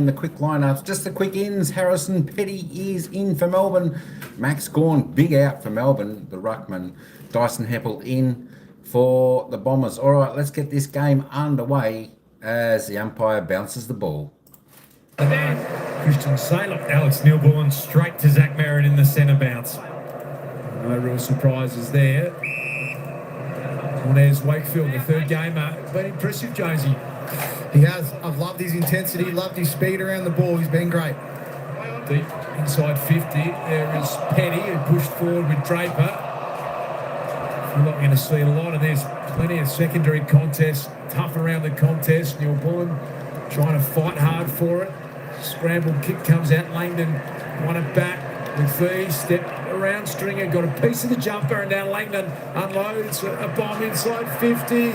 game, the quick lineups, just the quick ins. Harrison Petty is in for Melbourne. Max Gawn, big out for Melbourne. The ruckman, Dyson Heppel in for the Bombers. All right, let's get this game underway as the umpire bounces the ball. Christian Salem, Alex Neilborn straight to Zach Merritt in the centre bounce. No real surprises there. There's Wakefield, the third gamer. Been impressive, Jonesy. He has. I've loved his intensity, loved his speed around the ball. He's been great. Deep inside 50. There is Petty, who pushed forward with Draper. We're not going to see a lot, and there's plenty of secondary contests, tough around the contest. Neilborn trying to fight hard for it. Scramble kick comes out. Langdon won it back. McPhee step around Stringer, got a piece of the jumper, and now Langdon unloads a bomb inside 50.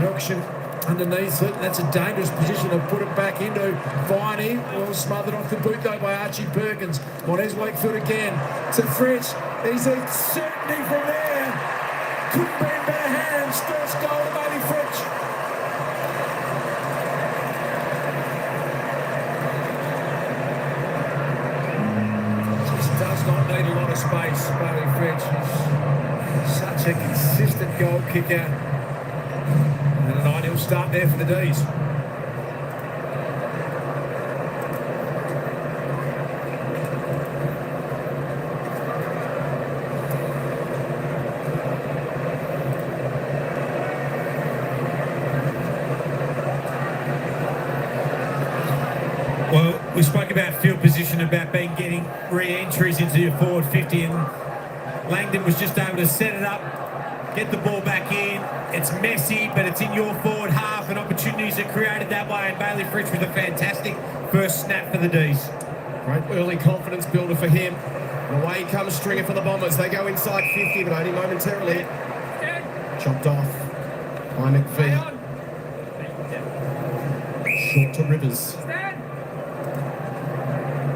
Auction underneath it. That's a dangerous position to put it back into. Viney, well smothered off the boot though by Archie Perkins. Montez Wakefield again to Fritsch. He's a certainty from there. Couldn't be in better hands. First goal to Bailey Fritsch. Does not need a lot of space, Bailey Fritsch. He's such a consistent goal kicker. And an ideal start there for the D's. Well, we spoke about field position, about getting re-entries into your forward 50, and Langdon was just able to set it up, get the ball back in. It's messy, but it's in your forward half, and opportunities are created that way, and Bailey Fritsch with a fantastic first snap for the D's. Great early confidence builder for him. Away comes Stringer for the Bombers. They go inside 50, but only momentarily. Chopped off by McPhee. Short to Rivers.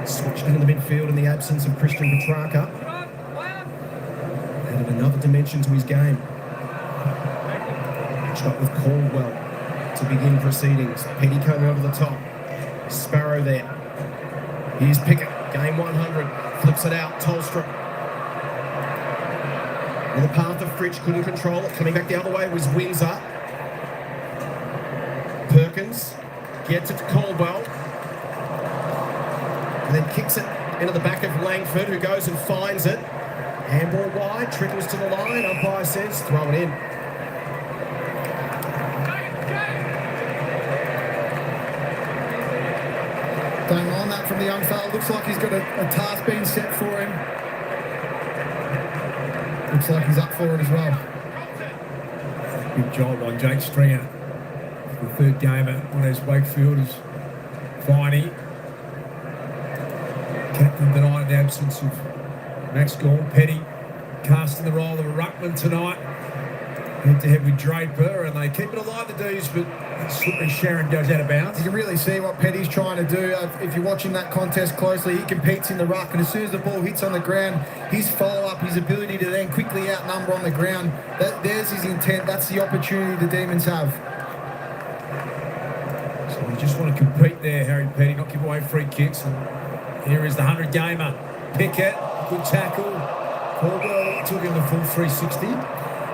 Switched into the midfield in the absence of Christian Petrarca. Added another dimension to his game. Shot with Caldwell to begin proceedings. Petty coming over the top. Sparrow there. Here's Pickett. Game 100. Flips it out. Tolstrup. In the path of Fritsch. Couldn't control it. Coming back the other way was Windsor. Perkins gets it to Caldwell. And then kicks it into the back of Langford, who goes and finds it. Handball wide, trickles to the line. Umpire says, throw it in. Don't mind that from the young fella. Looks like he's got a task being set for him. Looks like he's up for it as well. Good job on Jake Stringer. The third gamer on his Wakefield is Viney. Captain denied the absence of Max Gawn. Petty casting the role of a ruckman tonight. Head to head with Draper, and they keep it alive, the D's, but slippery Sharon goes out of bounds. You can really see what Petty's trying to do. If you're watching that contest closely, he competes in the ruck, and as soon as the ball hits on the ground, his follow-up, his ability to then quickly outnumber on the ground, there's his intent. That's the opportunity the Demons have. So we just want to compete there, Harry Petty, not give away free kicks. And here is the 100-gamer. Pickett, good tackle. Caldwell took him the full 360.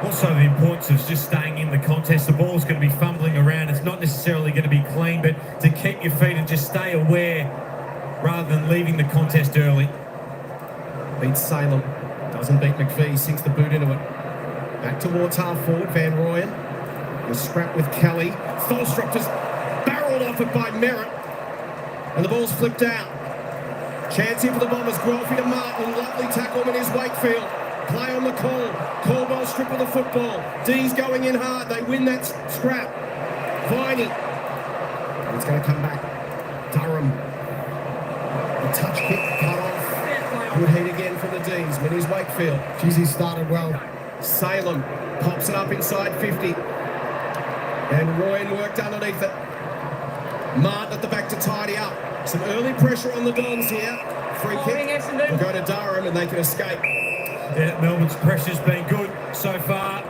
Also the importance of just staying in the contest. The ball's going to be fumbling around. It's not necessarily going to be clean, but to keep your feet and just stay aware rather than leaving the contest early. Beats Salem. Doesn't beat McPhee. Sinks the boot into it. Back towards half forward. Van Rooyen. The scrap with Kelly. Tholstrup just barreled off it by Merritt. And the ball's flipped out. Chance here for the Bombers. Guelphy to Martin. Lovely tackle in his Wakefield. Play on the call. Caldwell strip of the football. D's going in hard. They win that scrap. Viney. And it's going to come back. Durham. The touch kick cut off. Good heat again from the D's. Minnie's Wakefield. Jeez, he started well. Salem pops it up inside 50. And Royan worked underneath it. Martin at the back to tidy up. Some early pressure on the Dons here. Free kick will go to Durham and they can escape. Yeah, Melbourne's pressure's been good so far.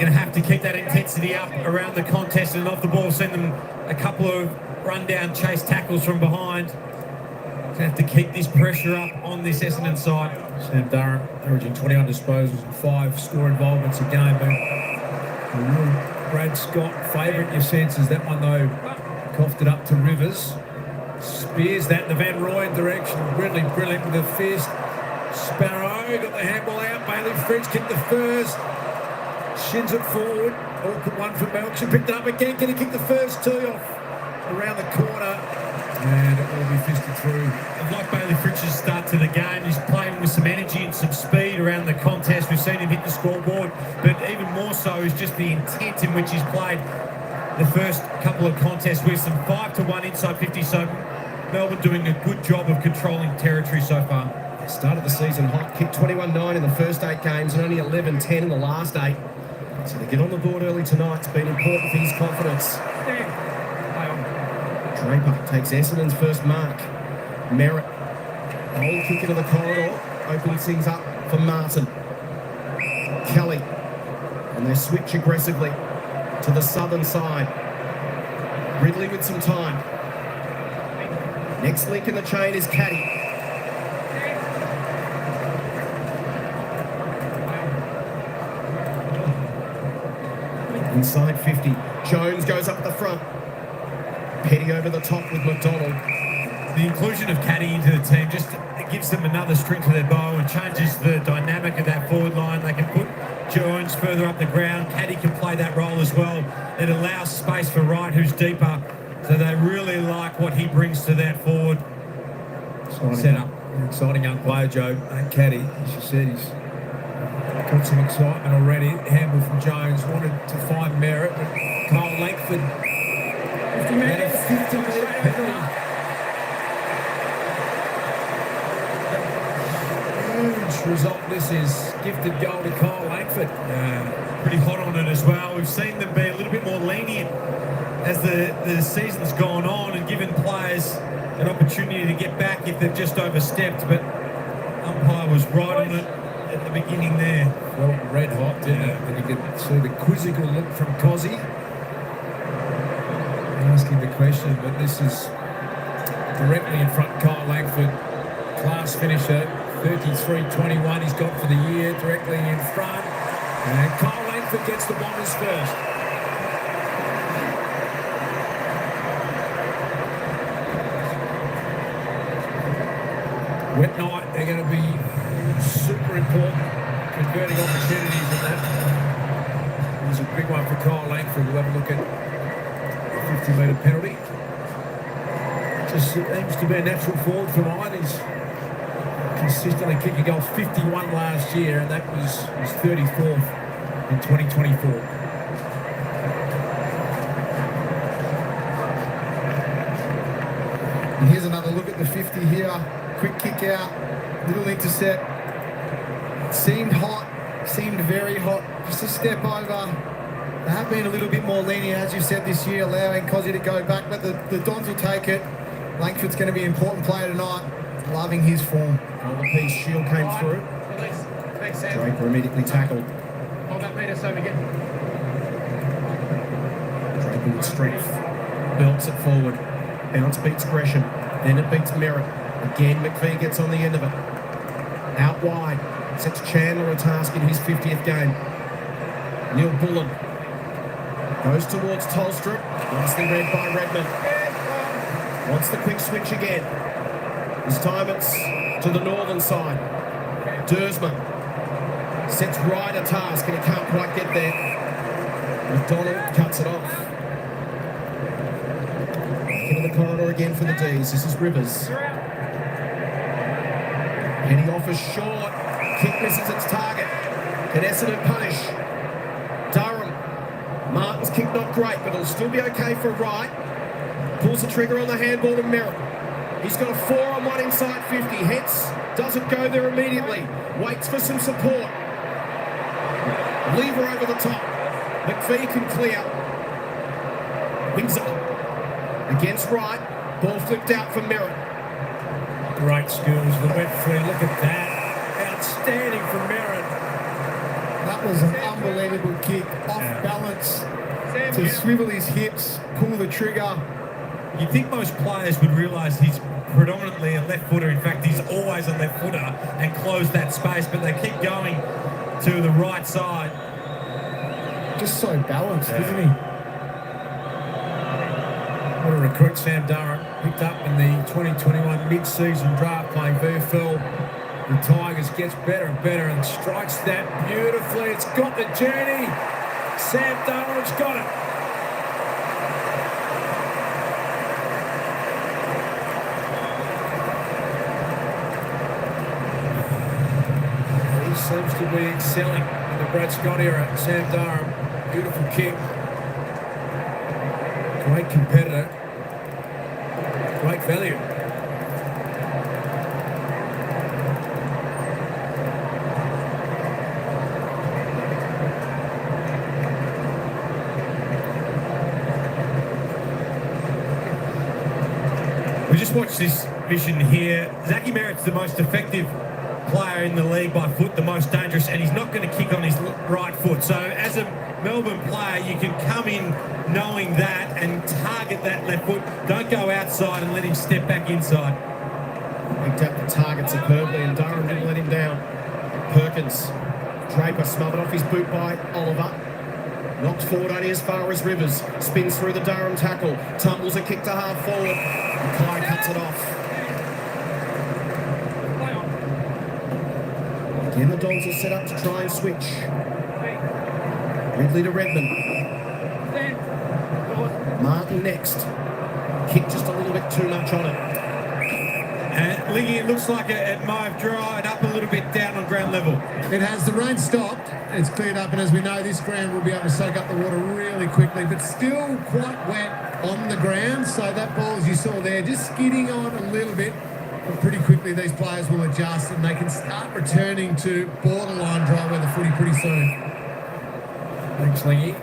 going to have to keep that intensity up around the contest and off the ball, send them a couple of run-down chase tackles from behind. Going to have to keep this pressure up on this Essendon side. Sam Durham averaging 21 disposals and 5 score involvements a game. Brad Scott favourite, your senses. That one, though, coughed it up to Rivers. Spears that in the Van Rooyen direction. Ridley brilliant with a fist. Sparrow got the handball out. Bailey Fritz kicked the first. Shins it forward. Awkward one for Melksham. Picked it up again. Can he kick the first two off around the corner? And it will be fisted through. I like Bailey Fritz's start to the game. He's playing with some energy and some speed around the contest. We've seen him hit the scoreboard, but even more so is just the intent in which he's played the first couple of contests with some 5-1 inside 50. So Melbourne doing a good job of controlling territory so far. Started the season hot, kicked 21-9 in the first 8 games and only 11-10 in the last 8. So to get on the board early tonight's been important for his confidence. Draper takes Essendon's first mark. Merritt, old kick into the corridor, opens things up for Martin. Kelly, and they switch aggressively to the southern side. Ridley with some time. Next link in the chain is Caddy. Inside 50, Jones goes up the front. Petty over the top with McDonald. The inclusion of Caddy into the team just gives them another string to their bow and changes the dynamic of that forward line. They can put Jones further up the ground. Caddy can play that role as well. It allows space for Wright, who's deeper. So they really like what he brings to that forward setup. Exciting young player, Joe. Caddy, as you said, he's got some excitement already. Handball from Jones. Wanted to find Merritt, but Kyle Langford 50-metre penalty. Huge result. This is gifted goal to Kyle Langford. Pretty hot on it as well. We've seen them be a little bit more lenient as the season's gone on and given players an opportunity to get back if they've just overstepped, but umpire was right on it at the beginning there. Felt red hot, didn't it? And you could see the quizzical look from Cozzy. Asking the question, but this is directly in front. Kyle Langford, class finisher, 33-21 he's got for the year, directly in front. And Kyle Langford gets the Bombers first. Wet night, they're going to be super important, converting opportunities in that. It was a big one for Kyle Langford. We'll have a look at 50-metre penalty. Just seems to be a natural forward for mine. He's consistently kicking goals, 51 last year, and that was his 34th in 2024. And here's another look at the 50 here. Quick kick out, little intercept. Seemed hot, seemed very hot. Just a step over. They have been a little bit more lenient, as you said, this year, allowing Cozzy to go back, but the Dons will take it. Langford's going to be an important player tonight. Loving his form. On the piece, Shield came through. Draper immediately tackled. Hold up, Peter, so we get. Draper with strength. Belts it forward. Bounce beats Gresham. Then it beats Merritt. Again, McVee gets on the end of it. Out wide. Sets Chandler a task in his 50th game. Neil Bullen goes towards Tolstrup. Nicely read by Redmond. Wants the quick switch again. This time it's to the northern side. Dersman sets Wright a task and he can't quite get there. McDonald cuts it off. Back into the corridor again for the D's. This is Rivers. Heading off is short. Kick misses its target. Can Essendon punish? Durham. Martin's kick not great, but it'll still be okay for Wright. Pulls the trigger on the handball to Merritt. He's got a 4-on-1 inside 50. Hits, doesn't go there immediately. Waits for some support. Lever over the top. McVee can clear. Windsor against Wright. Ball flipped out for Merritt. Great skills, the wet free. Look at that. Outstanding from Merritt. That was an unbelievable kick, off balance, to swivel his hips, pull the trigger. You'd think most players would realise he's predominantly a left footer. In fact, he's always a left footer and close that space, but they keep going to the right side. Just so balanced, isn't he? What a recruit Sam Durham picked up in the 2021 mid-season draft playing VFL. The Tigers gets better and better and strikes that beautifully. It's got the journey. Sam Durham's got it. He seems to be excelling in the Brad Scott era. Sam Durham, beautiful kick. Great competitor. Great value. We just watched this mission here. Zachy Merritt's the most effective player in the league by foot, the most dangerous, and he's not going to kick on his right foot. So as a Melbourne player, you can come in knowing that and target that left foot. Don't go outside and let him step back inside. Picked up the target superbly, and Durham didn't let him down. Perkins. Draper smothered off his boot by Oliver. Knocked forward only as far as Rivers. Spins through the Durham tackle. Tumbles a kick to half forward. Mackay cuts it off. Again, the Dogs are set up to try and switch. Ridley to Redmond. Martin next. Kick just a little bit too much on it. And Lingy, it looks like it might have dried up a little bit down on ground level. It has. The rain stopped, it's cleared up, and as we know, this ground will be able to soak up the water really quickly, but still quite wet on the ground. So that ball, as you saw there, just skidding on a little bit, but pretty quickly these players will adjust and they can start returning to borderline dry weather footy pretty soon. Thanks, Lingy.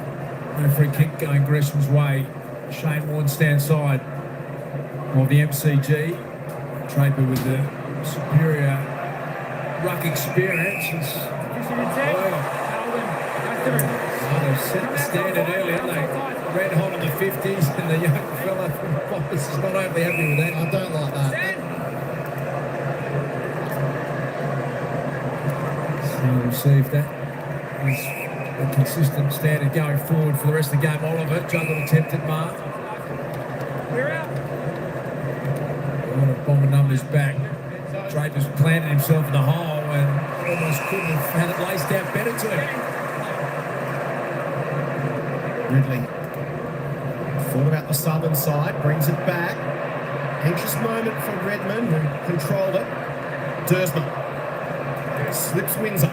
No free kick going Gresham's way. Shane Warne stands side of the MCG. Draper with the superior ruck experience. They set the standard early, haven't they? Red hot in the 50s, and the young fella from the Bombers is not overly happy with that. I don't like that. So we'll see if that is a consistent standard going forward for the rest of the game. Oliver, juggle attempt at mark. We're out. One of Bomber numbers back. Draper's planted himself in the hole and almost couldn't have had it laced out better to him. Ridley. Thought about the southern side, brings it back. Anxious moment for Redmond, who controlled it. Dersma. Slips Windsor.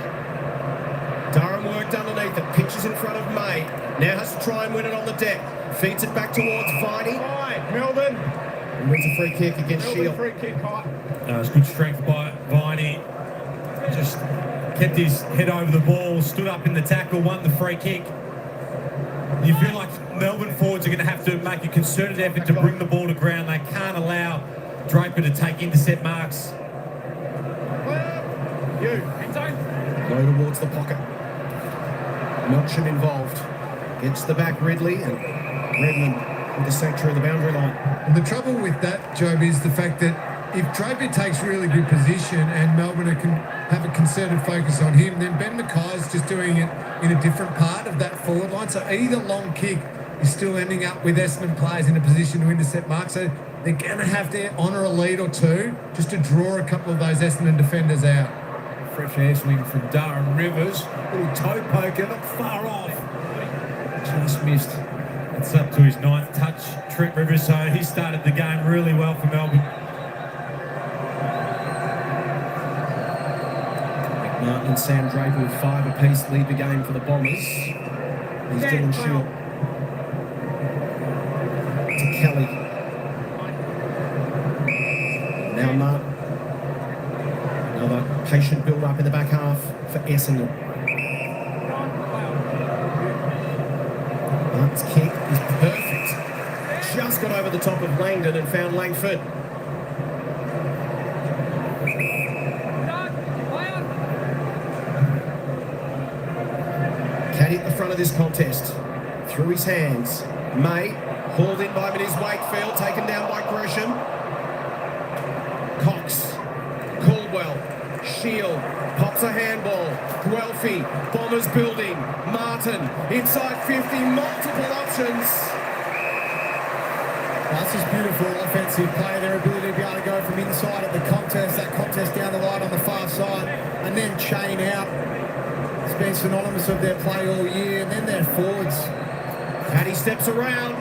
Durham worked underneath it, pitches in front of May. Now has to try and win it on the deck. Feeds it back towards Viney. Melbourne. And wins a free kick against Shield. Free kick, hot. It was good strength by Viney. Just kept his head over the ball, stood up in the tackle, won the free kick. You feel like Melbourne forwards are going to have to make a concerted effort to bring the ball to ground. They can't allow Draper to take intercept marks. Low towards the pocket. Melcham involved. Gets the back Ridley and Redmond with the centre of the boundary line. And the trouble with that, Job, is the fact that if Draper takes really good position and Melbourne can have a concerted focus on him, then Ben Mackay's just doing it in a different part of that forward line. So either long kick is still ending up with Essendon players in a position to intercept marks. So they're going to have to honour a lead or two just to draw a couple of those Essendon defenders out. Fresh air swing from Durham. Rivers, little toe poker, not far off. Just missed. It's up to his 9th touch, Trent Rivers, so he started the game really well for Melbourne. Martin and Sam Draper with 5 apiece lead the game for the Bombers. He's Dylan Shield. To Kelly. Now Martin. Another patient build-up in the back half for Essendon. Martin's kick is perfect. Just got over the top of Langdon and found Langford. of this contest. Through his hands. May, hauled in by Minis Wakefield, taken down by Gresham. Cox, Caldwell, Shield, pops a handball. Guelphy, Bombers building. Martin, inside 50, multiple options. That's just beautiful offensive play, their ability to be able to go from inside of the contest, that contest down the line on the far side, and then chain out. It's been synonymous of their play all year, and then their forwards. Paddy steps around.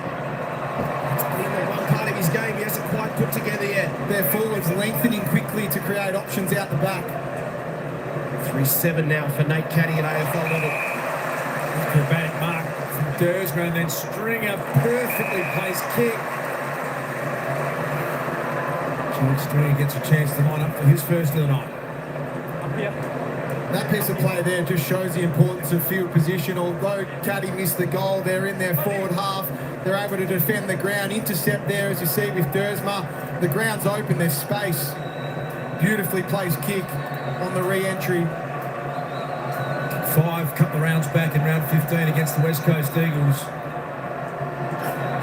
It's been the one part of his game he hasn't quite put together yet. Their forwards lengthening quickly to create options out the back. 3-7 now for Nate Caddy at AFL level. Acrobatic mark from Dersma, and then Stringer perfectly placed kick. George Stringer gets a chance to line up for his first of the night. That piece of play there just shows the importance of field position. Although Caddy missed the goal, they're in their forward half. They're able to defend the ground, intercept there as you see with Dersma. The ground's open, there's space. Beautifully placed kick on the re-entry. 5, couple of rounds back in round 15 against the West Coast Eagles.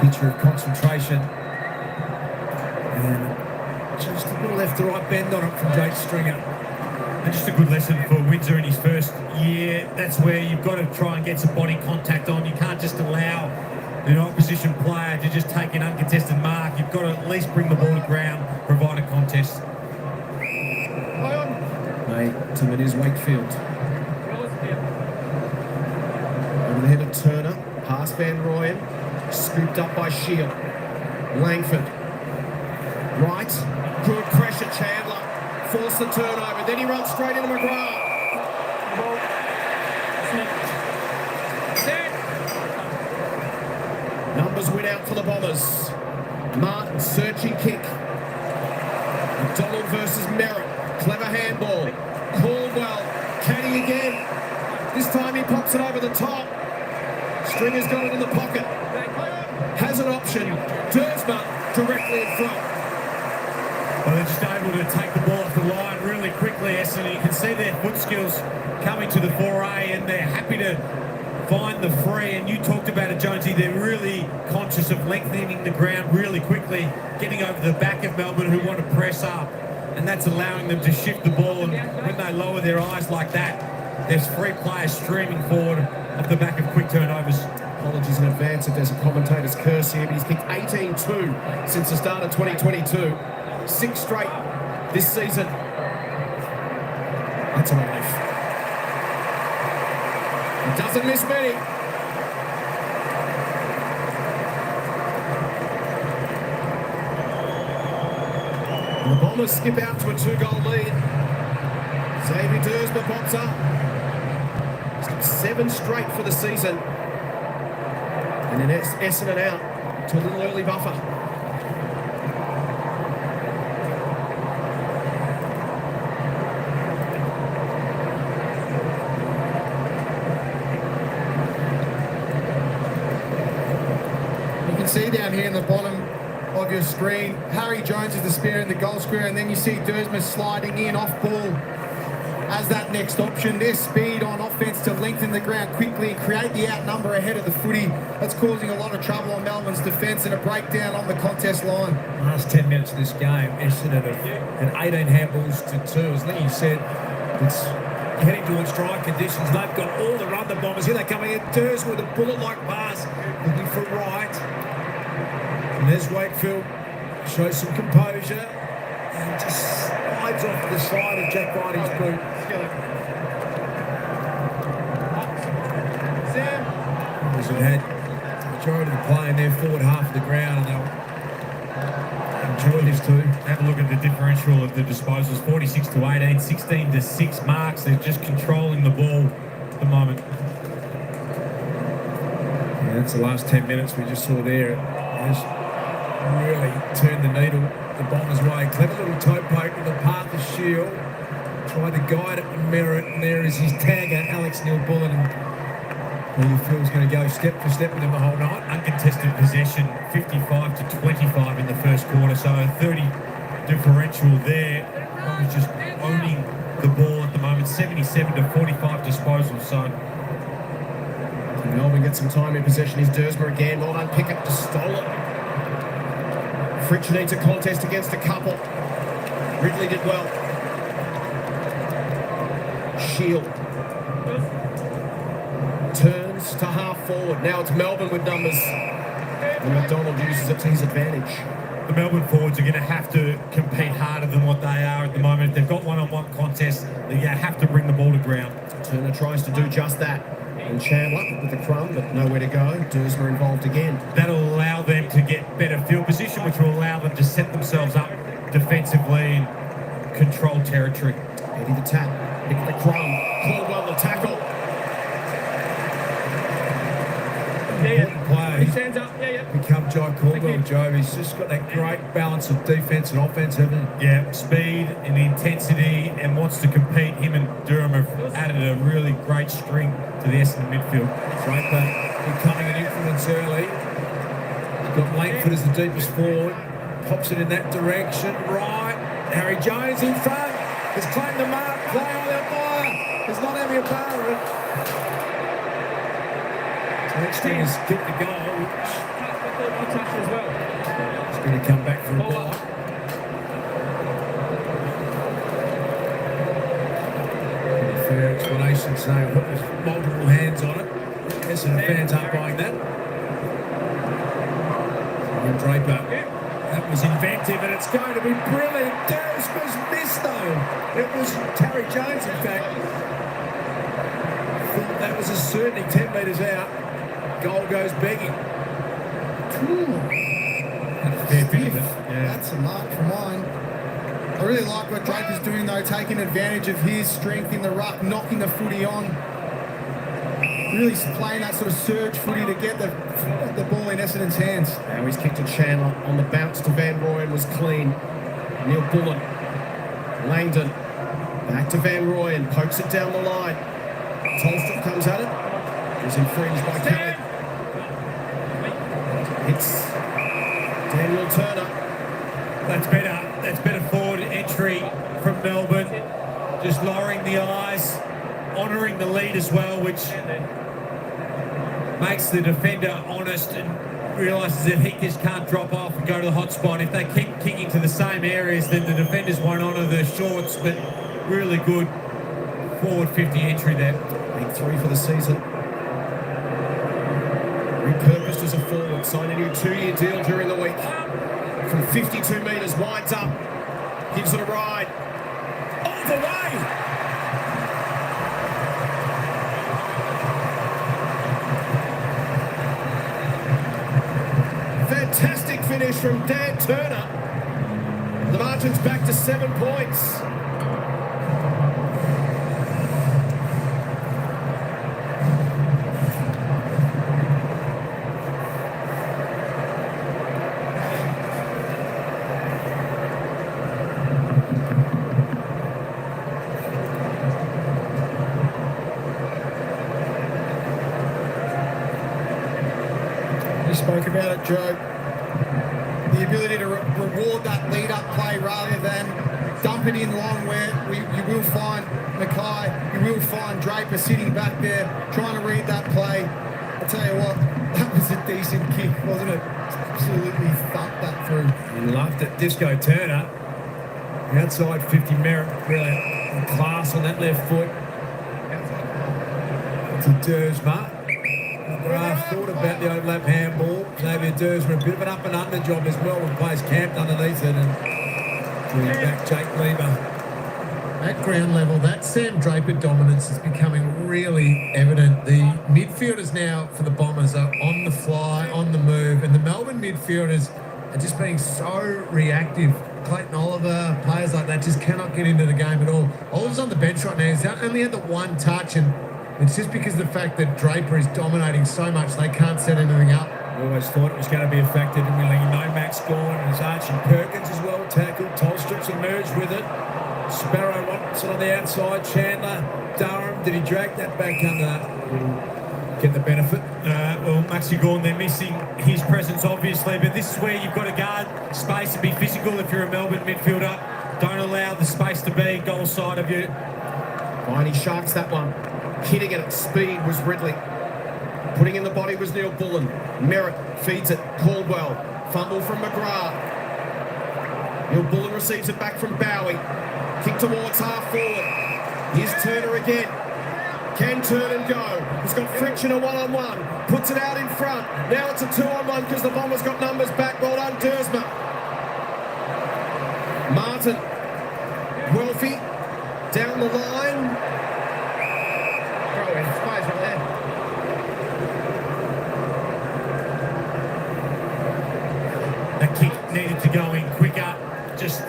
Picture of concentration. And just a little left to right bend on it from Jake Stringer. And just a good lesson for Windsor in his first year. That's where you've got to try and get some body contact on. You can't just allow an opposition player to just take an uncontested mark. You've got to at least bring the ball to ground, provide a contest. May to Minis Wakefield. Over the head of Turner. Past Van Rooyen. Scooped up by Shield. Langford. Right. Good pressure, Chandler. Force the turnover. Then he runs straight into McGrath. Numbers win out for the Bombers. Martin, searching kick. McDonald versus Merritt. Clever handball. Caldwell. Caddy again. This time he pops it over the top. Stringer's got it in the pocket. Has an option. Dersma directly in front. Well, they're just able to take the ball off the line really quickly, Essendon. You can see their foot skills coming to the foray, and they're happy to find the free. And you talked about it, Jonesy. They're really conscious of lengthening the ground really quickly, getting over the back of Melbourne, who want to press up. And that's allowing them to shift the ball. And when they lower their eyes like that, there's free players streaming forward off the back of quick turnovers. Apologies in advance if there's a commentator's curse here, but he's kicked 18-2 since the start of 2022. 6 straight this season. That's a relief. He doesn't miss many. The Bombers skip out to a 2-goal lead. Xavier Dersma pops up. He's got 7 straight for the season. And then Essendon out to a little early buffer. See down here in the bottom of your screen, Harry Jones is the spare in the goal square, and then you see Dersma sliding in off ball as that next option. Their speed on offense to lengthen the ground quickly and create the outnumber ahead of the footy. That's causing a lot of trouble on Melbourne's defence and a breakdown on the contest line. Last 10 minutes of this game, Essendon had 18 handballs to 2. As Lee said, it's heading towards dry conditions. They've got all the run, the Bombers. Here they're coming in. Dersma with a bullet-like pass, looking for right. And there's Wakefield, shows some composure and just slides off the side of Jack Whiting's boot. As it had the majority of the play in their forward half of the ground, and they'll enjoy this too. Have a look at the differential of the disposals. 46-18, 16-6 marks. They're just controlling the ball at the moment. Yeah, that's the last 10 minutes we just saw there. Just really turned the needle the Bombers' way. Clever little toe poke with the path of Shield. Tried to guide it with Merritt, and there is his tagger, Alex Neil-Bullen. And you feel he's going to go step for step with him the whole night. Uncontested possession, 55-25 in the first quarter, so a 30 differential there. Bombers just owning the ball at the moment, 77-45 disposal. So Melbourne had some time in possession is Dersma again. Well done, Pickett just stole it. Fritsch needs a contest against a couple. Ridley did well. Shield turns to half forward. Now it's Melbourne with numbers. And McDonald uses it to his advantage. The Melbourne forwards are going to have to compete harder than what they are at the moment. If they've got one-on-one contests, they have to bring the ball to ground. Turner tries to do just that. And Chandler with the crumb, but nowhere to go. Dersma involved again. That'll allow them to get better field position, which will allow them to set themselves up defensively and control territory. Eddie the tap, pick the crumb, Caldwell the tackle. Play. Stands up. Yeah. Become Jai Caldwell, Joe. He's just got that great balance of defence and offence, hasn't he? Yeah, speed and intensity, and wants to compete. Him and Durham have added a really great string to the Essendon midfield. Draper becoming an influence early. He's got Langford as the deepest forward. Pops it in that direction. Right. Harry Jones in front. Has claimed the mark. Play on their fire. He's not having a bar of it. Next thing is kick the goal. Touch as well. He's going to come back for a ball. Fair explanation saying there's multiple hands on it. Essendon fans aren't buying that. And Draper. That was inventive and it's going to be brilliant. Darius was missed though. It was Terry Jones in fact. Thought that was a certainty 10 metres out. Goal goes begging. That's a mark for mine. I really like what Draper's doing though, taking advantage of his strength in the ruck, knocking the footy on. Really playing that sort of surge footy to get the ball in Essendon's hands. Now he's kicked to Chandler. On the bounce to Van Rooyen was clean. Neil Bullen. Langdon. Back to Van Rooyen. Pokes it down the line. Tolstrup comes at it. Is infringed by Kelly. It's Daniel Turner. That's better. That's better forward entry from Melbourne. Just lowering the eyes, honouring the lead as well, which makes the defender honest and realises that he just can't drop off and go to the hot spot. If they keep kicking to the same areas, then the defenders won't honour the shorts, but really good forward 50 entry there. Big 3 for the season. Repurposed as a forward, signed a new 2-year deal during the week. From 52 metres, winds up, gives it a ride. All the way! Fantastic finish from Dan Turner. The margin's back to 7 points. You spoke about it, Joe. The ability to reward that lead-up play rather than dump it in long where you will find Mackay, you will find Draper sitting back there trying to read that play. I'll tell you what, that was a decent kick, wasn't it? Absolutely thumped that through. He loved it. Disco Turner. The outside 50 merit, really class on that left foot. To Dersma. Graf thought about the overlap handball. Xavier Dersma, a bit of an up and under job as Melbourne plays camped underneath it and bringing back Jake Lever. At ground level, that Sam Draper dominance is becoming really evident. The midfielders now for the Bombers are on the fly, on the move, and the Melbourne midfielders are just being so reactive. Clayton Oliver, players like that just cannot get into the game at all. Oliver's on the bench right now. He's only had the one touch, and it's just because of the fact that Draper is dominating so much, they can't set anything up. Always thought it was going to be a factor, didn't we? No Max gone, and there's Archie Perkins as well tackled. Tolstrup's emerged with it. Sparrow wants it on the outside. Chandler, Durham, did he drag that back under? Get the benefit. Well, Maxi Gawn, they're missing his presence, obviously, but this is where you've got to guard space and be physical if you're a Melbourne midfielder. Don't allow the space to be goal side of you. Viney sharks that one. Hitting it at speed was Ridley. Putting in the body was Neil Bullen. Merritt feeds it. Caldwell. Fumble from McGrath. Neil Bullen receives it back from Bowie. Kick towards half forward. Here's Turner again. Can turn and go. He's got Fritsch in a one-on-one. Puts it out in front. Now it's a two-on-one because the Bombers got numbers back. Well done, Dersma. Martin. Welfie. Down the line. That kick needed to go in quicker. Just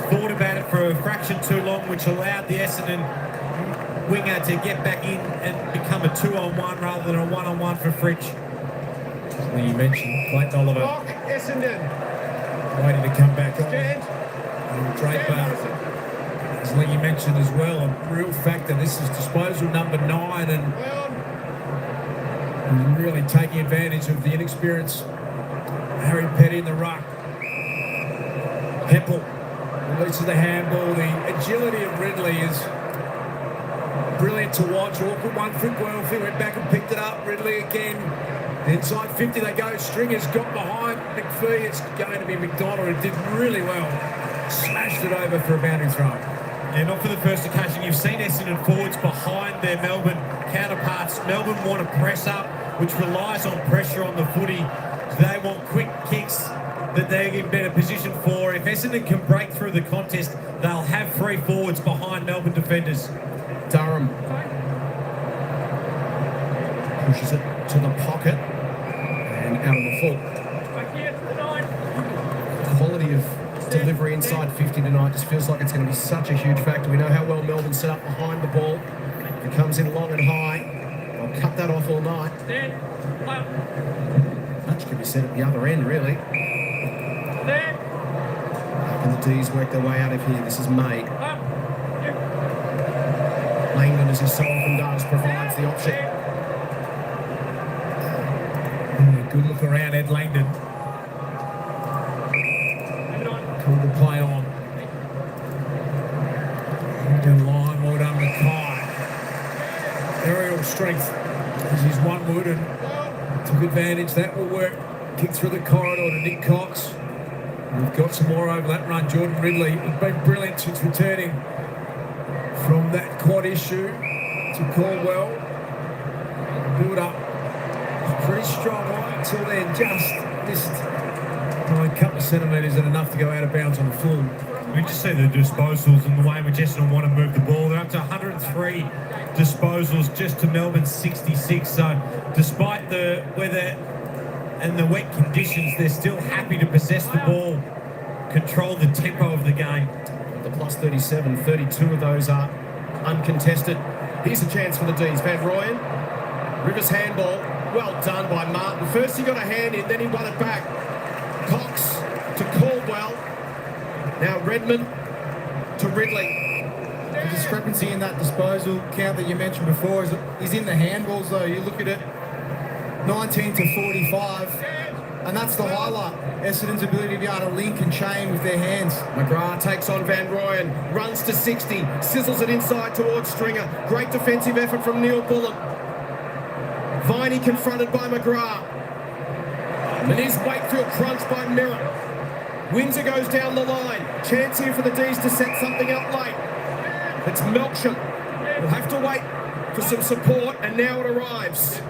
thought about it for a fraction too long, which allowed the Essendon winger to get back in and become a 2-on-1 rather than a 1-on-1 for Fritsch. You mentioned Clayton Oliver Essendon. waiting to come back on. And Draper, as Lee mentioned as well, a real factor. This is disposal number 9 and really taking advantage of the inexperience. Harry Petty in the ruck. Heppel releases the handball. The agility of Ridley is brilliant to watch. Awkward one for Guelph. Went back and picked it up. Ridley again. Inside 50 they go. Stringer's got behind McPhee. It's going to be McDonald, who did really well. Smashed it over for a boundary throw. And not for the first occasion. You've seen Essendon forwards behind their Melbourne counterparts. Melbourne want to press up, which relies on pressure on the footy. They want quick kicks that they're in better position for. If Essendon can break through the contest, they'll have 3 forwards behind Melbourne defenders. Durham pushes it to the pocket and out of the full. Quality of delivery inside 50 tonight just feels like it's going to be such a huge factor. We know how well Melbourne set up behind the ball. It comes in long and high. They'll cut that off all night. Much could be said at the other end, really. How can the D's work their way out of here? This is May. Langdon, as he so often does, provides the option. Good look around Ed Langdon. Pull the play on. Down line, well done Mackay. Aerial strength is his one wood and took advantage. That will work. Kick through the corridor to Nick Cox. We've got some more over that run. Jordan Ridley has been brilliant since returning from that quad issue to Caldwell. Build up. Pretty strong right until then. Just missed by a couple of centimetres and enough to go out of bounds on the full. We just see the disposals and the way in which Essendon want to move the ball. They're up to 103 disposals just to Melbourne's 66. So despite the weather and the wet conditions, they're still happy to possess the ball, control the tempo of the game. The plus 37, 32 of those are uncontested. Here's a chance for the D's. Van Rooyen, Rivers handball. Well done by Martin. First he got a hand in, then he won it back. Cox to Caldwell. Now Redmond to Ridley. The discrepancy in that disposal count that you mentioned before is in the handballs, though. You look at it, 19 to 45, and that's the highlight. Essendon's ability to be able to link and chain with their hands. McGrath takes on Van Rooyen, runs to 60, sizzles it inside towards Stringer. Great defensive effort from Neil Bullen. Viney confronted by McGrath. And here's Wakefield crunched by Merritt. Windsor goes down the line. Chance here for the D's to set something up late. It's Melksham. We'll have to wait for some support, and now it arrives.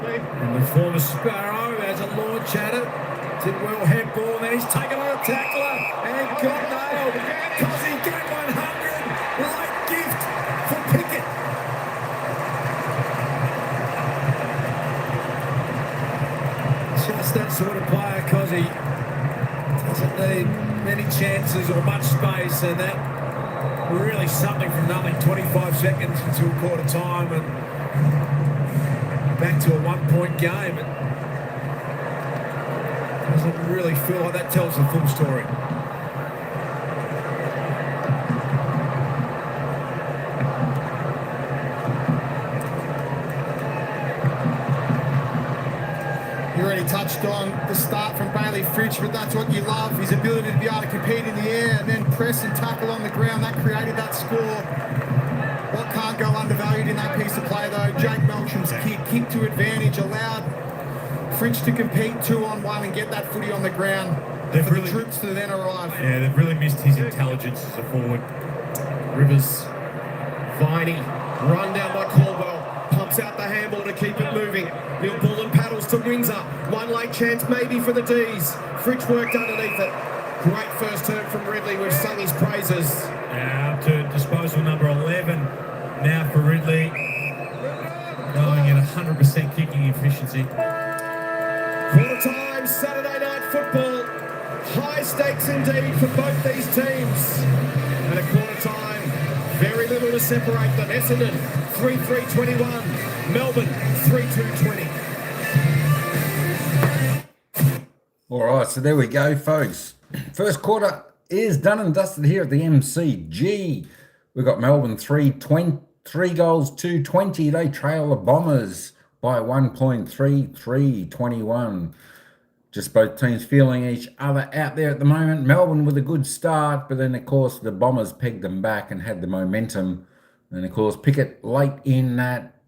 And the former Sparrow has a launch at it. Did well head ball, and then he's taken on a tackler and got nailed. Cosy get 100. Light gift for Pickett. Just that sort of player, Cosy. Doesn't need many chances or much space, and that really something from nothing. 25 seconds until quarter time, and back to a 1-point game. It doesn't really feel like that tells the full story. You already touched on the start from Bailey Fritsch, but that's what you love, his ability to be able to compete in the air and then press and tackle on the ground. That created that score. What can't go undervalued in that piece of play, though. Jake Melcham's kick to advantage, allowed Fritsch to compete 2-on-1 and get that footy on the ground They've for really- the troops to then arrive. Yeah, they've really missed his intelligence as a forward. Rivers, Viney, run down by Caldwell, pumps out the handball to keep it moving. Neil Bullen paddles to Windsor. One late chance maybe for the D's. Fritsch worked underneath it. Great first turn from Ridley. We've sung his praises. Now up to disposal number 11. Now for Ridley. Going at 100% kicking efficiency. Quarter time, Saturday night football. High stakes indeed for both these teams. And a quarter time, very little to separate them. Essendon 3-3-21. Melbourne 3-2-20. All right, so there we go, folks. First quarter is done and dusted here at the MCG. We've got Melbourne 3 goals to 20. They trail the Bombers by 1.33-21. Just both teams feeling each other out there at the moment. Melbourne with a good start, but then, of course, the Bombers pegged them back and had the momentum. And, of course, Pickett late in that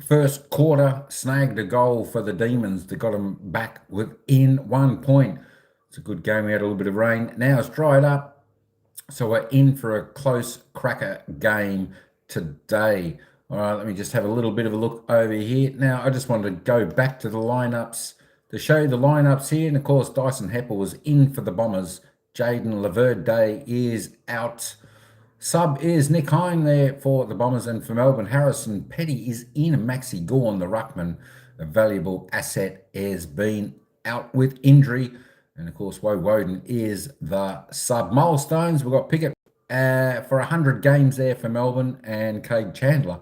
first quarter snagged a goal for the Demons that got them back within 1 point. It's a good game. We had a little bit of rain. Now it's dried up, so we're in for a close cracker game today. All right, let me just have a little bit of a look over here. Now, I just wanted to go back to the lineups to show you the lineups here. And, of course, Dyson Heppel was in for the Bombers. Jaden Laverde is out. Sub is Nick Hine there for the Bombers, and for Melbourne, Harrison Petty is in. Maxi Gorn, the ruckman, a valuable asset, has been out with injury. And, of course, Woe Woden is the sub. Milestones, we've got Pickett for 100 games there for Melbourne, and Cade Chandler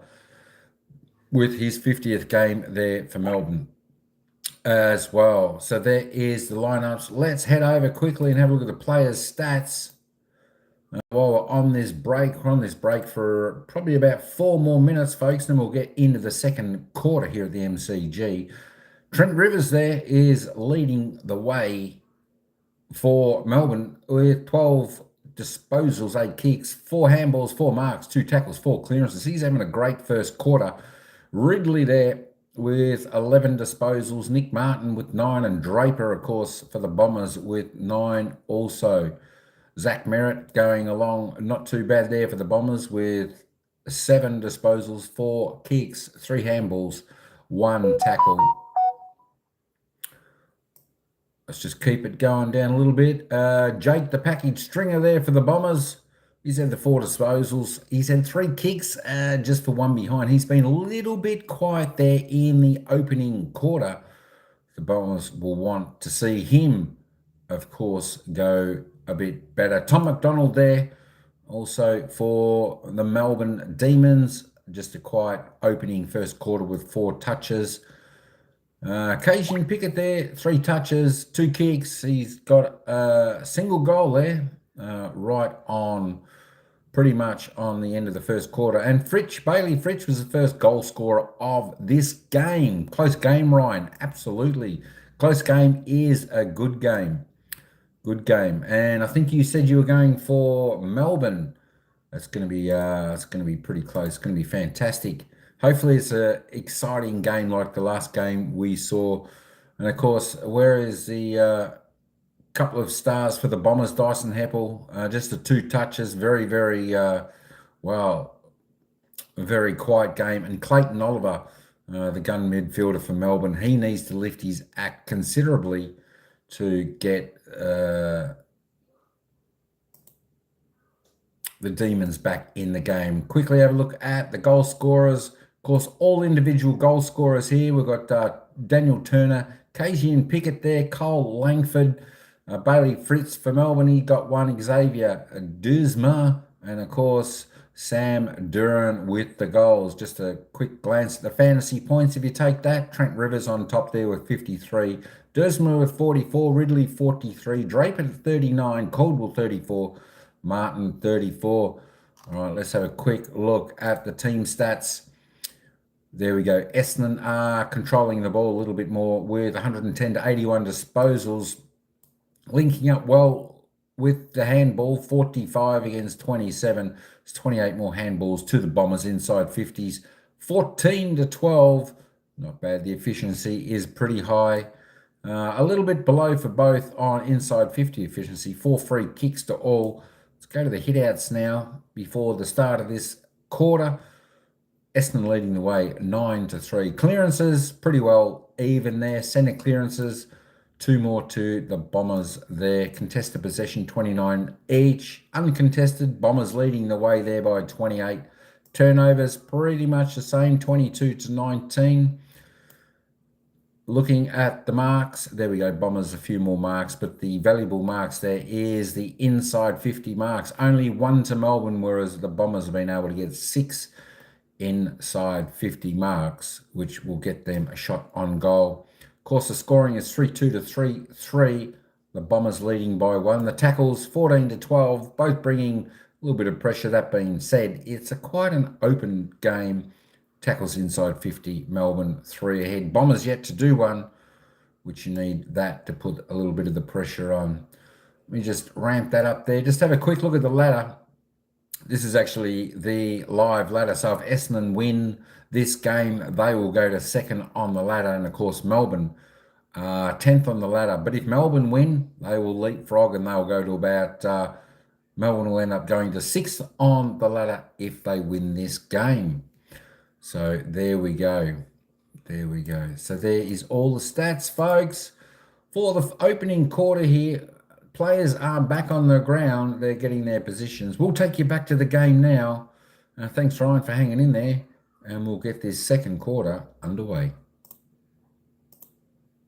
with his 50th game there for Melbourne as well. So there is the lineups. Let's head over quickly and have a look at the players' stats. While we're on this break, for probably about 4 more minutes, folks, then we'll get into the second quarter here at the MCG. Trent Rivers there is leading the way for Melbourne with 12 disposals, 8 kicks, 4 handballs, 4 marks, 2 tackles, 4 clearances. He's having a great first quarter. Ridley there with 11 disposals, Nick Martin with 9, and Draper, of course, for the Bombers with 9 also. Zach Merritt going along not too bad there for the Bombers with 7 disposals, 4 kicks, 3 handballs, 1 tackle. Let's just keep it going down a little bit. Jake, the package stringer there for the Bombers. He's had the 4 disposals. He's had 3 kicks, just for 1 behind. He's been a little bit quiet there in the opening quarter. The Bombers will want to see him, of course, go a bit better. Tom McDonald there also for the Melbourne Demons. Just a quiet opening first quarter with 4 touches. Cajun Pickett there, 3 touches, 2 kicks. He's got a single goal there, right on, pretty much on the end of the first quarter. And Bailey Fritsch was the first goal scorer of this game. Close game, Ryan, absolutely. Close game is a good game. Good game. And I think you said you were going for Melbourne. It's going to be pretty close. It's going to be fantastic. Hopefully it's an exciting game like the last game we saw. And, of course, where is the couple of stars for the Bombers? Dyson Heppel, just the 2 touches. Very, very, very quiet game. And Clayton Oliver, the gun midfielder for Melbourne, he needs to lift his act considerably to get the Demons back in the game. Quickly have a look at the goal scorers. Of course, all individual goal scorers here. We've got Daniel Turner, Cajun Pickett there, Cole Langford, Bailey Fritz for Melbourne. He got 1, Xavier Duzma, and, of course, Sam Duran with the goals. Just a quick glance at the fantasy points. If you take that, Trent Rivers on top there with 53. Duzma with 44, Ridley 43, Draper 39, Caldwell 34, Martin 34. All right, let's have a quick look at the team stats. There we go. Essendon are controlling the ball a little bit more with 110 to 81 disposals. Linking up well with the handball, 45 against 27. It's 28 more handballs to the Bombers inside 50s. 14-12. Not bad. The efficiency is pretty high. A little bit below for both on inside 50 efficiency. 4 free kicks to all. Let's go to the hitouts now before the start of this quarter. Essendon leading the way 9-3. Clearances pretty well even there. Centre clearances, 2 more to the Bombers there. Contested possession 29 each. Uncontested, Bombers leading the way there by 28. Turnovers pretty much the same, 22-19. Looking at the marks, there we go, Bombers a few more marks, but the valuable marks there is the inside 50 marks. Only 1 to Melbourne, whereas the Bombers have been able to get 6 inside 50 marks, which will get them a shot on goal. Of course, the scoring is 3-2 to 3-3. The Bombers leading by 1. The tackles 14-12, both bringing a little bit of pressure. That being said, it's quite an open game. Tackles inside 50, Melbourne 3 ahead. Bombers yet to do one, which you need that to put a little bit of the pressure on. Let me just ramp that up there. Just have a quick look at the ladder. This is actually the live ladder. So if Essendon win this game, they will go to 2nd on the ladder. And of course, Melbourne 10th on the ladder. But if Melbourne win, they will leapfrog and they'll go to about, Melbourne will end up going to 6th on the ladder if they win this game. So there we go. There we go. So there is all the stats, folks. For the opening quarter here, players are back on the ground. They're getting their positions. We'll take you back to the game now. Thanks, Ryan, for hanging in there. And we'll get this second quarter underway.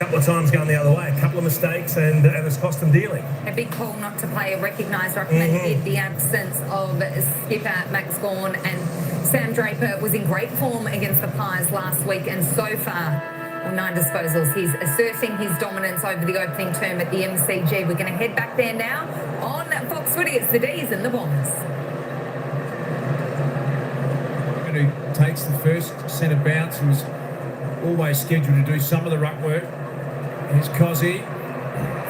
A couple of times going the other way, a couple of mistakes, and it's cost them dearly. A big call not to play a recognised ruckman in the absence of skipper Max Gawn, and Sam Draper was in great form against the Pies last week, and so far, on 9 disposals, he's asserting his dominance over the opening term at the MCG. We're going to head back there now on Fox Footy. It's the D's and the Bombers. Who takes the first centre bounce and was always scheduled to do some of the ruck work. Here's Cozzy,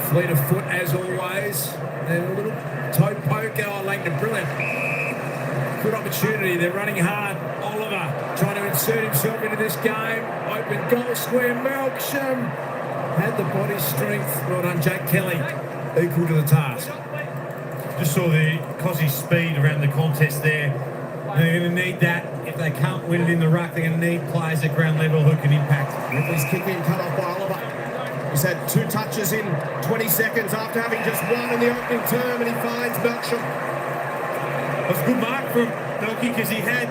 fleet of foot as always, and a little toe poke. Oh, Langdon, brilliant. Good opportunity, they're running hard. Oliver trying to insert himself into this game. Open goal square, Melksham had the body strength. Well done, Jake Kelly, equal to the task. Just saw the Cozzy speed around the contest there. They're going to need that. If they can't win it in the ruck, they're going to need players at ground level who can impact. Ridley's kick in, cut off by Oliver. He's had 2 touches in 20 seconds after having just 1 in the opening term, and he finds Melksham. It was a good mark from Melky because he had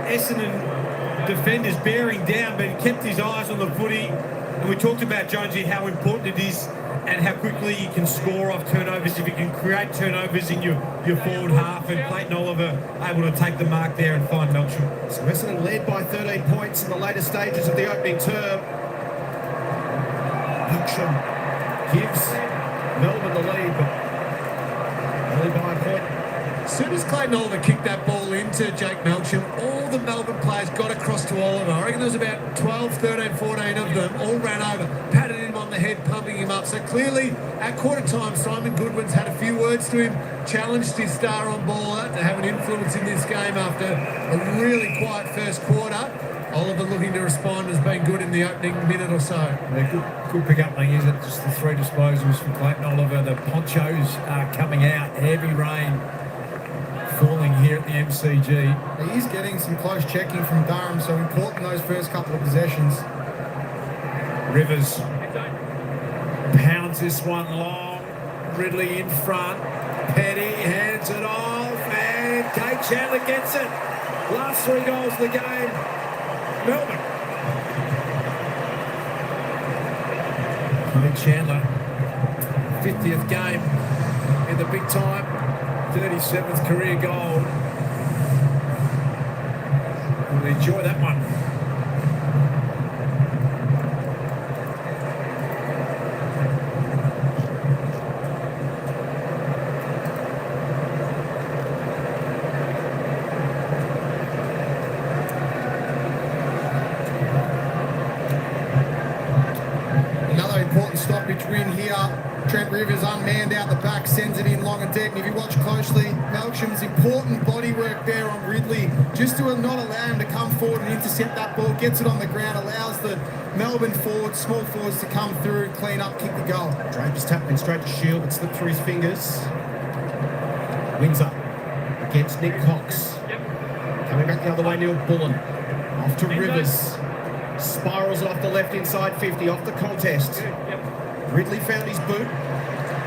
Essendon defenders bearing down, but he kept his eyes on the footy. And we talked about, Jonesy, how important it is and how quickly you can score off turnovers if you can create turnovers in your forward half, and Clayton Oliver able to take the mark there and find Melksham. So Essendon led by 13 points in the later stages of the opening term. Melksham gives Melbourne the lead, but only by a point. As soon as Clayton Oliver kicked that ball into Jake Melksham, all the Melbourne players got across to Oliver. I reckon there was about 12, 13, 14 of them, all ran over, patted him on the head, pumping him up. So clearly, at quarter time, Simon Goodwin's had a few words to him, challenged his star on baller to have an influence in this game after a really quiet first quarter. Oliver looking to respond has been good in the opening minute or so. Yeah, good pick up, mate, isn't it? Just the 3 disposals for Clayton Oliver. The ponchos are coming out. Heavy rain falling here at the MCG. He is getting some close checking from Durham, so important those first couple of possessions. Rivers pounds this one long. Ridley in front. Petty hands it off, and Kate Chandler gets it. Last 3 goals of the game. Melbourne. Kate Chandler, 50th game in the big time, 37th career goal. We'll enjoy that one. Stoppage win here. Trent Rivers unmanned out the back, sends it in long and deck. And if you watch closely, Melksham's important body work there on Ridley, just to not allow him to come forward and intercept that ball, gets it on the ground, allows the Melbourne forwards, small forwards to come through, clean up, kick the goal. Draper's tapping straight to Shield, but slipped through his fingers. Windsor against Nick Cox. Coming back the other way, Neil Bullen. Off to Rivers. Spirals it off the left inside 50, off the contest. Ridley found his boot.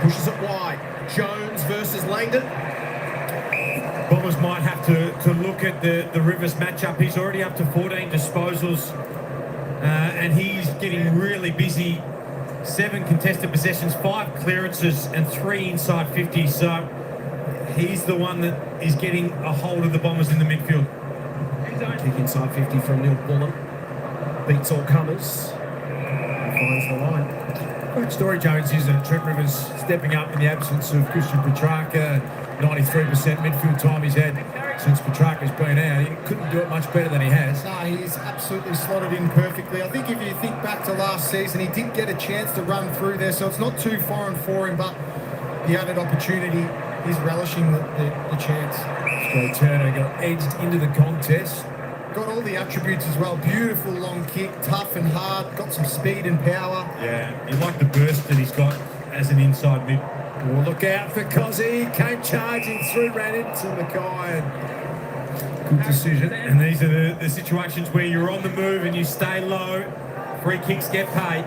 Pushes it wide. Jones versus Langdon. Bombers might have to look at the Rivers matchup. He's already up to 14 disposals, and he's getting really busy. 7 contested possessions, 5 clearances, and 3 inside 50. So he's the one that is getting a hold of the Bombers in the midfield. Kick inside 50 from Neil Bullen. Beats all comers. And finds the line. Great story, Jones, is that Trent Rivers stepping up in the absence of Christian Petrarca. 93% midfield time he's had since Petrarca's been out. He couldn't do it much better than he has. No, he's absolutely slotted in perfectly. I think if you think back to last season, he did get a chance to run through there, so it's not too foreign for him, but the added opportunity, he's relishing the chance. Straight Turner got edged into the contest. Got all the attributes as well. Beautiful long kick, tough and hard, got some speed and power. Yeah, you like the burst that he's got as an inside mid. Well, look out for Cozzy. Came charging through, ran into Mackay. Good decision. And these are the situations where you're on the move and you stay low. Free kicks get paid.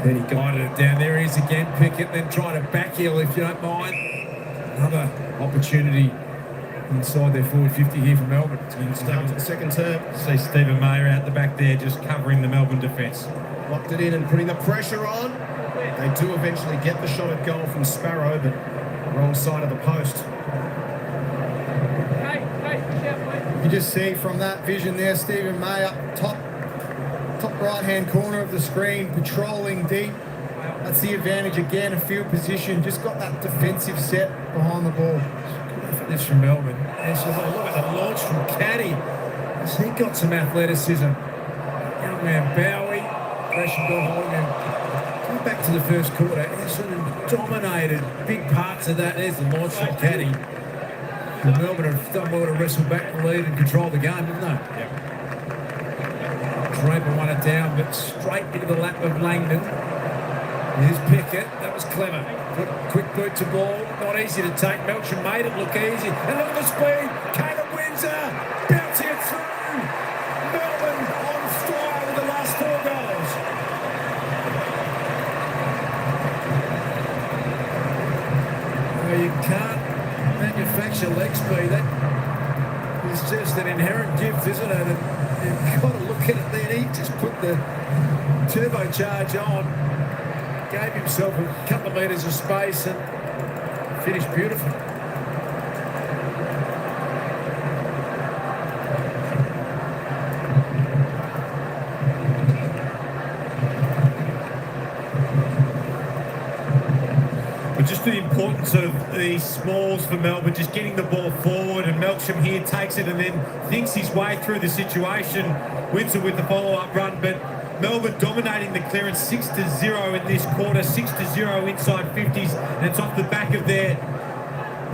Then he guided it down. There he is again. Pickett, then try to back heel if you don't mind. Another opportunity inside their forward 50 here for Melbourne. Down to the second term. See Stephen Mayer out the back there just covering the Melbourne defence. Locked it in and putting the pressure on. They do eventually get the shot at goal from Sparrow, but wrong side of the post. You just see from that vision there, Stephen May up top right-hand corner of the screen, patrolling deep. That's the advantage again, a field position. Just got that defensive set behind the ball. This from Melbourne. And so look at the launch from Caddy. Has he got some athleticism? Young man Bowie, crashing ball holding him. Go back to the first quarter. Essendon dominated big parts of that. There's the launch from Caddy. And Melbourne have done well to wrestle back the lead and control the game, haven't they? Yep. Draper won it down, but straight into the lap of Langdon. Here's Pickett. That was clever. Quick boot to ball. Not easy to take. Melksham made it look easy. And look at the speed. Caleb Windsor bouncing it through. Melbourne on fire with the last 4 goals. Well, you can't manufacture leg speed. That is just an inherent gift, isn't it? And you've got to look at it then. He just put the turbocharge on. Gave himself a couple of metres of space and finished beautifully. But just the importance of these smalls for Melbourne, just getting the ball forward, and Melksham here takes it and then thinks his way through the situation. Windsor with the follow-up run, but Melbourne dominating the clearance 6-0 in this quarter, 6-0 inside 50s, and it's off the back of their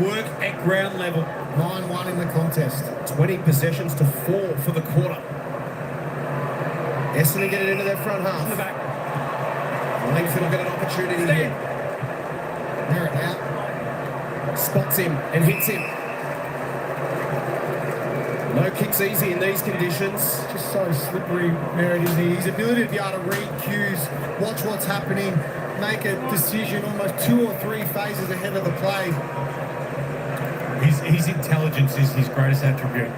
work at ground level. 9-1 in the contest. 20 possessions to 4 for the quarter. Essendon get it into their front half. Langford will get an opportunity here. Merritt out. Spots him and hits him. No kicks easy in these conditions. Just so slippery, Merritt, isn't he? His ability to be able to read cues, watch what's happening, make a decision almost 2 or 3 phases ahead of the play. His intelligence is his greatest attribute,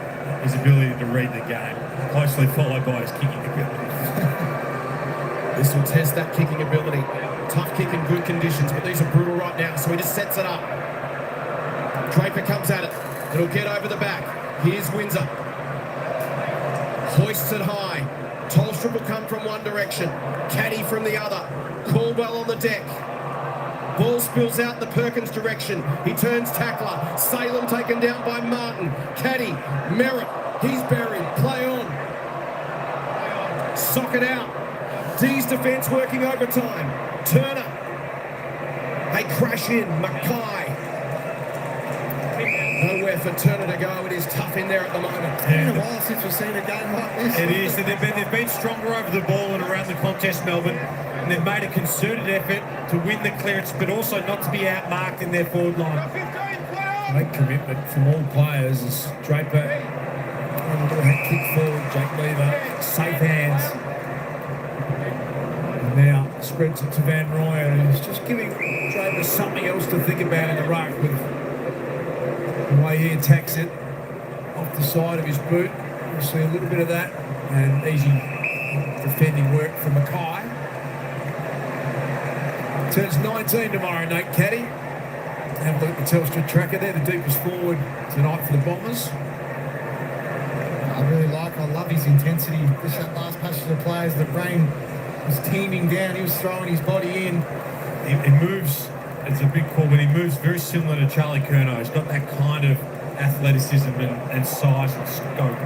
his ability to read the game, closely followed by his kicking ability. This will test that kicking ability. Tough kick in good conditions, but these are brutal right now, so he just sets it up. Draper comes at it. It'll get over the back. Here's Windsor. Hoists it high. Tolstrup will come from one direction. Caddy from the other. Caldwell on the deck. Ball spills out the Perkins direction. He turns tackler. Salem taken down by Martin. Caddy. Merritt. He's buried. Play on. Sock it out. D's defence working overtime. Turner. They crash Flash in, Mackay. Nowhere for Turner to go. It is tough in there at the moment. It's been a while since we've seen a game like this. It is. They've been stronger over the ball and around the contest, Melbourne. And they've made a concerted effort to win the clearance, but also not to be outmarked in their forward line. Great commitment from all players as Draper and a little head kick forward, Jack Lever, safe hands. And now spreads it to Van Rooyen, and he's just giving Draper something else to think about in the ruck with the way he attacks it off the side of his boot. We'll see a little bit of that, and easy defending work from Mackay. Turns 19 tomorrow, Nate Caddy. Have a look at the Telstra tracker there, the deepest forward tonight for the Bombers. I love his intensity. Just that last passage of the players, the rain was teaming down. He was throwing his body in. He moves, it's a big call, but he moves very similar to Charlie Curnow. He's got that kind of athleticism and size and scope.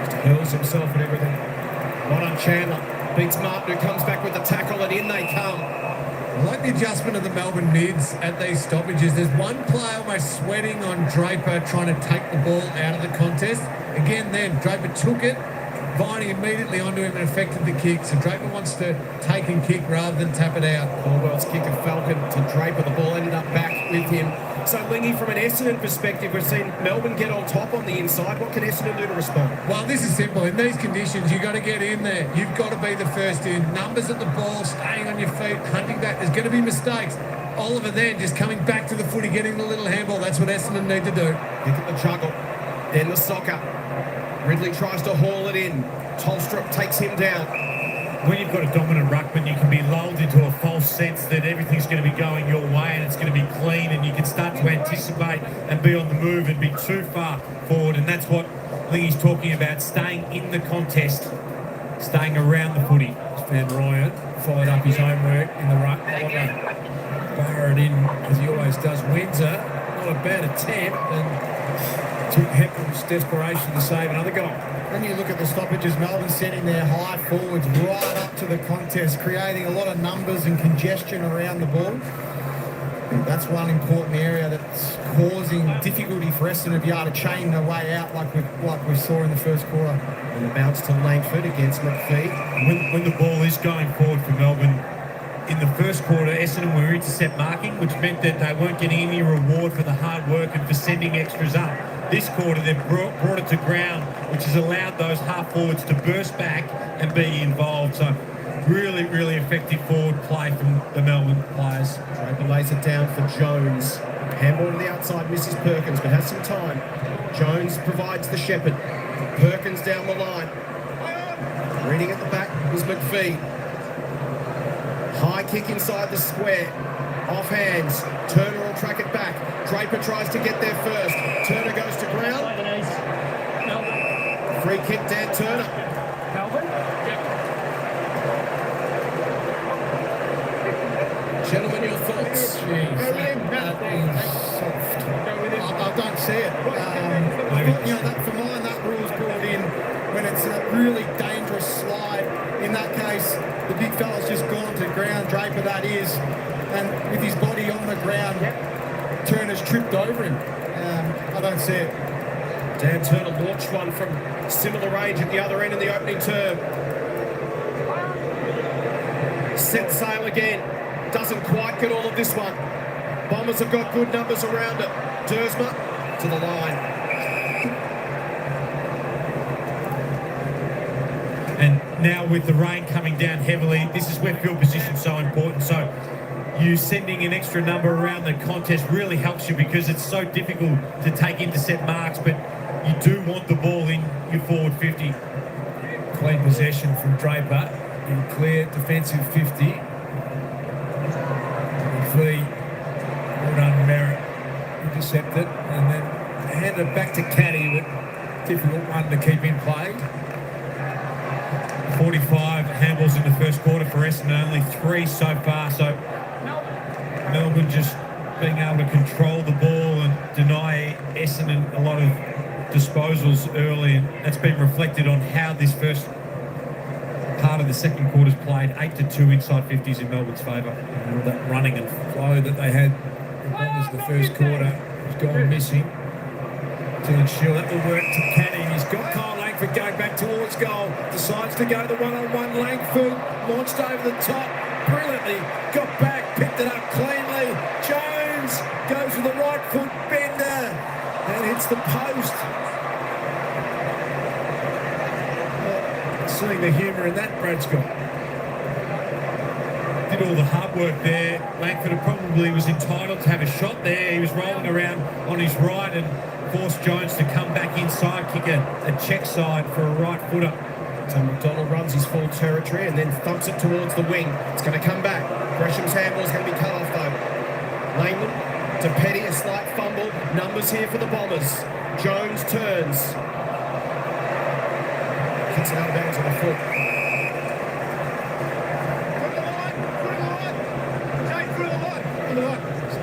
Just hurls himself at everything. Well on Chandler. Beats Martin, who comes back with the tackle, and in they come. I like the adjustment of the Melbourne mids at these stoppages. There's one player almost sweating on Draper trying to take the ball out of the contest. Again, then Draper took it, Viney immediately onto him and affected the kick. So Draper wants to take and kick rather than tap it out. Caldwell's kick of Falcon to Draper. The ball ended up back with him. So, Lingy, from an Essendon perspective, we've seen Melbourne get on top on the inside. What can Essendon do to respond? Well, this is simple. In these conditions, you've got to get in there. You've got to be the first in. Numbers at the ball, staying on your feet, hunting back. There's going to be mistakes. Oliver then just coming back to the footy, getting the little handball. That's what Essendon need to do. Look at the juggle. Then the soccer. Ridley tries to haul it in. Tolstrup takes him down. When you've got a dominant ruckman, you can be lulled into a false sense that everything's going to be going your way and it's going to be clean, and you can start to anticipate and be on the move and be too far forward. And that's what Lingy's talking about, staying in the contest, staying around the footy. Van Rooyen followed up his own work in the ruck. Oliver barred in, as he always does. Windsor, not a bad attempt, and took Heppel's desperation to save another goal. When you look at the stoppages, Melbourne setting their high forwards right up to the contest, creating a lot of numbers and congestion around the ball. That's one important area that's causing difficulty for Essendon to be able to chain their way out like we saw in the first quarter. And the bounce to Langford against McPhee. When the ball is going forward for Melbourne, in the first quarter, Essendon were intercept marking, which meant that they weren't getting any reward for the hard work and for sending extras up. This quarter, they've brought it to ground, which has allowed those half forwards to burst back and be involved. So really, really effective forward play from the Melbourne players. Draper lays it down for Jones. Handball to the outside, misses Perkins, but has some time. Jones provides the shepherd. Perkins down the line. Reading at the back was McPhee. High kick inside the square. Off hands. Turner will track it back. Draper tries to get there first. Turner goes to ground. Free kick, Dan Turner. Gentlemen, your thoughts? I don't see it. For mine, that rule's brought in when it's a really dangerous slide. In that case, the big fella's just gone to ground, Draper that is, and with his body on the ground, Turner's tripped over him. I don't see it. Dan Turner launched one from similar range at the other end in the opening term. Set sail again. Doesn't quite get all of this one. Bombers have got good numbers around it. Dersma to the line. And now with the rain coming down heavily, this is where field position's so important. So you sending an extra number around the contest really helps you because it's so difficult to take intercept marks, but you do want the ball in your forward 50. Clean possession from Draper in clear defensive 50. McPhee, well done, Merritt, intercepted and then handed back to Caddy, but difficult one to keep in play. 45 handballs in the first quarter for Essendon, only 3 so far. So Melbourne just being able to control the ball and deny Essendon a lot of disposals early, and that's been reflected on how this first part of the second quarter's played, 8-2 inside 50s in Melbourne's favour. And all that running and flow that they had the Bombers in the first quarter has gone missing. Dylan Shield, that will work to Canning. He's got Kyle Langford going back towards goal. Decides to go the one-on-one. Langford launched over the top brilliantly. Got back, picked it up cleanly. Jones goes with the right foot bender and hits the post. Seeing the humour in that, Brad Scott. Did all the hard work there. Langford probably was entitled to have a shot there. He was rolling around on his right and forced Jones to come back inside, kick a check side for a right footer. So McDonald runs his full territory and then thumps it towards the wing. It's going to come back. Gresham's handball is going to be cut off though. Langman to Petty, a slight fumble. Numbers here for the Bombers. Jones turns. Kicks it out of bounds on the foot.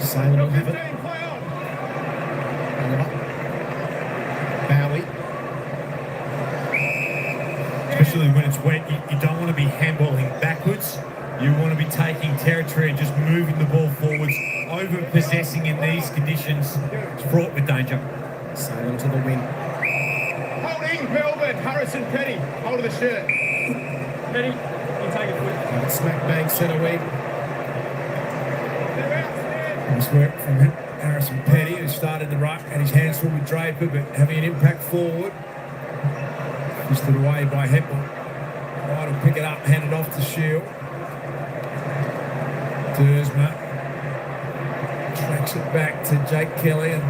Salem will have it. Bowie. Especially when it's wet, you don't want to be handballing backwards. You want to be taking territory and just moving the ball forwards. Over-possessing in these conditions is fraught with danger. Salem to the wing. Holding Melbourne, Harrison Petty. Hold of the shirt. Petty, you take it. Smack bang centre wing. Nice work from him. Harrison Petty, who started the ruck, and his hands full with Draper, but having an impact forward. Twisted away by Heppel. Right, will pick it up, hand it off to Shield. Dersma tracks it back to Jake Kelly, and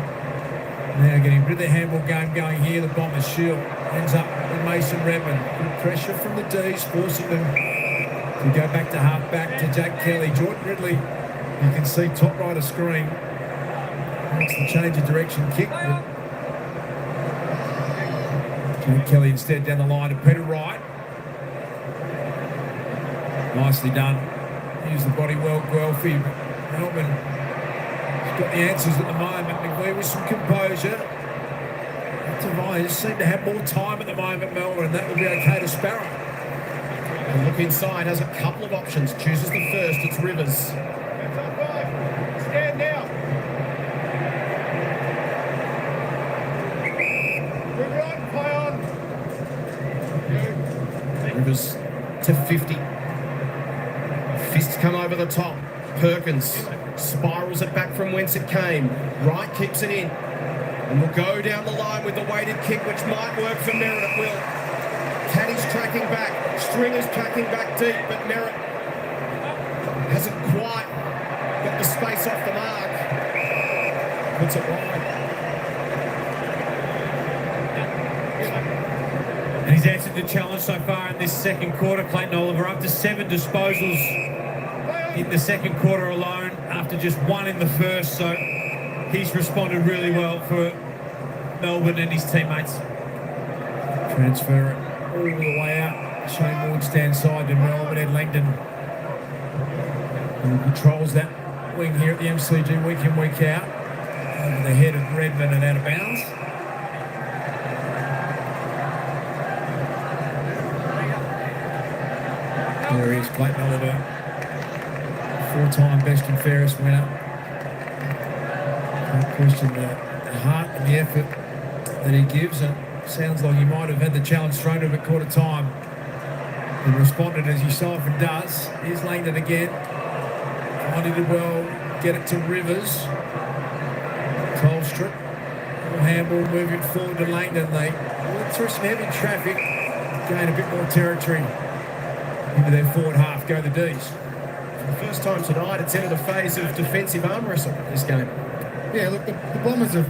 now getting rid of the handball game going here. The Bombers Shield ends up with Mason Redmond. Good pressure from the D's, forcing them to go back to half back to Jake Kelly. Jordan Ridley, you can see top right of screen. Makes the change of direction kick. Jake Kelly instead down the line to Peter Wright. Nicely done. Use the body well, Guelphy. Melbourne has got the answers at the moment. McVeigh with some composure. Devine just seem to have more time at the moment, Melbourne, and that will be okay to Sparrow. And look inside, has a couple of options. Chooses the first, it's Rivers. Stand now. Good run, play on. Rivers to 50. Fists come over the top. Perkins spirals it back from whence it came. Wright keeps it in. And will go down the line with the weighted kick, which might work for Merritt. It will. Caddy's tracking back. Stringer's tracking back deep, but Merritt hasn't quite got the space off the mark. Puts it wide. And he's answered the challenge so far in this second quarter. Clayton Oliver up to 7 disposals in the second quarter alone after just 1 in the first. So he's responded really well for Melbourne and his teammates. Transfer it all the way out. Shane Ward stands side to Melbourne. Ed Langdon, who controls that wing here at the MCG week in, week out. Over the head of Redmond and out of bounds. There he is, Clayton Oliver. 4-time best and fairest winner. No question the heart and the effort that he gives, and sounds like he might have had the challenge thrown to him at quarter time and responded as he so often does. Here's Langdon again. He did well, get it to Rivers. Tolstrup, handball moving forward to Langdon. They went through some heavy traffic, gain a bit more territory into their forward half. Go the D's. For the first time tonight, it's entered a phase of defensive arm wrestle this game. Yeah, look, the Bombers have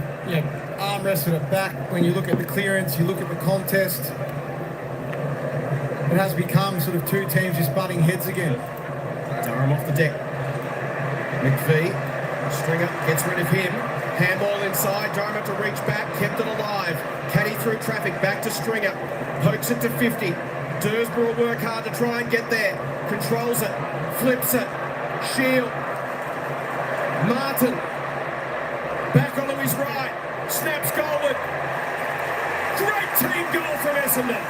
arm wrestled it back. When you look at the clearance, you look at the contest, it has become sort of two teams just butting heads again. Durham off the deck. McVeigh, Stringer gets rid of him. Handball inside, Durham had to reach back, kept it alive. Caddy through traffic, back to Stringer. Pokes it to 50. Dersborough will work hard to try and get there. Controls it, flips it. Shield. Martin. Back onto his right. Snaps goalward. Great team goal from Essendon.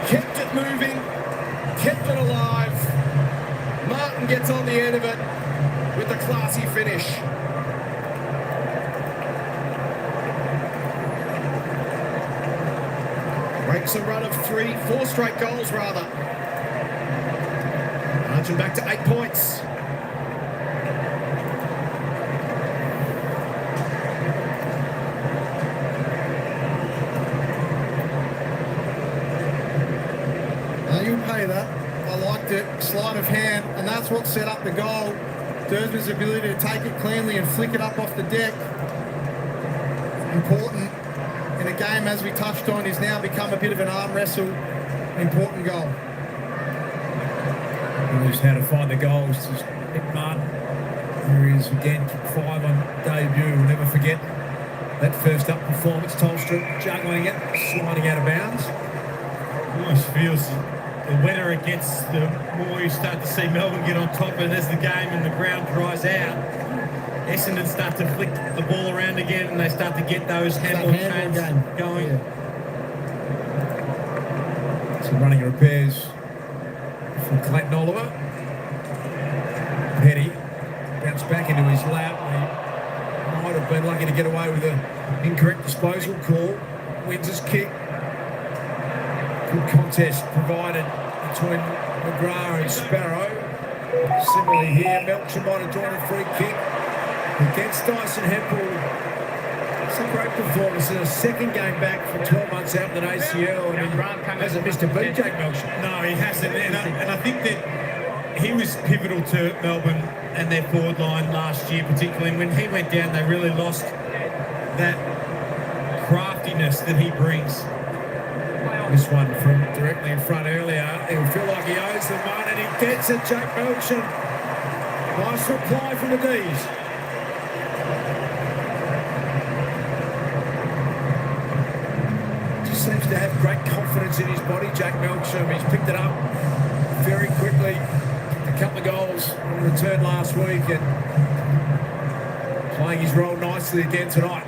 kept it moving, kept it alive. Martin gets on the end of it with a classy finish. Breaks a run of 4 straight goals rather. Margin back to 8 points. You'll pay that. I liked it. Sleight of hand, and that's what set up the goal. Dersman's ability to take it cleanly and flick it up off the deck. Important in a game, as we touched on, is now become a bit of an arm wrestle. Important goal. He knows how to find the goals. Just Nick Martin, here he is again, 5 on debut. We'll never forget that first up performance. Tolstra juggling it, sliding out of bounds. Almost feels the wetter it gets, the more you start to see Melbourne get on top, and as the game and the ground dries out, Essendon start to flick the ball around again, and they start to get those handball chains going. Yeah. Some running repairs from Clayton Oliver. Petty bounced back into his lap. He might have been lucky to get away with an incorrect disposal call. Wins his kick. Good contest provided between McGrath and Sparrow. Similarly here, Melcher might have drawn a free kick against Dyson Hempel. It's a great performance in a second game back from 12 months out with an ACL, and he hasn't missed a beat, Jake Melcher. No, he hasn't, and I think that he was pivotal to Melbourne and their forward line last year, particularly. When he went down, they really lost that craftiness that he brings. This one from directly in front earlier. He'll feel like he owes the money, and he gets it, Jake Melcher. Nice reply from the D's. Just seems to have great confidence in his body, Jack Melcher. He's picked it up very quickly. A couple of goals in return last week, and playing his role nicely again tonight.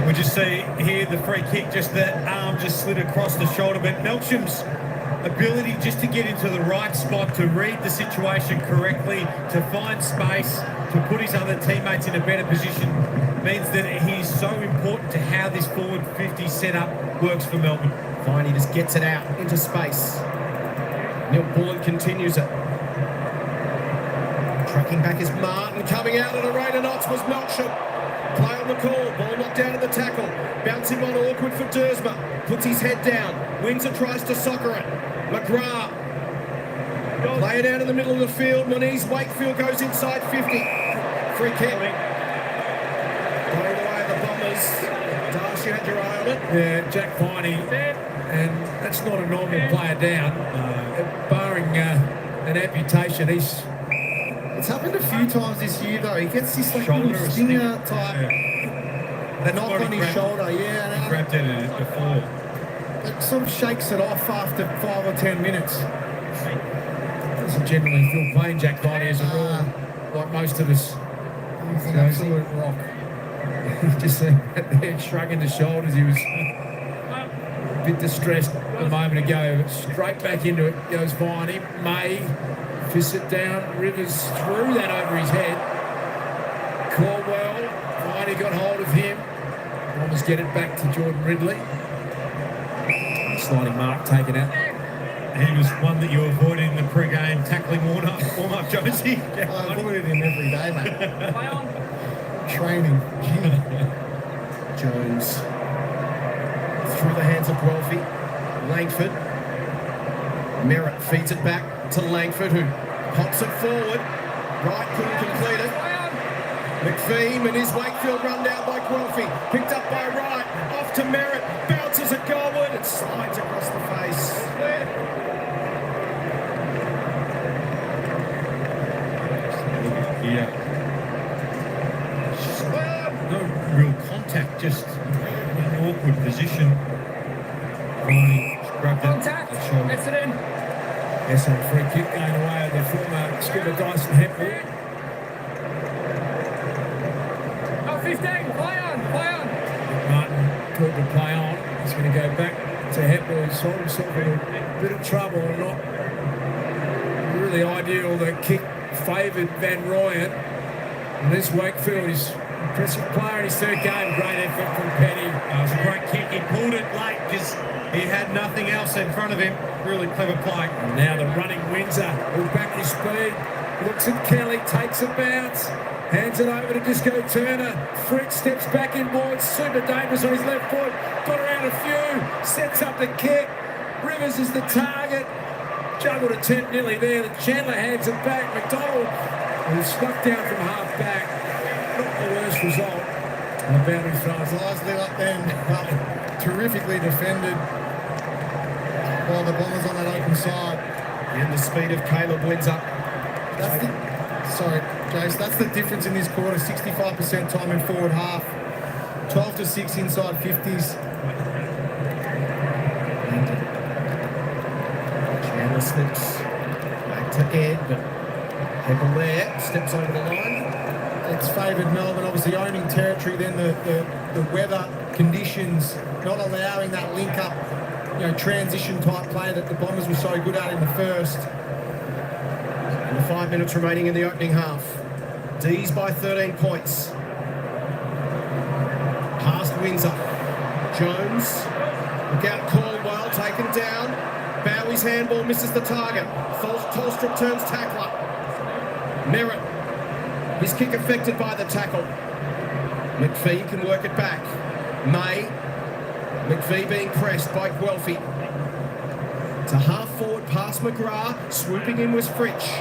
We just see here the free kick, just the arm just slid across the shoulder, but Melcham's ability just to get into the right spot, to read the situation correctly, to find space, to put his other teammates in a better position, means that he's so important to how this forward 50 setup works for Melbourne. Fine, he just gets it out into space. Neil Bullen continues it. Tracking back is Martin. Coming out of the rain of knots was Melcher. Play on the call. Ball knocked down at the tackle. Bouncing one awkward for Dersma. Puts his head down. Windsor tries to soccer it. McGrath. Play it out in the middle of the field. Moniz Wakefield goes inside 50. Free kick. Going away at the Bombers. Darcy had your eye on it. Yeah, Jack Viney, and that's not a normal player down. Barring an amputation, he's... It's happened a few times this year, though. He gets this like Shoulder little stinger type knock on his shoulder. Yeah, He grabbed at it before. it sort of shakes it off after 5 or 10 minutes. doesn't generally feel pain, Jack Viney, as a rule, like most of us. He's an absolute rock. Just there shrugging the shoulders. He was a bit distressed a moment ago. But straight back into it goes Viney. May fists it down. Rivers threw that over his head. Caldwell. Viney got hold of him. Bombers get it back to Jordan Ridley. Sliding mark taken out. He was one that you avoided in the pre-game tackling warm-up, Jonesy. I avoided him every day, mate. Training. Jones. Through the hands of Guelphy. Langford. Merritt feeds it back to Langford, who pops it forward. Wright couldn't complete it. McPhee and his Wakefield run down by Guelphy. Picked up by Wright. Off to Merritt. Bounces it goalward. It slides across the face. Yeah. No real contact, just an awkward position. Viney Grabbed Contact. Essendon. Essendon free kick going away of the former skipper Dyson Hempel. 15. Play on. Martin called to play on. He's going to go back to Hempel. He's sold himself in a bit of trouble and not really ideal. The kick favoured Van Rooyen. And this Wakefield is impressive player in his third game. Great effort from Petty. It was a great kick. He pulled it late because he had nothing else in front of him. Really clever play. And now the running Windsor will back his speed. Looks at Kelly, takes a bounce. Hands it over to Disco Turner. Fritz steps back inboard. Super dangerous on his left foot. Got around a few. Sets up the kick. Rivers is the target. Juggled attempt nearly there. Chandler hands it back. McDonald was snuck down from half back. Not the worst result. And the boundary throws. Eyes lit up then. Terrifically defended by the Bombers on that open side. In the speed of Caleb Windsor. Sorry, Jace, that's the difference in this quarter. 65% time in forward half. 12-6 inside 50s. Chandler slips back to Ed, but Hempel there steps over the line. It's favoured Melbourne, obviously owning territory. Then the weather conditions not allowing that link up, transition type play that the Bombers were so good at in the first. And the 5 minutes remaining in the opening half. D's by 13 points. Past Windsor. Jones. Look out, Caldwell taken down. Bowie's handball misses the target. Tolstrup turns tackler. Merritt. His kick affected by the tackle. McPhee can work it back. May. McPhee being pressed by Guelphy. To half forward past McGrath. Swooping in was Fritsch.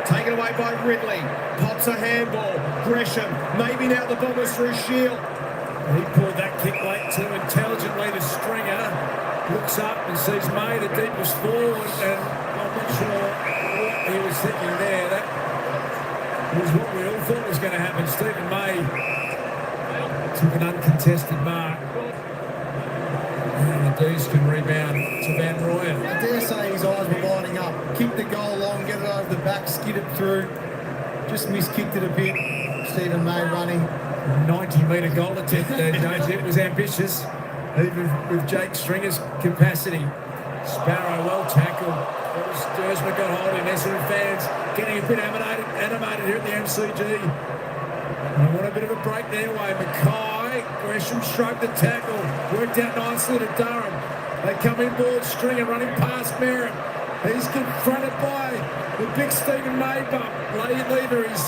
Taken away by Ridley. Pops a handball. Gresham. Maybe now the Bombers through Shield. He pulled that kick late too intelligently to Stringer. Looks up and sees May, the deepest forward, and I'm not sure what he was thinking there. That was what we all thought was going to happen. Stephen May took an uncontested mark. And the D's can rebound to Van Rooyen. I dare say his eyes were lighting up. Kick the goal long, get it over the back, skid it through. Just miskicked it a bit. Stephen May running. 90-metre goal attempt there, James. It was ambitious, even with Jake Stringer's capacity. Sparrow well tackled. Dursma got hold of Essendon fans, getting a bit animated here at the MCG. And what a bit of a break their way. Mackay, Gresham shrugged the tackle, worked out nicely to Durham. They come inboard, Stringer running past Merritt. He's confronted by the big Stephen May bump. Lever, his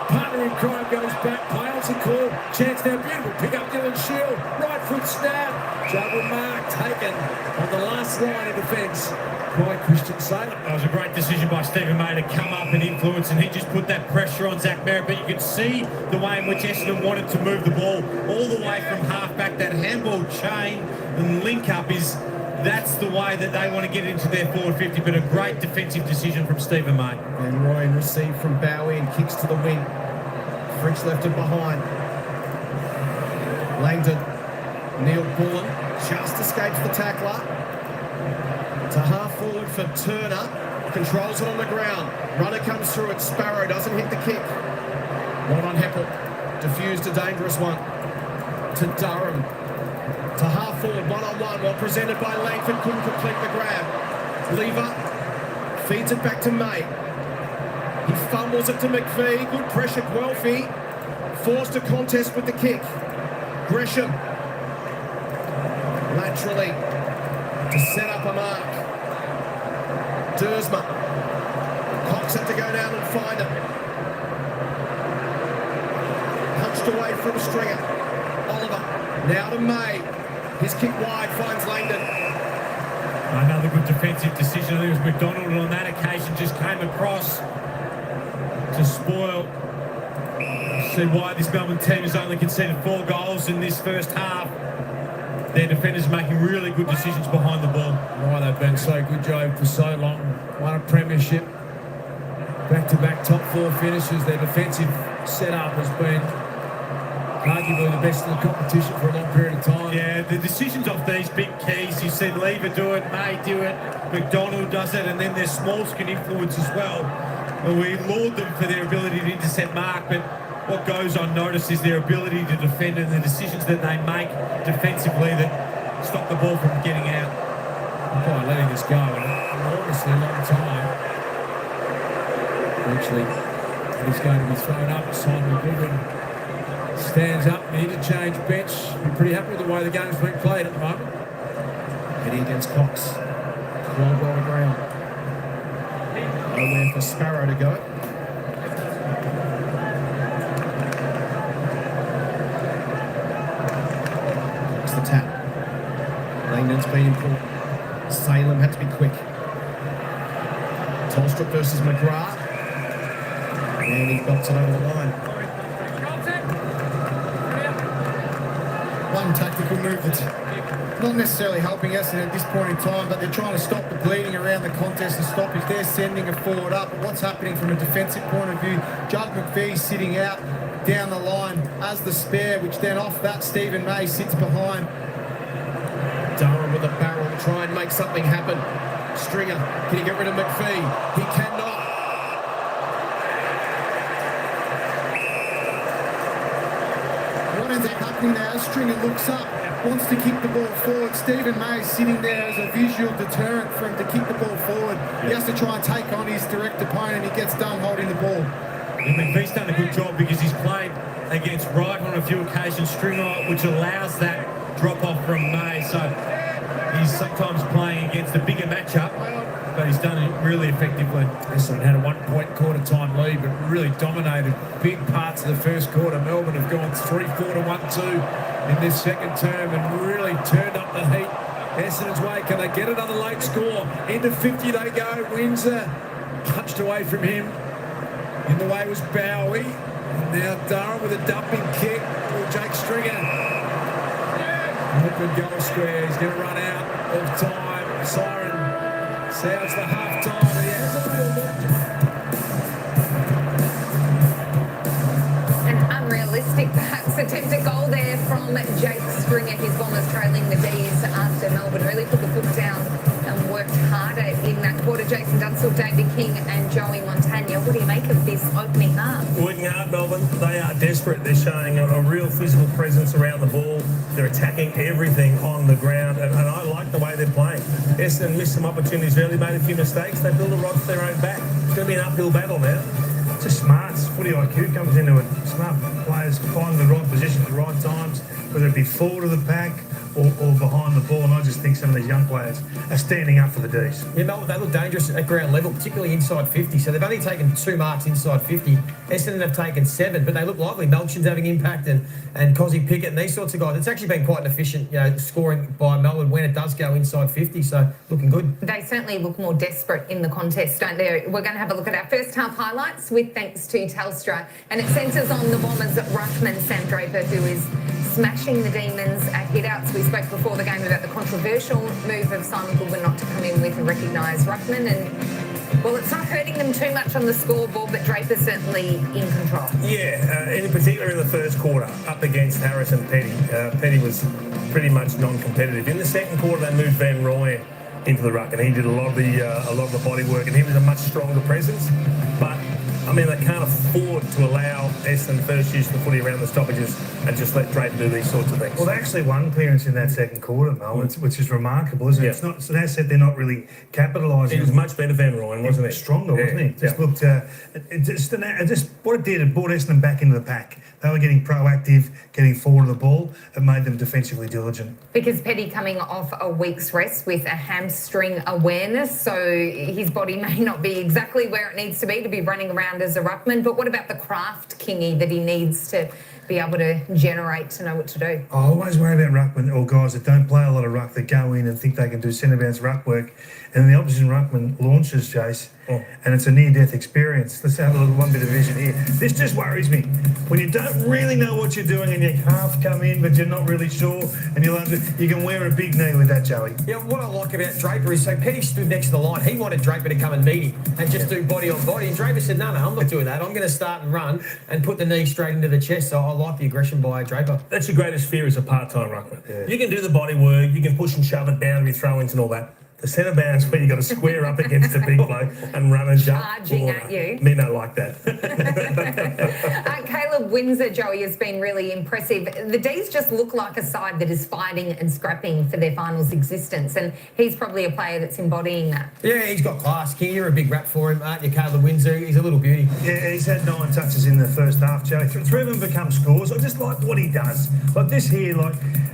partner in crime, goes back, plays a call. Chance now, beautiful pick up Dylan Shield. Right foot snap. Juggle mark taken on the last line of defence by Christian Salem. That was a great decision by Stephen May to come up and influence, and he just put that pressure on Zach Merritt. But you could see the way in which Essendon wanted to move the ball all the way from half back. That handball chain and link up that's the way that they want to get into their forward 50, but a great defensive decision from Stephen May. And Ryan received from Bowie and kicks to the wing. Fritsch left it behind. Langdon. Neil Bullen just escapes the tackler. To half forward for Turner. Controls it on the ground. Runner comes through it. Sparrow doesn't hit the kick. One on Heppel. Diffused a dangerous one. To Durham. To half forward, one-on-one, well presented by Langford, couldn't complete the grab. Lever feeds it back to May. He fumbles it to McPhee, good pressure, Guelphy. Forced a contest with the kick. Gresham. Laterally to set up a mark. Dursma. Cox had to go down and find it. Punched away from Stringer. Oliver, now to May. His kick wide finds Langdon. Another good defensive decision. I think it was McDonald on that occasion just came across to spoil. See why this Melbourne team has only conceded 4 goals in this first half. Their defenders making really good decisions behind the ball. Why they've been so good, Joe, for so long. Won a premiership. Back-to-back top 4 finishes. Their defensive setup has been arguably the best in the competition for a long period of time. Yeah, the decisions off these big keys, you said Lever do it, May do it, McDonald does it, and then their smalls can influence as well. And we laud them for their ability to intercept mark, but what goes unnoticed is their ability to defend and the decisions that they make defensively that stop the ball from getting out. By letting this go an enormously long time. Eventually, it's going to be thrown up. Simon Goodwin stands up in the interchange bench. We're pretty happy with the way the game's being played at the moment. Heading against Cox. Clawed well to ground. Nowhere for Sparrow to go. It's the tap. Langdon's been important. Salem had to be quick. Tolstrup versus McGrath. And he belts it over the line. One tactical move that's not necessarily helping Essendon at this point in time, but they're trying to stop the bleeding around the contest and stoppage. They're sending a forward up. But what's happening from a defensive point of view? Judd McPhee sitting out down the line as the spare, which then off that Stephen May sits behind. Durham with a barrel to try and make something happen. Stringer, can he get rid of McPhee? He cannot. What ends up happening now? Stringer looks up, wants to kick the ball forward. Stephen May sitting there as a visual deterrent for him to kick the ball forward. He has to try and take on his direct opponent. He gets done holding the ball. And McVee's done a good job because he's played against Wright on a few occasions, Stringer, which allows that drop off from May. So he's sometimes playing against a bigger matchup, but he's done it really effectively. Essendon had a 1 point quarter time lead, but really dominated big parts of the first quarter. Melbourne have gone 3-4 to 1-2 in this second term and really turned up the heat Essendon's way. Can they get another late score? Into 50 they go. Windsor punched away from him. In the way was Bowie. And now Durham with a dumping kick. Jake Stringer. Open goal square. He's going to run out of time. Siren sounds for half time. An unrealistic, perhaps, attempted goal there from Jake Stringer. His Bombers trailing the D's after Melbourne really put the foot down and worked harder in that quarter. Jason Dunsell, David King and Joey Montagna. What do you make of this opening half? Working hard, Melbourne. They are desperate. They're showing a real physical presence around the ball. They're attacking everything on the ground, and I like the way they're playing. Essendon missed some opportunities early, made a few mistakes. They built a rod for their own back. It's going to be an uphill battle now. Just smarts. Footy IQ comes into it. Smart players find the right position at the right times, whether it be forward of the pack or behind the ball. And I just think some of these young players are standing up for the D's. Yeah, Melbourne, they look dangerous at ground level, particularly inside 50. So they've only taken 2 marks inside 50. Essendon have taken 7, but they look lively. Melchin's having impact and Cozzy Pickett and these sorts of guys. It's actually been quite an efficient, scoring by Melbourne when it does go inside 50. So looking good. They certainly look more desperate in the contest, don't they? We're going to have a look at our first half highlights with thanks to Telstra. And it centres on the Bombers' ruckman, Sam Draper, who is smashing the Demons at hit-outs. We spoke before the game about the controversial move of Simon Goodwin not to come in with a recognised ruckman. And, well, it's not hurting them too much on the scoreboard, but Draper's certainly in control. Yeah, in particular in the first quarter, up against Harris and Petty. Petty was pretty much non-competitive. In the second quarter, they moved Van Rooyen into the ruck, and he did a lot of the body work, and he was a much stronger presence. But I mean, they can't afford to allow Essendon first use the footy around the stoppages and just let Draper do these sorts of things. Well, they actually won clearance in that second quarter, Mel, which is remarkable, isn't it? Yeah. It's not, so that said, they're not really capitalising. He was much better, Van Rooyen, wasn't he? Stronger, wasn't he? Just Yeah. looked, just what it did, it brought Essendon back into the pack. They were getting proactive, getting forward of the ball. It made them defensively diligent. Because Petty coming off a week's rest with a hamstring awareness, so his body may not be exactly where it needs to be running around as a ruckman. But what about the craft, Kingy, that he needs to be able to generate to know what to do? I always worry about ruckman or guys that don't play a lot of ruck that go in and think they can do centre bounce ruck work, and then the opposition ruckman launches, Jace, and it's a near-death experience. Let's have a little one bit of vision here. This just worries me. When you don't really know what you're doing and you half come in, but you're not really sure, and you can wear a big knee with that, Joey. Yeah, what I like about Draper is, so Petty stood next to the line. He wanted Draper to come and meet him and just do body on body. And Draper said, no, I'm not doing that. I'm going to start and run and put the knee straight into the chest. So I like the aggression by Draper. That's your greatest fear as a part-time ruckman. Yeah. You can do the body work, you can push and shove it down with throw-ins and all that. The centre bounce where you got to square up against a big bloke and run and jump. Charging at you. Me not like that. Caleb Windsor, Joey, has been really impressive. The D's just look like a side that is fighting and scrapping for their finals existence, and he's probably a player that's embodying that. Yeah, he's got class. King, you're a big rap for him, aren't you, Caleb Windsor? He's a little beauty. Yeah, he's had 9 touches in the first half, Joey. 3 of them become scores. I just like what he does. Like this here, like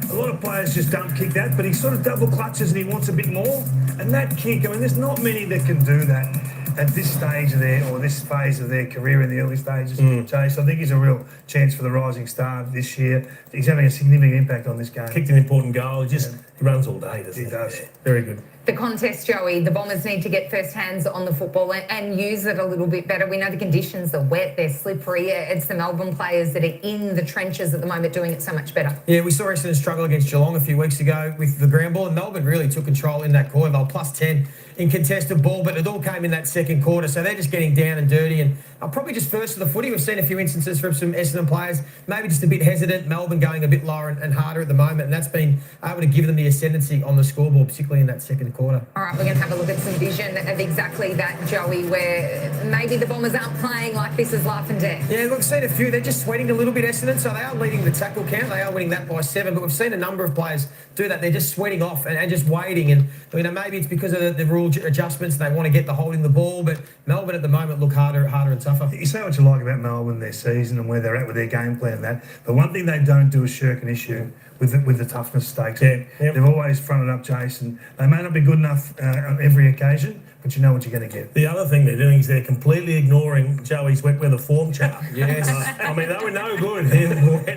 a lot of players just don't kick that, but he sort of double clutches and he wants a bit more. And that kick, I mean, there's not many that can do that at this stage of this phase of their career in the early stages. Chase, I think he's a real chance for the rising star this year. He's having a significant impact on this game. Kicked an important goal. He runs all day, doesn't he? He does. Yeah, very good. The contest, Joey, the Bombers need to get first hands on the football and use it a little bit better. We know the conditions are wet, they're slippery. It's the Melbourne players that are in the trenches at the moment doing it so much better. Yeah, we saw Essendon struggle against Geelong a few weeks ago with the ground ball, and Melbourne really took control in that quarter. They were +10 in contested ball, but it all came in that second quarter, so they're just getting down and dirty, and probably just first to the footy. We've seen a few instances from some Essendon players, maybe just a bit hesitant. Melbourne going a bit lower and harder at the moment, and that's been able to give them the ascendancy on the scoreboard, particularly in that second quarter. All right, we're going to have a look at some vision of exactly that, Joey, where maybe the Bombers aren't playing like this is life and death. Yeah, look, we've seen a few. They're just sweating a little bit, Essendon, so they are leading the tackle count. They are winning that by 7, but we've seen a number of players do that. They're just sweating off and just waiting, and maybe it's because of the rule adjustments. They want to get the holding the ball, but Melbourne at the moment look harder and tougher. You say what you like about Melbourne, their season and where they're at with their game plan and that, but one thing they don't do is shirk an issue with the toughness stakes. Yeah. Yep. They've always fronted up, Jason. They may not be good enough on every occasion, but you know what you're going to get. The other thing they're doing is they're completely ignoring Joey's wet weather form chart. Yes. I mean, they were no good in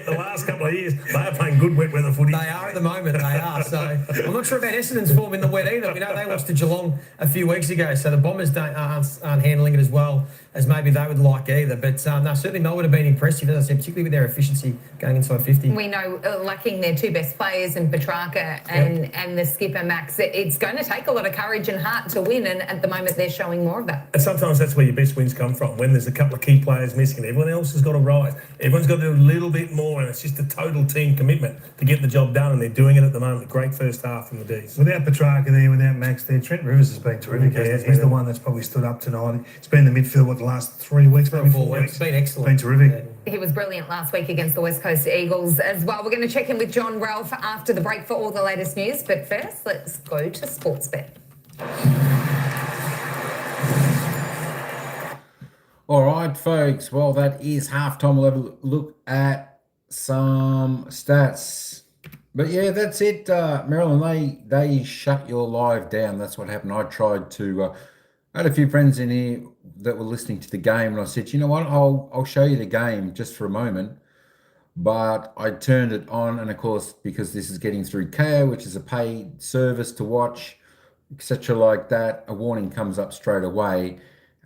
the last couple of years. They are playing good wet weather footy. They are at the moment, they are. So I'm not sure about Essendon's form in the wet either. We know they lost to Geelong a few weeks ago, so the Bombers aren't handling it as well as maybe they would like either. But no, certainly Melbourne have been impressive, as I said, particularly with their efficiency going inside 50. We know lacking their 2 best players in Petrarca and the skipper Max, it's going to take a lot of courage and heart to win, and at the moment they're showing more of that. And sometimes that's where your best wins come from, when there's a couple of key players missing and everyone else has got to rise. Everyone's got to do a little bit more, and it's just a total team commitment to get the job done, and they're doing it at the moment. Great first half from the D's. Without Petrarca there, without Max there, Trent Rivers has been terrific. He's the one that's probably stood up tonight. He's been in the midfield, the last 3 weeks, maybe 4 weeks. It's been excellent. Been terrific. He was brilliant last week against the West Coast Eagles as well. We're going to check in with John Ralph after the break for all the latest news, but first, let's go to Sportsbet. All right, folks. Well, that is halftime. We'll have a look at some stats. But yeah, that's it, Marilyn. They shut your live down. That's what happened. I tried to. I had a few friends in here that were listening to the game, and I said, you know what? I'll show you the game just for a moment. But I turned it on, and of course, because this is getting through KO, which is a paid service to watch, etc., like that, a warning comes up straight away,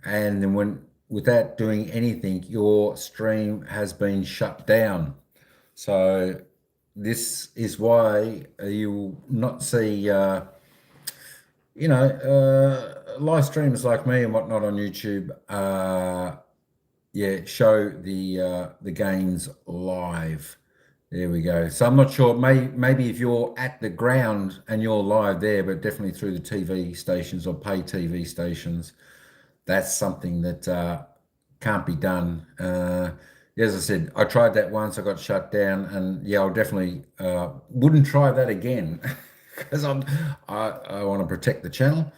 and then without doing anything, your stream has been shut down. So this is why you will not see, live streamers like me and whatnot on YouTube, show the games live. There we go. So I'm not sure, maybe if you're at the ground and you're live there, but definitely through the TV stations or pay TV stations, that's something that can't be done. As I said, I tried that once, I got shut down, and I'll definitely wouldn't try that again because I want to protect the channel,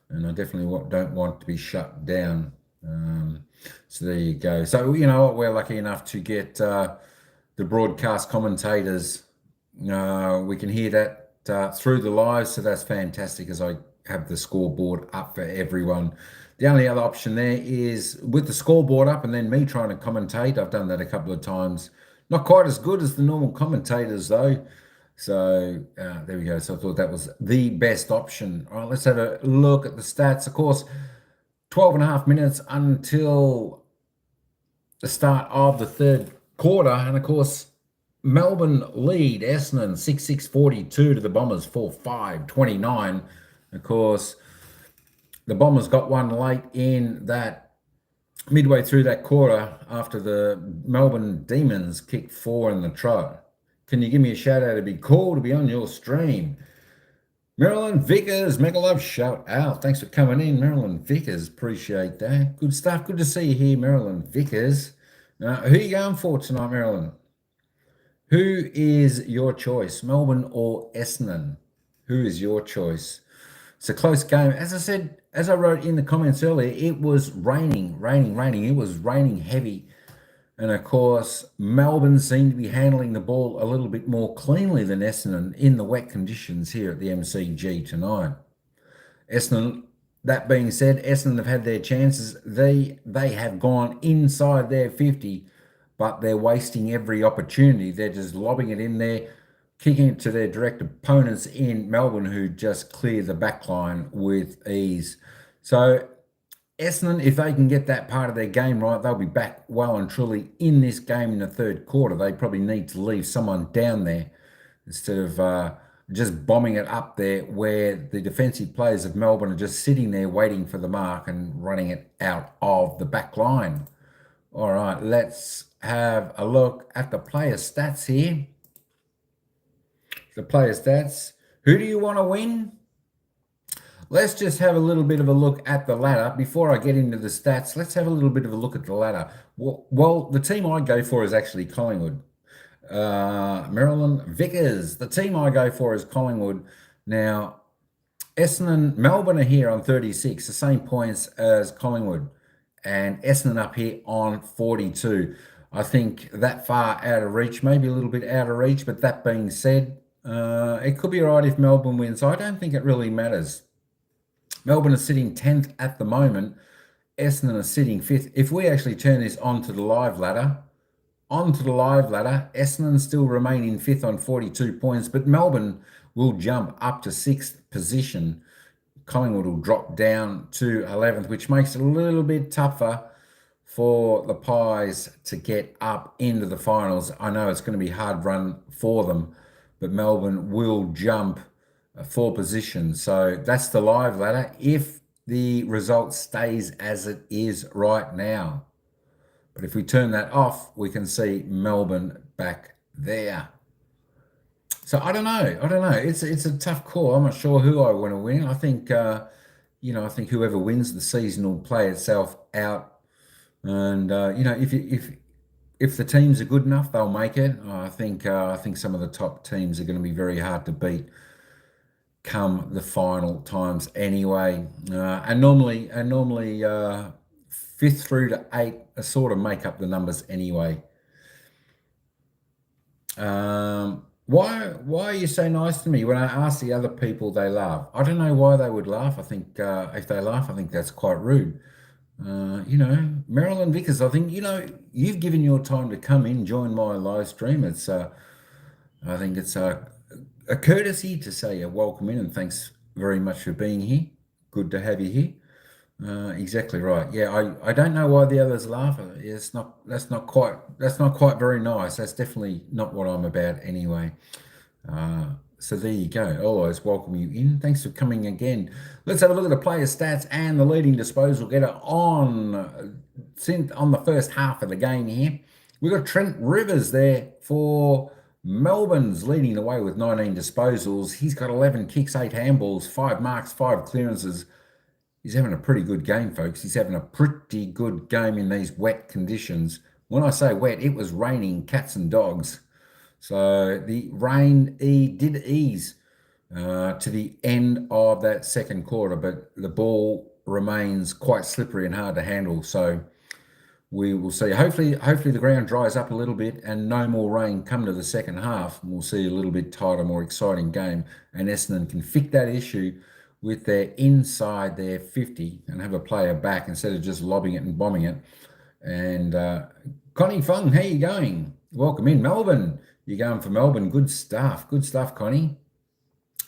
and I definitely don't want to be shut down. So there you go. So we're lucky enough to get the broadcast commentators. We can hear that through the live, so that's fantastic, as I have the scoreboard up for everyone. The only other option there is with the scoreboard up and then me trying to commentate. I've done that a couple of times. Not quite as good as the normal commentators though. So there we go. So I thought that was the best option. All right, let's have a look at the stats. Of course, 12 and a half minutes until the start of the third quarter. And, of course, Melbourne lead Essendon 6-6-42 to the Bombers 4-5-29. Of course, the Bombers got one late in that midway through that quarter after the Melbourne Demons kicked 4 in the trot. Can you give me a shout out? It'd be cool to be on your stream. Marilyn Vickers, mega love shout out. Thanks for coming in, Marilyn Vickers. Appreciate that. Good stuff. Good to see you here, Marilyn Vickers. Who are you going for tonight, Marilyn? Who is your choice, Melbourne or Essendon? Who is your choice? It's a close game. As I said, as I wrote in the comments earlier, it was raining. It was raining heavy. And, of course, Melbourne seemed to be handling the ball a little bit more cleanly than Essendon in the wet conditions here at the MCG tonight. Essendon, that being said, Essendon have had their chances. They have gone inside their 50, but they're wasting every opportunity. They're just lobbing it in there, kicking it to their direct opponents in Melbourne, who just clear the back line with ease. So Essendon, if they can get that part of their game right, they'll be back well and truly in this game in the third quarter. They probably need to leave someone down there instead of just bombing it up there where the defensive players of Melbourne are just sitting there waiting for the mark and running it out of the back line. All right, let's have a look at the player stats here. The player stats. Who do you want to win? Let's just have a little bit of a look at the ladder. Before I get into the stats, let's have a little bit of a look at the ladder. Well, the team I go for is actually Collingwood. Marilyn Vickers. The team I go for is Collingwood. Now, Essendon, Melbourne are here on 36, the same points as Collingwood. And Essendon up here on 42. I think that far out of reach, maybe a little bit out of reach, but that being said, it could be all right if Melbourne wins. I don't think it really matters. Melbourne is sitting 10th at the moment. Essendon are sitting 5th. If we actually turn this onto the live ladder, Essendon still remain in 5th on 42 points, but Melbourne will jump up to 6th position. Collingwood will drop down to 11th, which makes it a little bit tougher for the Pies to get up into the finals. I know it's going to be a hard run for them, but Melbourne will jump 4 positions. So that's the live ladder if the result stays as it is right now. But if we turn that off, we can see Melbourne back there. So I don't know. It's a tough call. I'm not sure who I want to win. I think I think whoever wins the season will play itself out. And if the teams are good enough, they'll make it. I think some of the top teams are going to be very hard to beat come the final times anyway. And normally 5th through to 8th sort of make up the numbers anyway. Why are you so nice to me? When I ask the other people, they laugh. I don't know why they would laugh. I think if they laugh, I think that's quite rude. Marilyn Vickers, I think, you've given your time to come in, join my live stream. It's I think it's a courtesy to say welcome in and thanks very much for being here. Good to have you here. Exactly right. Yeah, I don't know why the others laugh. That's not quite very nice. That's definitely not what I'm about anyway. So there you go. Always welcome you in. Thanks for coming again. Let's have a look at the player stats and the leading disposal getter on the first half of the game here. We've got Trent Rivers there for Melbourne's leading the way with 19 disposals. He's got 11 kicks, 8 handballs, 5 marks, 5 clearances. He's having a pretty good game, folks. He's having a pretty good game in these wet conditions. When I say wet, it was raining cats and dogs. So the rain did ease to the end of that second quarter, but the ball remains quite slippery and hard to handle. So we will see. Hopefully the ground dries up a little bit and no more rain come to the second half. And we'll see a little bit tighter, more exciting game. And Essendon can fix that issue with their inside their 50 and have a player back instead of just lobbing it and bombing it. And Connie Fung, how you going? Welcome in. Melbourne, you're going for Melbourne. Good stuff, Connie.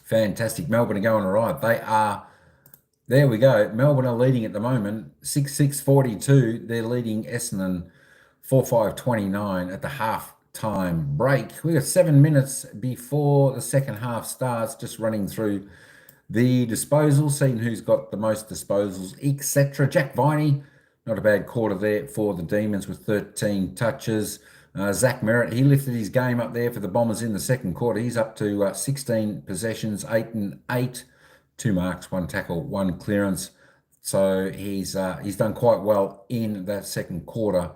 Fantastic. Melbourne are going all right. They are There we go. Melbourne are leading at the moment, 6-6-42. They're leading Essendon 4-5-29 at the half-time break. We got 7 minutes before the second half starts, just running through the disposals, seeing who's got the most disposals, etc. Jack Viney, not a bad quarter there for the Demons with 13 touches. Zach Merritt, he lifted his game up there for the Bombers in the second quarter. He's up to 16 possessions, 8 and 8. 2 marks, 1 tackle, 1 clearance. So he's done quite well in that second quarter.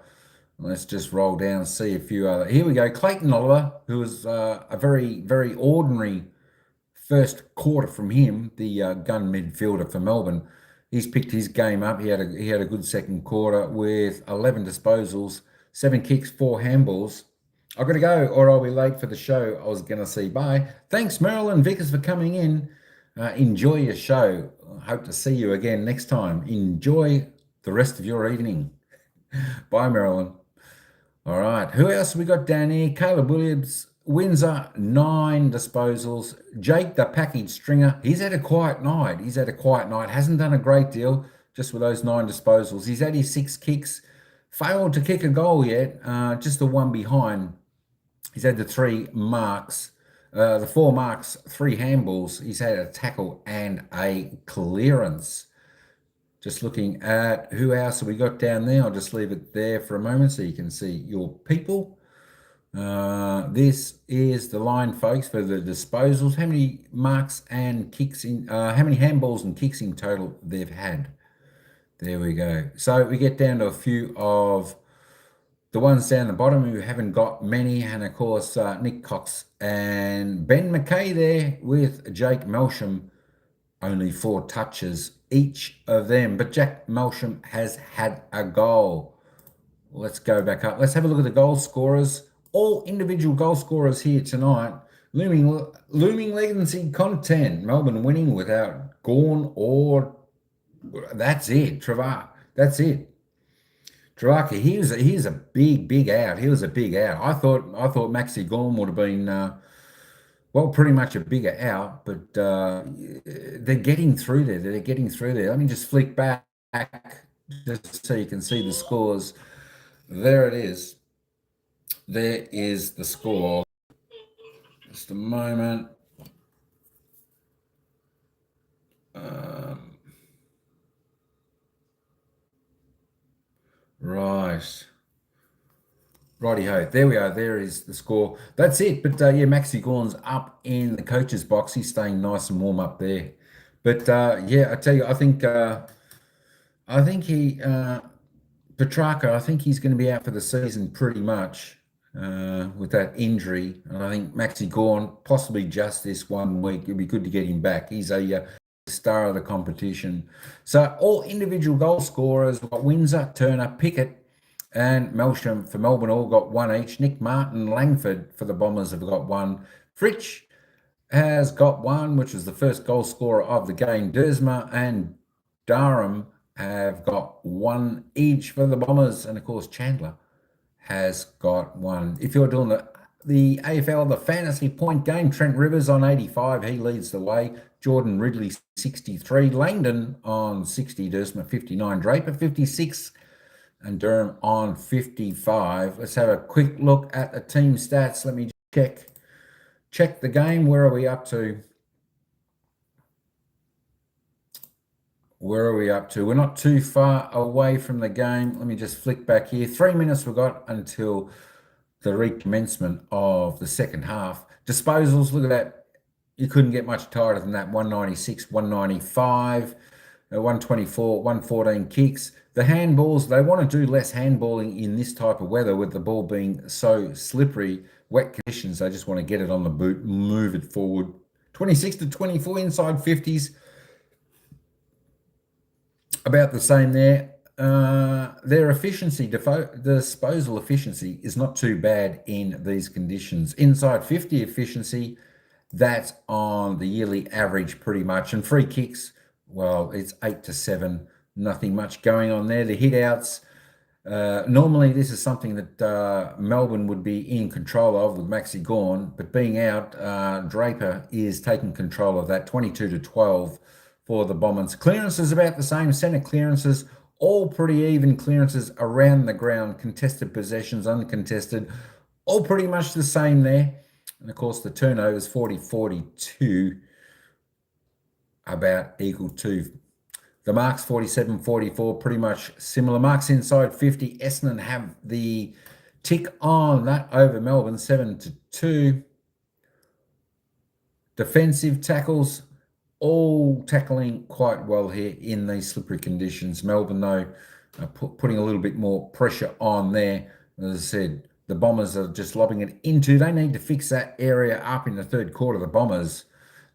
Let's just roll down and see a few other. Here we go. Clayton Oliver, who was a very, very ordinary first quarter from him, the gun midfielder for Melbourne. He's picked his game up. He had a good second quarter with 11 disposals, 7 kicks, 4 handballs. I've got to go, or I'll be late for the show. I was going to say bye. Thanks, Marilyn Vickers, for coming in. Enjoy your show. Hope to see you again next time. Enjoy the rest of your evening. Bye, Marilyn. All right. Who else we got down here? Caleb Williams, Windsor, 9 disposals. Jake, the package stringer. He's had a quiet night. Hasn't done a great deal just with those 9 disposals. He's had his 6 kicks. Failed to kick a goal yet. Just the one behind. He's had the 3 marks. The 4 marks, 3 handballs. He's had a tackle and a clearance. Just looking at who else have we got down there. I'll just leave it there for a moment so you can see your people. This is the line, folks, for the disposals. How many marks and kicks in, how many handballs and kicks in total they've had. There we go. So we get down to a few of the ones down the bottom who haven't got many, and of course Nick Cox and Ben McKay there with Jake Melsham, only 4 touches each of them. But Jack Melsham has had a goal. Let's go back up. Let's have a look at the goal scorers. All individual goal scorers here tonight. Looming legacy content. Melbourne winning without Gawn or that's it. Travak. That's it. Travaka, he was a big out. He was a big out. I thought Maxi Gorm would have been well, pretty much a bigger out, but they're getting through there. Let me just flick back just so you can see the scores. There it is. There is the score. Just a moment. Right. Righty-ho. There we are. There is the score. That's it. But, yeah, Maxi Gorn's up in the coach's box. He's staying nice and warm up there. But, yeah, I tell you, I think Petrarca, I think he's going to be out for the season pretty much with that injury. And I think Maxi Gorn, possibly just this 1 week. It'd be good to get him back. He's a star of the competition. So all individual goal scorers, we've got Windsor, Turner, Pickett, and Melsham for Melbourne all got 1 each. Nick Martin, Langford for the Bombers have got 1. Fritsch has got 1, which was the first goal scorer of the game. Dersma and Durham have got 1 each for the Bombers, and of course Chandler has got 1. If you're doing the AFL, the fantasy point game, Trent Rivers on 85, he leads the way. Jordan Ridley 63, Langdon on 60, Dersma 59, Draper 56, and Durham on 55. Let's have a quick look at the team stats. Let me check the game. Where are we up to? We're not too far away from the game. Let me just flick back here. 3 minutes we've got until the recommencement of the second half. Disposals, look at that. You couldn't get much tighter than that. 196, 195, 124, 114 kicks. The handballs, they want to do less handballing in this type of weather with the ball being so slippery, wet conditions. They just want to get it on the boot, move it forward. 26 to 24 inside 50s. About the same there. Their efficiency, disposal efficiency is not too bad in these conditions. Inside 50 efficiency, that's on the yearly average pretty much. And free kicks, well, it's 8 to 7. Nothing much going on there. The hit outs, normally this is something that Melbourne would be in control of with Maxi Gawn, but being out, Draper is taking control of that. 22 to 12 for the Bombers. Clearances about the same. Centre clearances, all pretty even clearances around the ground. Contested possessions, uncontested, all pretty much the same there. And of course, the turnovers 40-42, about equal to the marks 47-44, pretty much similar. Marks inside 50. Essendon have the tick on that over Melbourne 7-2. Defensive tackles, all tackling quite well here in these slippery conditions. Melbourne, though, putting a little bit more pressure on there. As I said, the Bombers are just lobbing it into. They need to fix that area up in the third quarter, the Bombers,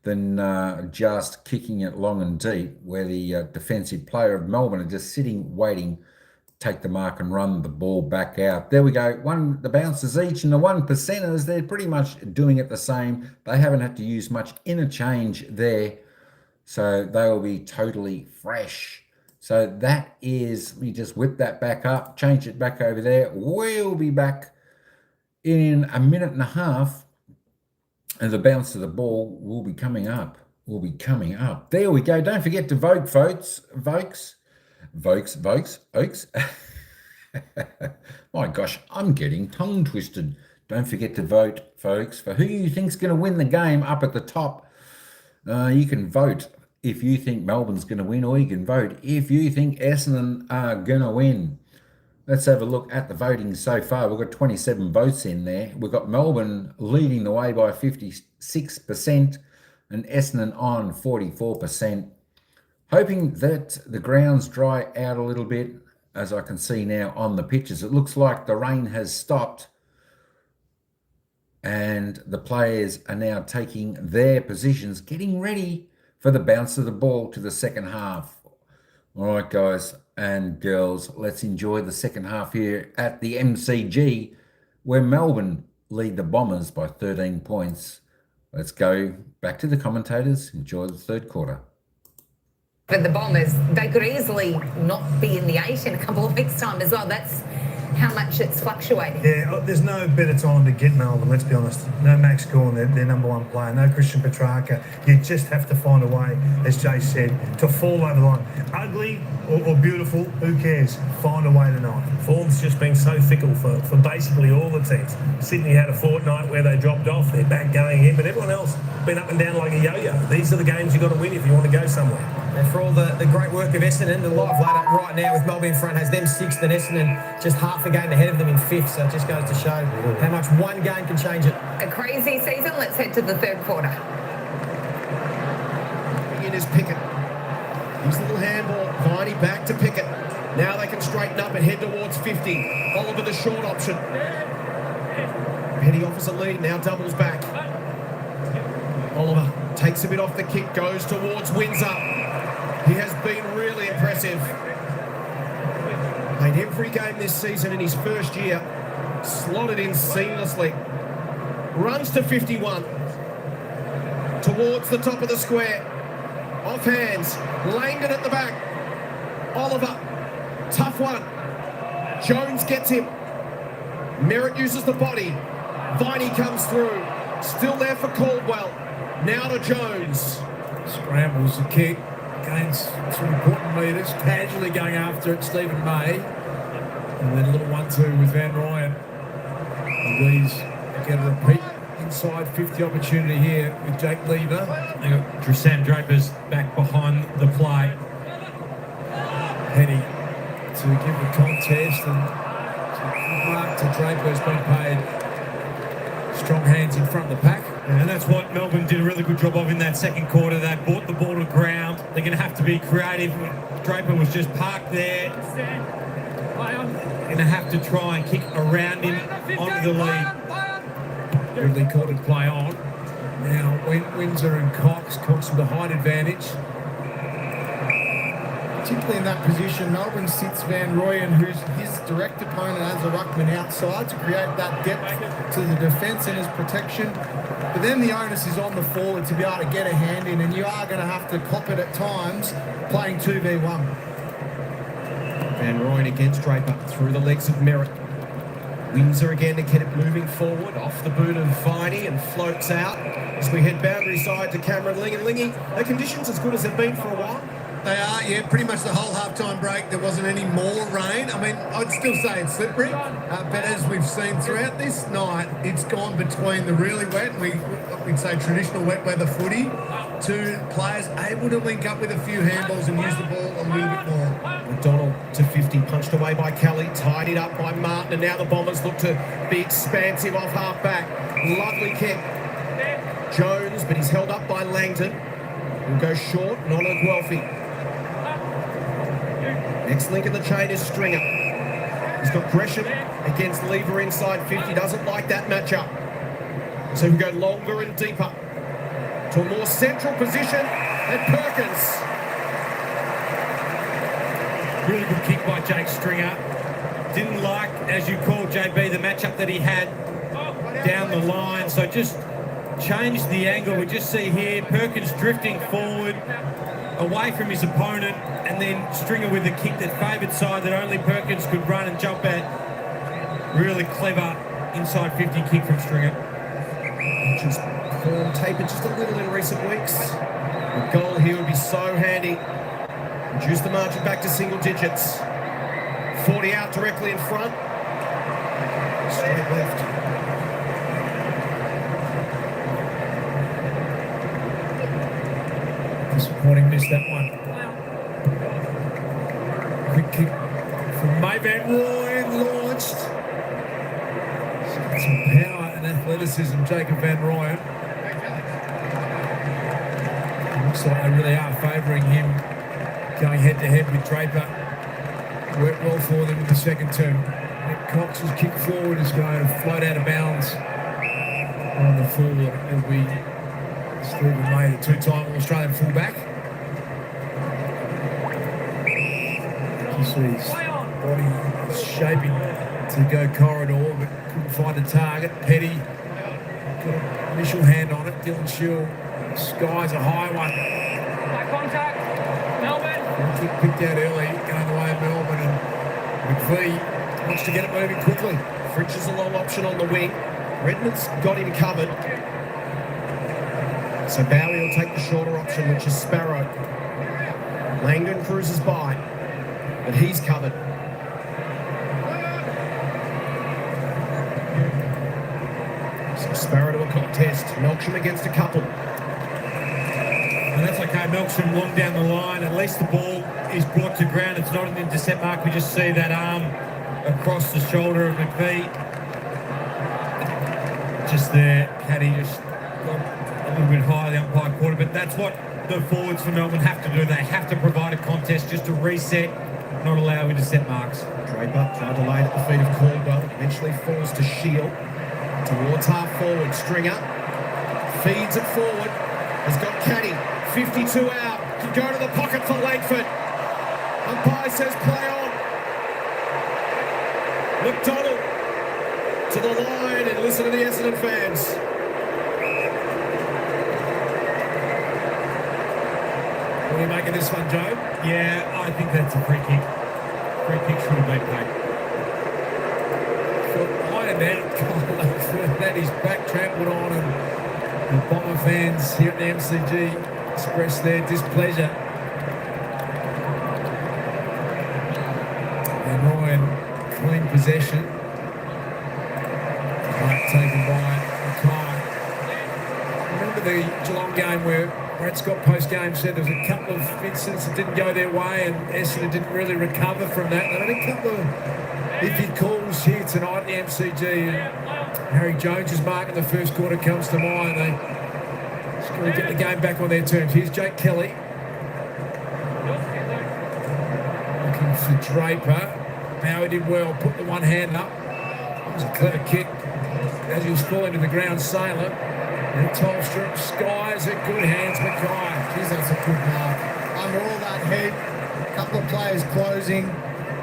than just kicking it long and deep, where the defensive player of Melbourne are just sitting, waiting, take the mark and run the ball back out. There we go. The bouncers each, and the 1%ers, they're pretty much doing it the same. They haven't had to use much interchange there, so they will be totally fresh. So that is, let me just whip that back up, change it back over there. We'll be back in a minute and a half, and the bounce of the ball will be coming up. There we go. Don't forget to vote, folks. Oaks. My gosh, I'm getting tongue twisted. Don't forget to vote, folks, for who you think's going to win the game up at the top. You can vote if you think Melbourne's going to win, or you can vote if you think Essendon are going to win. Let's have a look at the voting so far. We've got 27 votes in there. We've got Melbourne leading the way by 56% and Essendon on 44%. Hoping that the grounds dry out a little bit, as I can see now on the pictures. It looks like the rain has stopped and the players are now taking their positions, getting ready for the bounce of the ball to the second half. All right, guys and girls, let's enjoy the second half here at the MCG, where Melbourne lead the Bombers by 13 points. Let's go back to the commentators. Enjoy the third quarter. For the Bombers, they could easily not be in the 8 in a couple of weeks' time as well. That's how much it's fluctuating. Yeah, there's no better time to get Melbourne, let's be honest. No Max Gawn, their number one player. No Christian Petrarca. You just have to find a way, as Jay said, to fall over the line. Ugly or beautiful, who cares? Find a way tonight. Form's just been so fickle for basically all the teams. Sydney had a fortnight where they dropped off. They're back going in, but everyone else been up and down like a yo-yo. These are the games you've got to win if you want to go somewhere. And for all the great work of Essendon, the live ladder right now with Melbourne in front has them 6th and Essendon just half a game ahead of them in 5th. So it just goes to show how much one game can change it. A crazy season. Let's head to the third quarter. In is Pickett. His little handball. Viney back to Pickett. Now they can straighten up and head towards 50. Oliver the short option. Penny offers a lead. Now doubles back. Oliver takes a bit off the kick. Goes towards Windsor. He has been really impressive. Played every game this season in his first year. Slotted in seamlessly. Runs to 51. Towards the top of the square. Off hands. Langdon at the back. Oliver. Tough one. Jones gets him. Merritt uses the body. Viney comes through. Still there for Caldwell. Now to Jones. Scrambles the kick. Gains some important meters, casually going after it, Stephen May. And then a little 1-2 with Van Ryan. And these get a repeat inside 50 opportunity here with Jake Lever. They got Sam Draper's back behind the play. Penny to give the contest, and mark to Draper has been paid. Strong hands in front of the pack. And that's what Melbourne did a really good job of in that second quarter. They brought the ball to ground. They're going to have to be creative. Draper was just parked there. Going to have to try and kick around him onto the lead. Ridley caught it play on. Now Windsor and Cox with a height advantage. Particularly in that position, Melbourne sits Van Rooyen, who's his direct opponent as a ruckman outside, to create that depth to the defence and his protection. But then the onus is on the forward to be able to get a hand in, and you are going to have to cop it at times playing 2v1. Van Rooyen against Draper through the legs of Merritt. Windsor again to get it moving forward, off the boot of Viney and floats out as we head boundary side to Cameron Ling. And Lingy, the conditions as good as they've been for a while? They are, yeah, pretty much the whole half-time break. There wasn't any more rain. I mean, I'd still say it's slippery, but as we've seen throughout this night, it's gone between the really wet, we'd say traditional wet weather footy, to players able to link up with a few handballs and use the ball a little bit more. McDonald to 50, punched away by Kelly, tidied up by Martin, and now the Bombers look to be expansive off half-back. Lovely kick. Jones, but he's held up by Langton. Will go short, not on Guelphy. Next link in the chain is Stringer. He's got Gresham against Lever inside 50. Doesn't like that matchup. So we go longer and deeper to a more central position at Perkins. Really good kick by Jake Stringer. Didn't like, as you called, JB, the matchup that he had down the line. So just changed the angle. We just see here Perkins drifting forward away from his opponent, and then Stringer with a kick that favoured side that only Perkins could run and jump at. Really clever inside 50 kick from Stringer. Just form tapered just a little in recent weeks. A goal here would be so handy. Reduce the margin back to single digits. 40 out directly in front. Straight left. Disappointing, missed that one. Quick kick from Van Rooyen, launched. He's got some power and athleticism, Jacob Van Rooyen. Looks like they really are favouring him going head-to-head with Draper. Worked well for them in the second term. Cox's kick forward is going to float out of bounds on the forward. It'll be Stephen May, the two-time Australian fullback. You see his body is shaping to go corridor, but couldn't find a target. Petty got an initial hand on it. Dylan Shield skies a high one. High contact, Melbourne. Kick picked out early, going away at Melbourne, and McVee wants to get it moving quickly. Fritsch is a long option on the wing. Redmond's got him covered. So Bowie will take the shorter option, which is Sparrow. Langdon cruises by, but he's covered. So Sparrow to a contest. Melksham against a couple. And that's okay, Melksham long down the line. At least the ball is brought to ground. It's not an intercept mark. We just see that arm across the shoulder of McVee. Just there, Caddy just got a little bit higher the umpire quarter, but that's what the forwards for Melbourne have to do. They have to provide a contest just to reset, not allow intercept marks. Draper tried to lay it at the feet of Caldwell. Eventually falls to Shield. Towards half forward. Stringer feeds it forward. Has got Caddy. 52 out. Can go to the pocket for Langford. Umpire says play on. McDonald to the line, and listen to the Essendon fans. What are you making this one, Joe? Yeah, I think that's a free kick. Free kick should have been paid. Ironed out, that is back trampled on, and the Bomber fans here at the MCG express their displeasure. And Ryan, clean possession. Right, taken by Mackay. Remember the Geelong game where Brad Scott post-game said there was a couple of incidents that didn't go their way and Essendon didn't really recover from that. They had a couple of iffy calls here tonight at the MCG. Harry Jones' mark in the first quarter comes to mind. They just got to get the game back on their terms. Here's Jake Kelly. Looking for Draper. Bowie did well, put the one hand up. It was a clever kick as he was falling to the ground. Sailor. And Tolstrup skies at good hands, Mackay. Geez, that's a good mark. Under all that heat, a couple of players closing.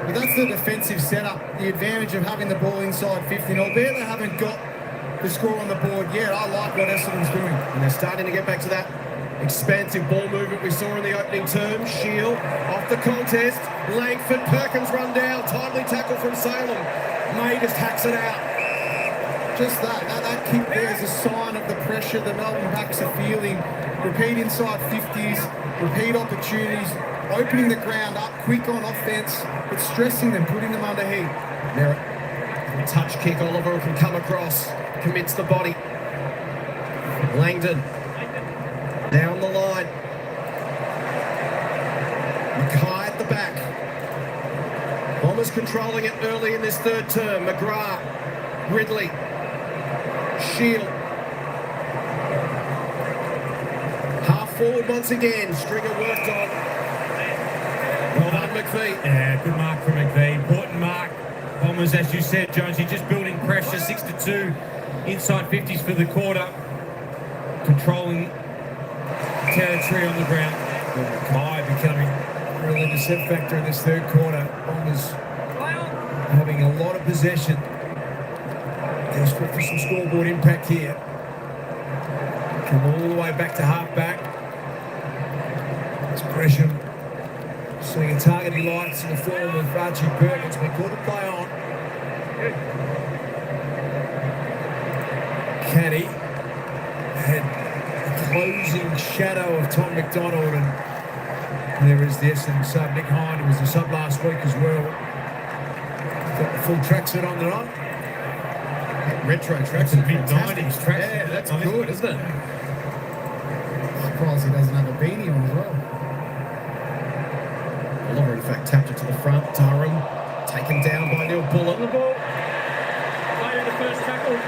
But that's the defensive setup, the advantage of having the ball inside 50. And albeit they haven't got the score on the board yet, I like what Essendon's doing. And they're starting to get back to that Expansive ball movement we saw in the opening term. Shield off the contest. Langford, Perkins run down. Timely tackle from Salem. May just hacks it out. Just that kick there is a sign of the pressure the Melbourne backs are feeling. Repeat inside 50s, repeat opportunities, opening the ground up quick on offence, but stressing them, putting them under heat. Merritt, touch kick, Oliver can come across, commits the body. Langdon, down the line. Mackay at the back. Bombers controlling it early in this third term. McGrath, Ridley, Shield. Half forward once again. Stringer worked on. Well done, McVeigh. Yeah, good mark from McVeigh. Important mark. Bombers, as you said, Jonesy, just building pressure. 6-2. Inside 50s for the quarter. Controlling territory on the ground. Mackay becoming really the set factor in this third quarter. Bombers having a lot of possession. Desperate for some scoreboard impact here. Come all the way back to half-back. It's Gresham seeing a target he likes in the form of Archie Perkins. Been good to play on. Caddy had a closing shadow of Tom McDonald, and there is the Essendon sub, Nick Hine, who was the sub last week as well. Got the full tracksuit on tonight. Retro tracksuit, mid-90s tracksuit. Yeah, that's good, isn't it? Surprised he doesn't have a beanie on as well. Oliver, in fact, tapped it to the front. Durham taken down by Neil Bullen. The ball. Play the first tackle.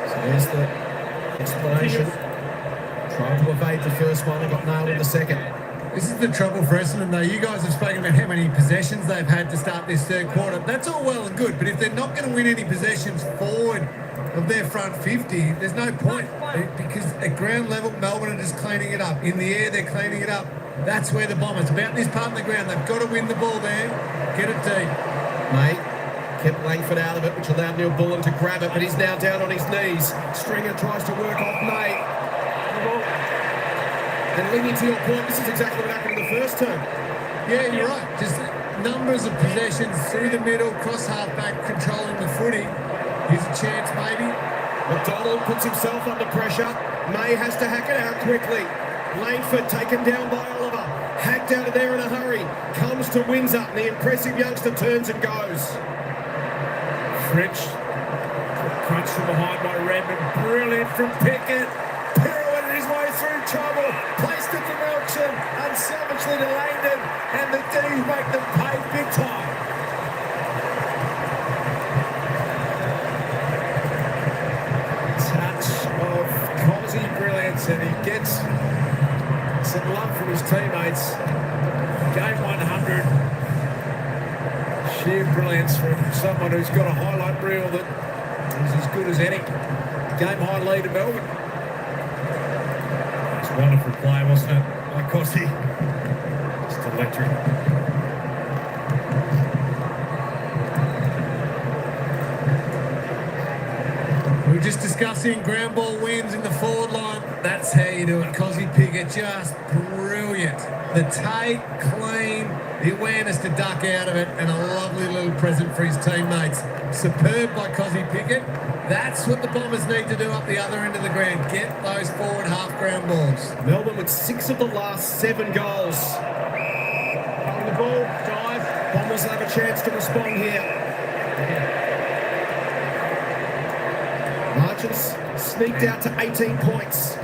So there's the explanation. Tried to evade the first one and got nailed in the second. This is the trouble for Essendon, though. You guys have spoken about how many possessions they've had to start this third quarter. That's all well and good, but if they're not going to win any possessions forward of their front 50, there's no point. Because at ground level, Melbourne are just cleaning it up. In the air, they're cleaning it up. That's where the Bombers, about this part of the ground, they've got to win the ball there, get it deep. May kept Langford out of it, which allowed Neil Bullen to grab it, but he's now down on his knees. Stringer tries to work off May. And leading to your point, this is exactly what happened in the first term. Yeah, you're right. Just numbers of possessions through the middle, cross half-back, controlling the footy. Here's a chance, maybe. McDonald puts himself under pressure. May has to hack it out quickly. Langford taken down by Oliver. Hacked out of there in a hurry. Comes to Windsor, and the impressive youngster turns and goes. French crunch from behind by Redmond. Brilliant from Pickett. Pirouetted his way through trouble. Placed it to Melksham. Unsavagely to Langdon. And the D's make them pay big time. Touch of Cosy brilliance, and he gets some love from his teammates. Game 100. Sheer brilliance from someone who's got a highlight reel that is as good as any. Game high lead to Melbourne. It's a wonderful play, wasn't it? By Cosy. Just electric. We were just discussing ground ball wins in the forward line. That's how you do it. Cosy Pickett, just brilliant. The take, clean, the awareness to duck out of it, and a lovely little present for his teammates. Superb by Cosy Pickett. That's what the Bombers need to do up the other end of the ground. Get those forward half ground balls. Melbourne with 6 of the last 7 goals. On the ball, dive. Bombers have a chance to respond here. Margins sneaked out to 18 points.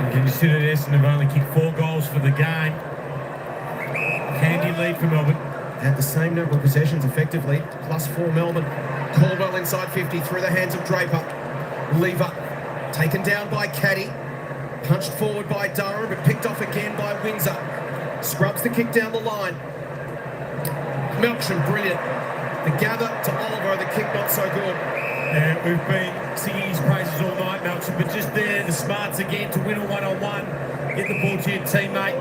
You consider Essendon have only kicked 4 goals for the game. Handy lead for Melbourne. Had the same number of possessions effectively, +4 Melbourne. Caldwell inside 50 through the hands of Draper. Lever taken down by Caddy. Punched forward by Durham, but picked off again by Windsor. Scrubs the kick down the line. Melksham, brilliant. The gather to Oliver, the kick not so good. Yeah, we've been singing his praises all night, Melksham, but just there, the smarts again to win a one-on-one. Get the ball to your teammate.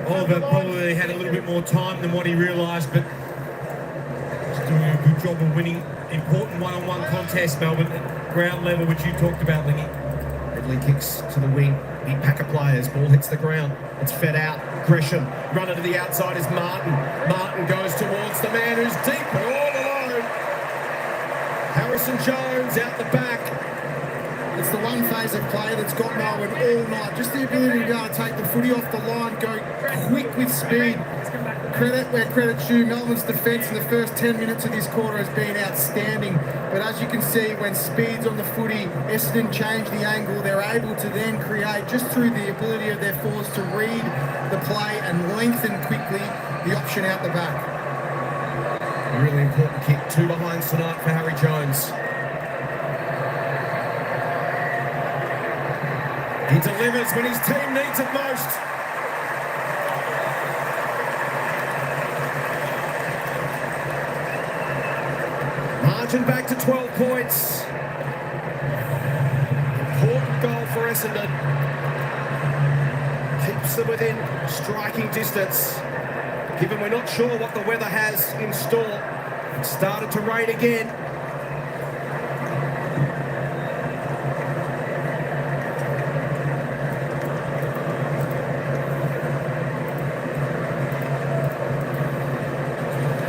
Oliver probably had a little bit more time than what he realised, but he's doing a good job of winning important one-on-one contests, Melbourne, at ground level, which you talked about, Lingy. Ridley kicks to the wing. Big pack of players. Ball hits the ground. It's fed out. Gresham. Runner to the outside is Martin. Martin goes towards the man who's deep and all alone. Harrison Jones out the back. It's the one phase of play that's got Melbourne all night. Just the ability to be able to take the footy off the line, go quick with speed. Credit where credit's due. Melbourne's defence in the first 10 minutes of this quarter has been outstanding. But as you can see, when speed's on the footy, Essendon change the angle. They're able to then create, just through the ability of their forwards to read the play and lengthen quickly the option out the back. A really important kick. 2 behinds tonight for Harry Jones. He delivers when his team needs it most. Margin back to 12 points. Important goal for Essendon. Keeps them within striking distance. Given we're not sure what the weather has in store. It started to rain again.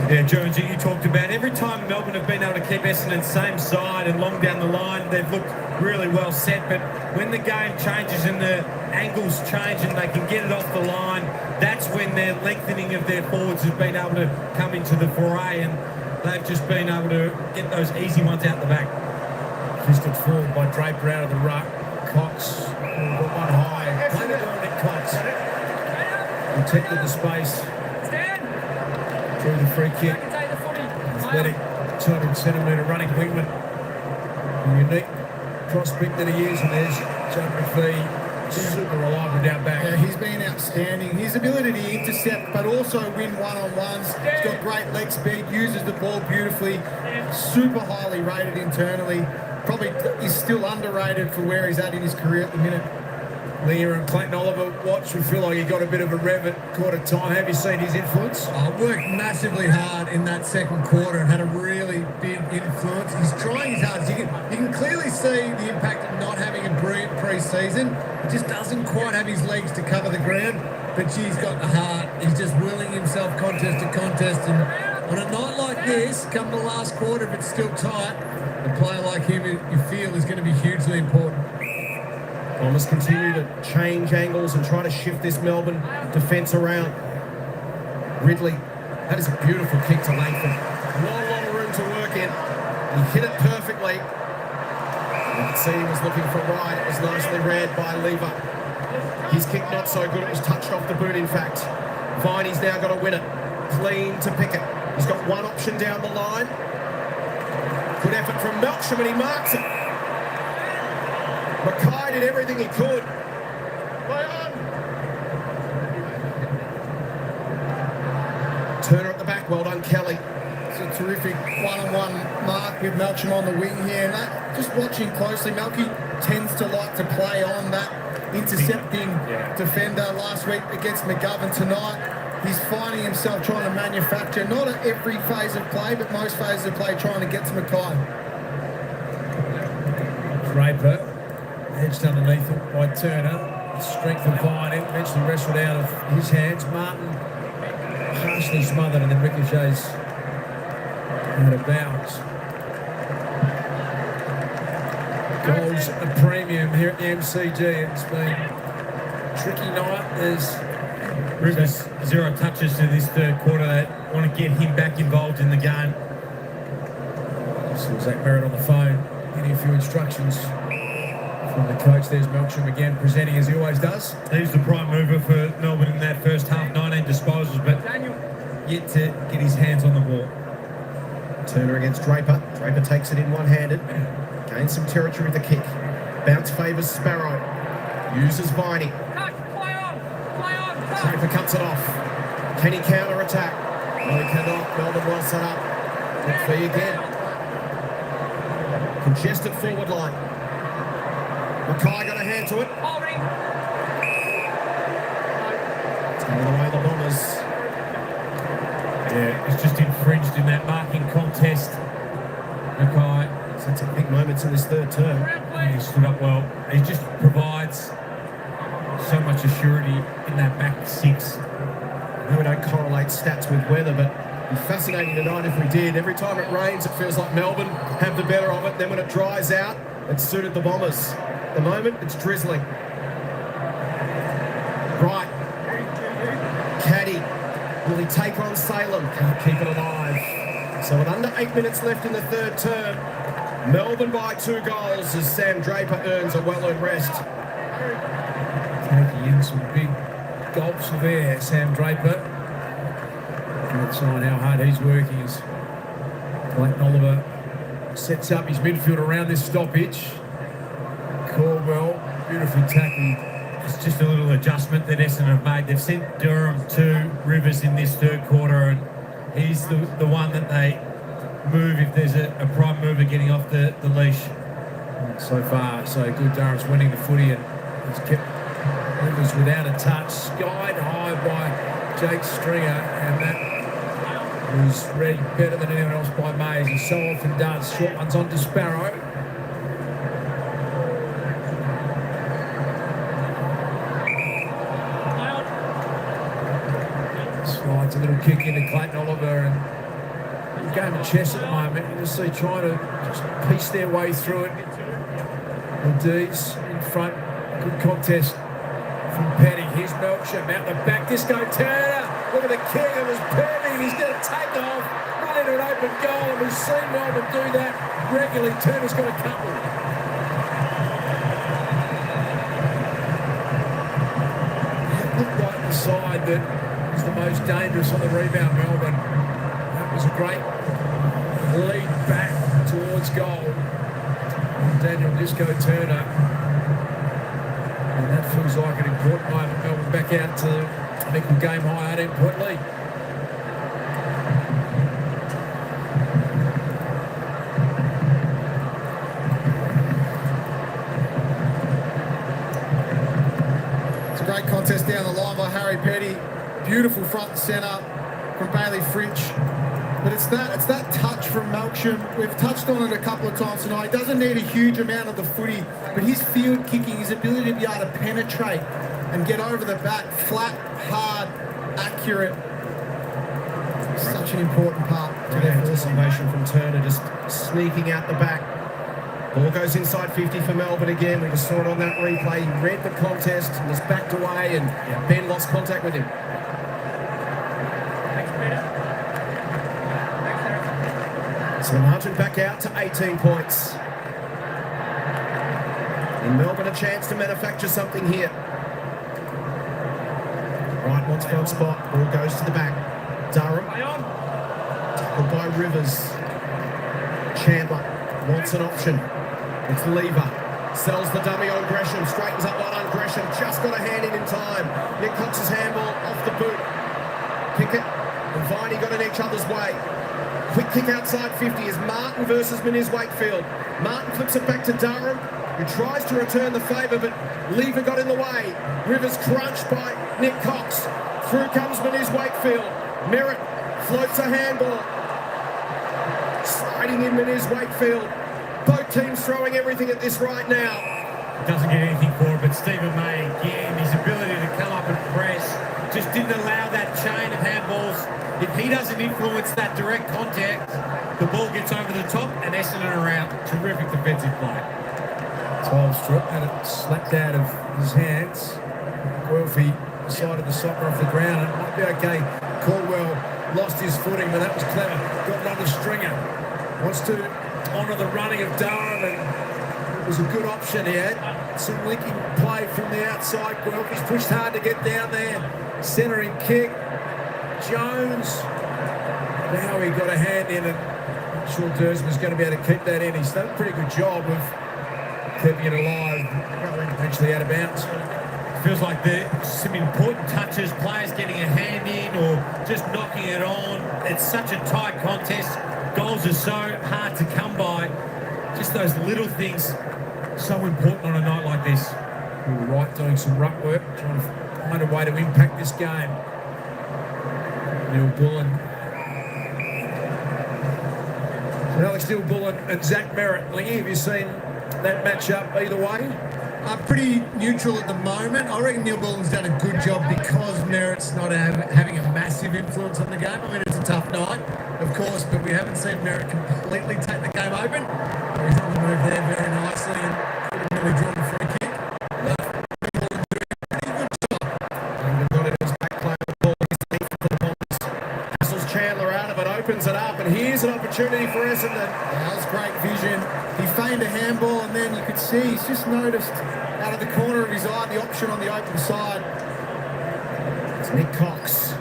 Yeah, Jonesy, you talked about every time Melbourne have been able to keep Essendon same side and long down the line, they've looked really well set. But when the game changes and the angles change and they can get it off the line, that's when their lengthening of their forwards has been able to come into the foray, and they've just been able to get those easy ones out the back. Fisted forward by Draper out of the ruck. Cox got one high. Played it on Nick Cox. Protected the space. Through the free kick. Athletic, 200-centimetre running wingman. Unique prospect that he is, and there's John McPhee, super reliable down back. Yeah, he's been outstanding. His ability to intercept, but also win one-on-ones. He's got great leg speed, uses the ball beautifully, super highly rated internally. Probably is still underrated for where he's at in his career at the minute. Leah and Clayton Oliver watch, we feel like he got a bit of a rev at quarter time. Have you seen his influence? Worked massively hard in that second quarter and had a really big influence. He's trying his hardest. You can clearly see the impact of not having a brilliant pre-season. He just doesn't quite have his legs to cover the ground, but he's got the heart. He's just willing himself contest to contest. And on a night like this, come the last quarter, if it's still tight, a player like him, you feel, is going to be hugely important. Bombers continue to change angles and try to shift this Melbourne defence around. Ridley, that is a beautiful kick to Langford. Not a lot of room to work in. He hit it perfectly. You can see he was looking for right. It was nicely read by Lever. His kick not so good. It was touched off the boot, in fact. Viney's now got to win it. Clean to Pickett. He's got one option down the line. Good effort from Melksham, and he marks it. Mackay did everything he could. Play on. Turner at the back. Well done, Kelly. It's a terrific one-on-one mark with Melksham on the wing here. And just watching closely, Melky tends to like to play on that intercepting defender. Last week against McGovern. Tonight, he's finding himself trying to manufacture, not at every phase of play, but most phases of play, trying to get to Mackay. Draper. Edged underneath it by Turner. Strength of Vine, eventually wrestled out of his hands. Martin harshly smothered and then ricochets out of bounds. Goals at the premium here at the MCG. It's been a tricky night. There's Rivers, 0 touches to this third quarter. They want to get him back involved in the game. Still Zach Merritt on the phone, getting a few instructions from the coach. There's Melksham again, presenting as he always does. He's the prime mover for Melbourne in that first half, 19 disposals, but yet to get his hands on the ball. Turner against Draper. Draper takes it in one-handed. Gains some territory with the kick. Bounce favours Sparrow. Uses Viney. Draper cuts it off. Can he counter-attack? No, he cannot. Melbourne well set up. McPhee again. Congested forward line. Mackay got a hand to it. Taking away the Bombers. Yeah, it's just infringed in that marking contest. Mackay. So it's a big moments in this third term. He stood up well. He's just provided much assurity in that back six. I know we don't correlate stats with weather, but it'd be fascinating tonight if we did. Every time it rains, it feels like Melbourne have the better of it. Then when it dries out, it suited the Bombers. At the moment, it's drizzling. Right. Caddy. Will he take on Salem? Can't keep it alive. So with under 8 minutes left in the third term, Melbourne by 2 goals as Sam Draper earns a well-earned rest. Taking in some big gulps of air, Sam Draper. Good sign how hard he's working as Clayton Oliver sets up his midfield around this stoppage. Caldwell, beautiful tackle. It's just a little adjustment that Essendon have made. They've sent Durham to Rivers in this third quarter, and he's the one that they move if there's a prime mover getting off the leash. So far, so good. Durham's winning the footy and he's kept Rivers without a touch. Skied high by Jake Stringer, and that was read better than anyone else by May, as he so often does. Short ones onto Sparrow. Slides a little kick into Clayton Oliver, and game of chess at the moment. You just see trying to just piece their way through it. The D's in front. Good contest from Petty. Here's Melksham out the back. Disco Turner. Look at the kick. It was perfect. He's going to take off, run into an open goal. And we've seen Melbourne do that regularly. Turner's got a couple. It looked like the side that was the most dangerous on the rebound, Melbourne. That was a great lead back towards goal. Daniel Disco Turner. And that feels like an important moment. Melbourne back out to make the game high 18-point lead. It's a great contest down the line by Harry Petty. Beautiful front and centre from Bailey Frinch. But it's that touch from Melksham. We've touched on it a couple of times tonight. He doesn't need a huge amount of the footy, but his field kicking, his ability to be able to penetrate and get over the back, flat, hard, accurate. Such an important part to their anticipation from Turner, just sneaking out the back. Ball goes inside 50 for Melbourne again. We just saw it on that replay. He read the contest and was backed away, and Ben lost contact with him. So the margin back out to 18 points. And Melbourne a chance to manufacture something here. Right, wants front spot. Ball goes to the back. Durham. Tackled by Rivers. Chandler wants an option. It's Lever. Sells the dummy on Gresham. Straightens up one on Gresham. Just got a hand in time. Nick Cox's handball off the boot. Pickett and Viney got in each other's way. Quick kick outside 50 is Martin versus Meniz Wakefield. Martin flips it back to Durham, who tries to return the favour, but Lever got in the way. Rivers crunched by Nick Cox. Through comes Meniz Wakefield. Merritt floats a handball. Sliding in Meniz Wakefield. Both teams throwing everything at this right now. Doesn't get anything for it, but Stephen May, again, his ability to come up and press just didn't allow that chain of handballs. If he doesn't influence that direct contact, the ball gets over the top and Essendon are out. Terrific defensive play. Tolstrup had it slapped out of his hands. Guelphy decided the soccer off the ground. It might be okay. Caldwell lost his footing, but that was clever. Got it under Stringer. Wants to honour the running of Durham, and it was a good option. He had some linking play from the outside. Guelphy's pushed hard to get down there. Centering kick. Jones. Now he got a hand in it. Not sure Dursman's going to be able to keep that in. He's done a pretty good job of keeping it alive. Eventually out of bounds. Feels like there's some important touches, players getting a hand in or just knocking it on. It's such a tight contest. Goals are so hard to come by. Just those little things, so important on a night like this. Wright doing some ruck work, trying to find a way to impact this game. Neil Bullen. Alex Neil Bullen and Zach Merritt. Lingy, have you seen that match up either way? Pretty neutral at the moment. I reckon Neil Bullen's done a good job because Merritt's not having a massive influence on the game. I mean, it's a tough night, of course, but we haven't seen Merritt completely take the game open. He's on the move there very nicely and could have really drawn a free kick. But Neil Bullen doing a pretty good job. And got it in his back play of the ball. He's deep for the Bombers. Hassels Chandler out of it, opens it up, and here's an opportunity for Essendon. That was great vision. He feigned a handball, and then you could see he's just noticed out of the corner of his eye the option on the open side. It's Nick Cox.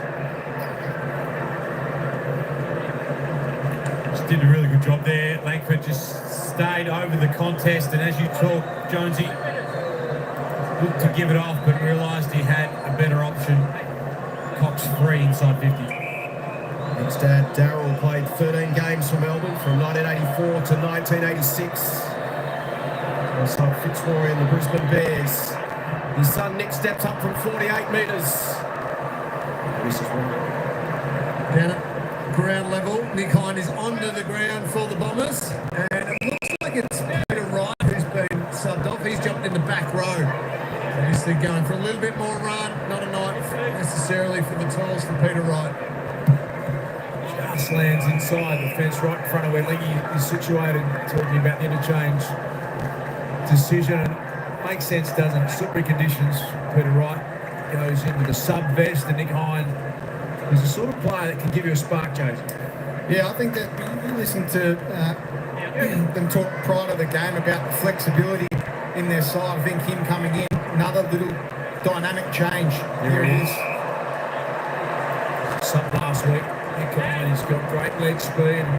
Just did a really good job there. Langford just stayed over the contest, and as you talk, Jonesy looked to give it off, but realised he had a better option. Cox free inside 50. His dad, Darryl, played 13 games for Melbourne from 1984 to 1986. Also Fitzroy and the Brisbane Bears. His son Nick steps up from 48 metres. This is one. Down at ground level, Nick Hine is onto the ground for the Bombers, and it looks like it's Peter Wright who's been subbed off. He's jumped in the back row. Obviously going for a little bit more run, not a night necessarily for the tolls for Peter Wright. Just lands inside the fence right in front of where Leggy is situated, talking about the interchange decision. And makes sense, doesn't it? Slippery conditions. Peter Wright goes into the sub vest, and Nick Hine is the sort of player that can give you a spark, Jones. Yeah, I think that you listen to them talk prior to the game about the flexibility in their side. I think him coming in, another little dynamic change. There it is. Sub last week. Nick Hine, he's got great leg speed and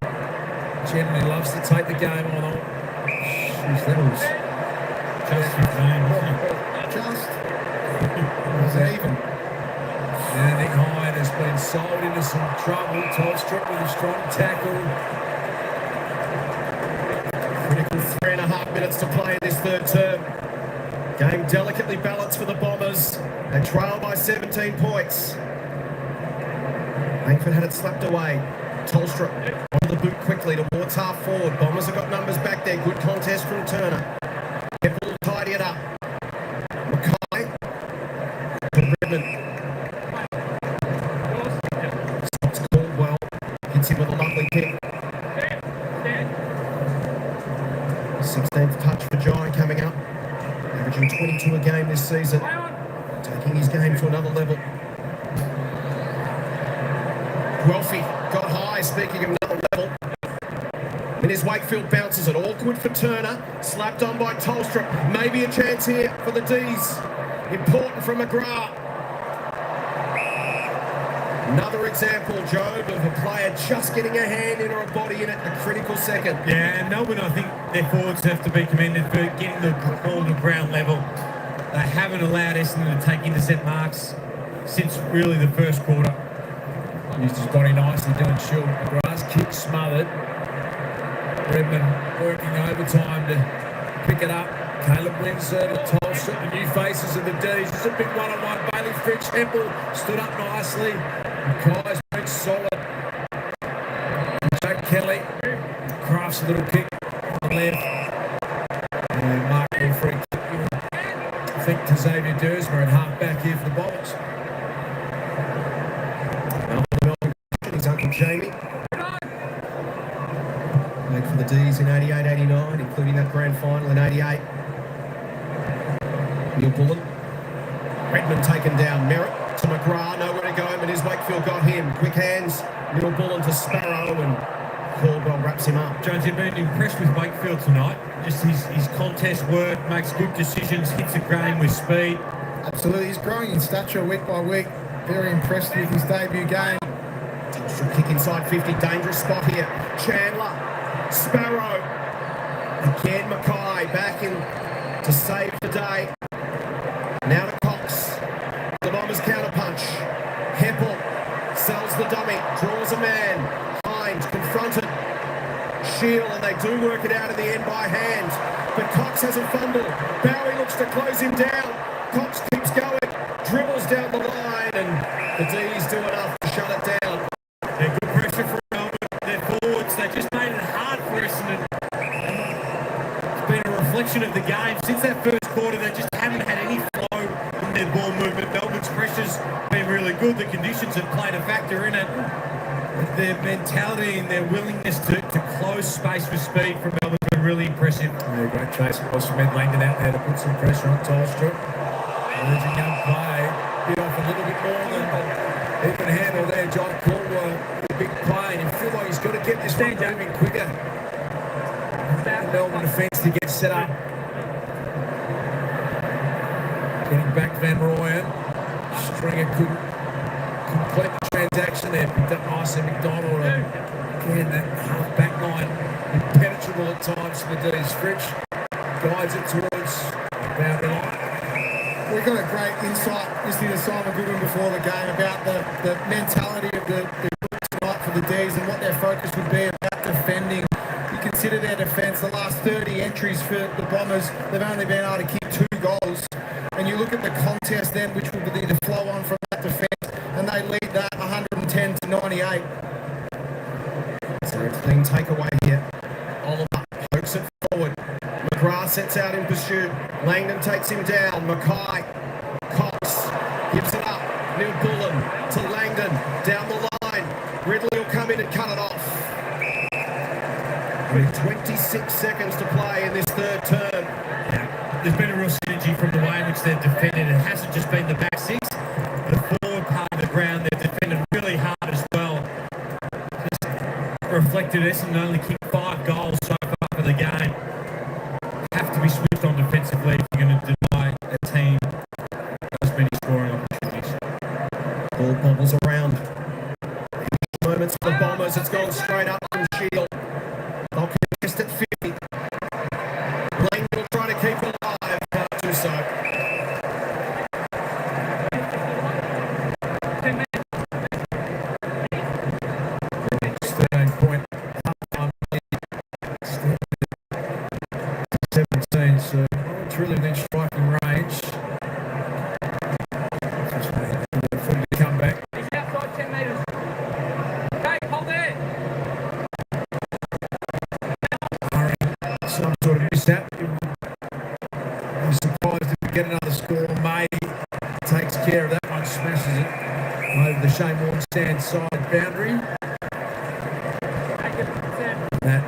generally loves to take the game on. Jeez, that was just 15. Just. It was even. Yeah, Nick Hine has been sold into some trouble. Tolstrup with a strong tackle. Critical 3.5 minutes to play in this third term. Game delicately balanced for the Bombers. They trail by 17 points. Langford had it slapped away. Tolstrup on the boot quickly towards half forward. Bombers have got numbers back there. Good contest from Turner. Keppel will tidy it up. Mackay. Redmond. Stops Caldwell. Hits him with a lovely kick. 16th touch for Giant coming up. Averaging 22 a game this season. Taking his game to another level. Guelphy got high, speaking of another level. And his Wakefield bounces it. Awkward for Turner. Slapped on by Tolstrup. Maybe a chance here for the D's. Important from McGrath. Another example, Job, of a player just getting a hand in or a body in at a critical second. Yeah, and Melbourne, I think their forwards have to be commended for getting the ball to ground level. They haven't allowed Essendon to take intercept marks since really the first quarter. Used his body nicely, doing short. McGrath's kick smothered. Redmond working overtime to pick it up. Caleb Windsor, the Tolstrup, the new faces of the D's. It's a big one-on-one. Bailey Fritsch, Hempel stood up nicely. Mackay's been solid. Jack Kelly crafts a little kick on the left. And Mark will free kick. I think to Xavier Dersmer at half back here for the Bombers. His uncle Jamie. Played for the D's in 88-89, including that grand final in 88. Neil Bullen. Redmond taken down. Merritt to McGrath. Nowhere to go, but his Wakefield got him. Quick hands. Neil Bullen to Sparrow, and Caldwell wraps him up. Jones, you've been impressed with Wakefield tonight. Just his contest work, makes good decisions, hits a game with speed. Absolutely. He's growing in stature week by week. Very impressed with his debut game. Tolstrup kick inside 50. Dangerous spot here. Chandler. Sparrow. Again, Mackay back in to save the day. Now to Cox. The Bombers counter-punch. Hempel sells the dummy. Draws a man. Hind confronted. Shield, and they do work it out in the end by hand. But Cox has a fumble. Bowie looks to close him down. Cox keeps going. Dribbles down the line, and the D's do enough to shut it down. They're good pressure for Melbourne. Their forwards, they just made it hard for Essendon. It's been a reflection of the game. Since that first quarter, they've just been really good. The conditions have played a factor in it. Their mentality and their willingness to close space with speed from Melbourne has been really impressive. Yeah, great chase was from Ed Langdon out there to put some pressure on Tolstrup. Emerging young play, bit off a little bit more than he can handle there. John Caldwell, the big play, and you feel like he's got to get this one moving quicker. The Melbourne defence to get set up. Getting back Van Rooyen. Stringer couldn't complete the transaction there. Picked up nicely McDonald. And again, that half back line impenetrable at times for the D's. Fritsch guides it towards the boundary line. We got a great insight listening to Simon Goodwin before the game about the mentality of the group tonight for the D's and what their focus would be about defending. You consider their defence, the last 30 entries for the Bombers, they've only been able to kick 2 goals. And you look at the contest then, which will be the flow on from that defence, and they lead that 110 to 98. So a clean takeaway here. Oliver pokes it forward. McGrath sets out in pursuit. Langdon takes him down. Mackay. Cox gives it up. Neil Bullen to Langdon. Down the line. Ridley will come in and cut it off. With 26 seconds to play in this third term. There's been a real synergy from the way in which they've defended. It hasn't just been the back six. The forward part of the ground, they've defended really hard as well. Just reflected Essendon only kicked 5 goals so far for the game. Have to be switched on defensively if you're going to deny a team those many scoring opportunities. Ball bobbles around. Moments for the Bombers. It's gone straight up from Shield. They'll contest at 50. Langdon will try to keep it alive. Can't do so. It's 13-point half-time lead. 17, so it's really within striking range. Just waiting for the footy to come back. He's outside 10 metres. Okay, hold there. Some sort of mishap. I'm surprised if we get another score. May takes care of that one, smashes it over the Shane Warne stand side boundary. That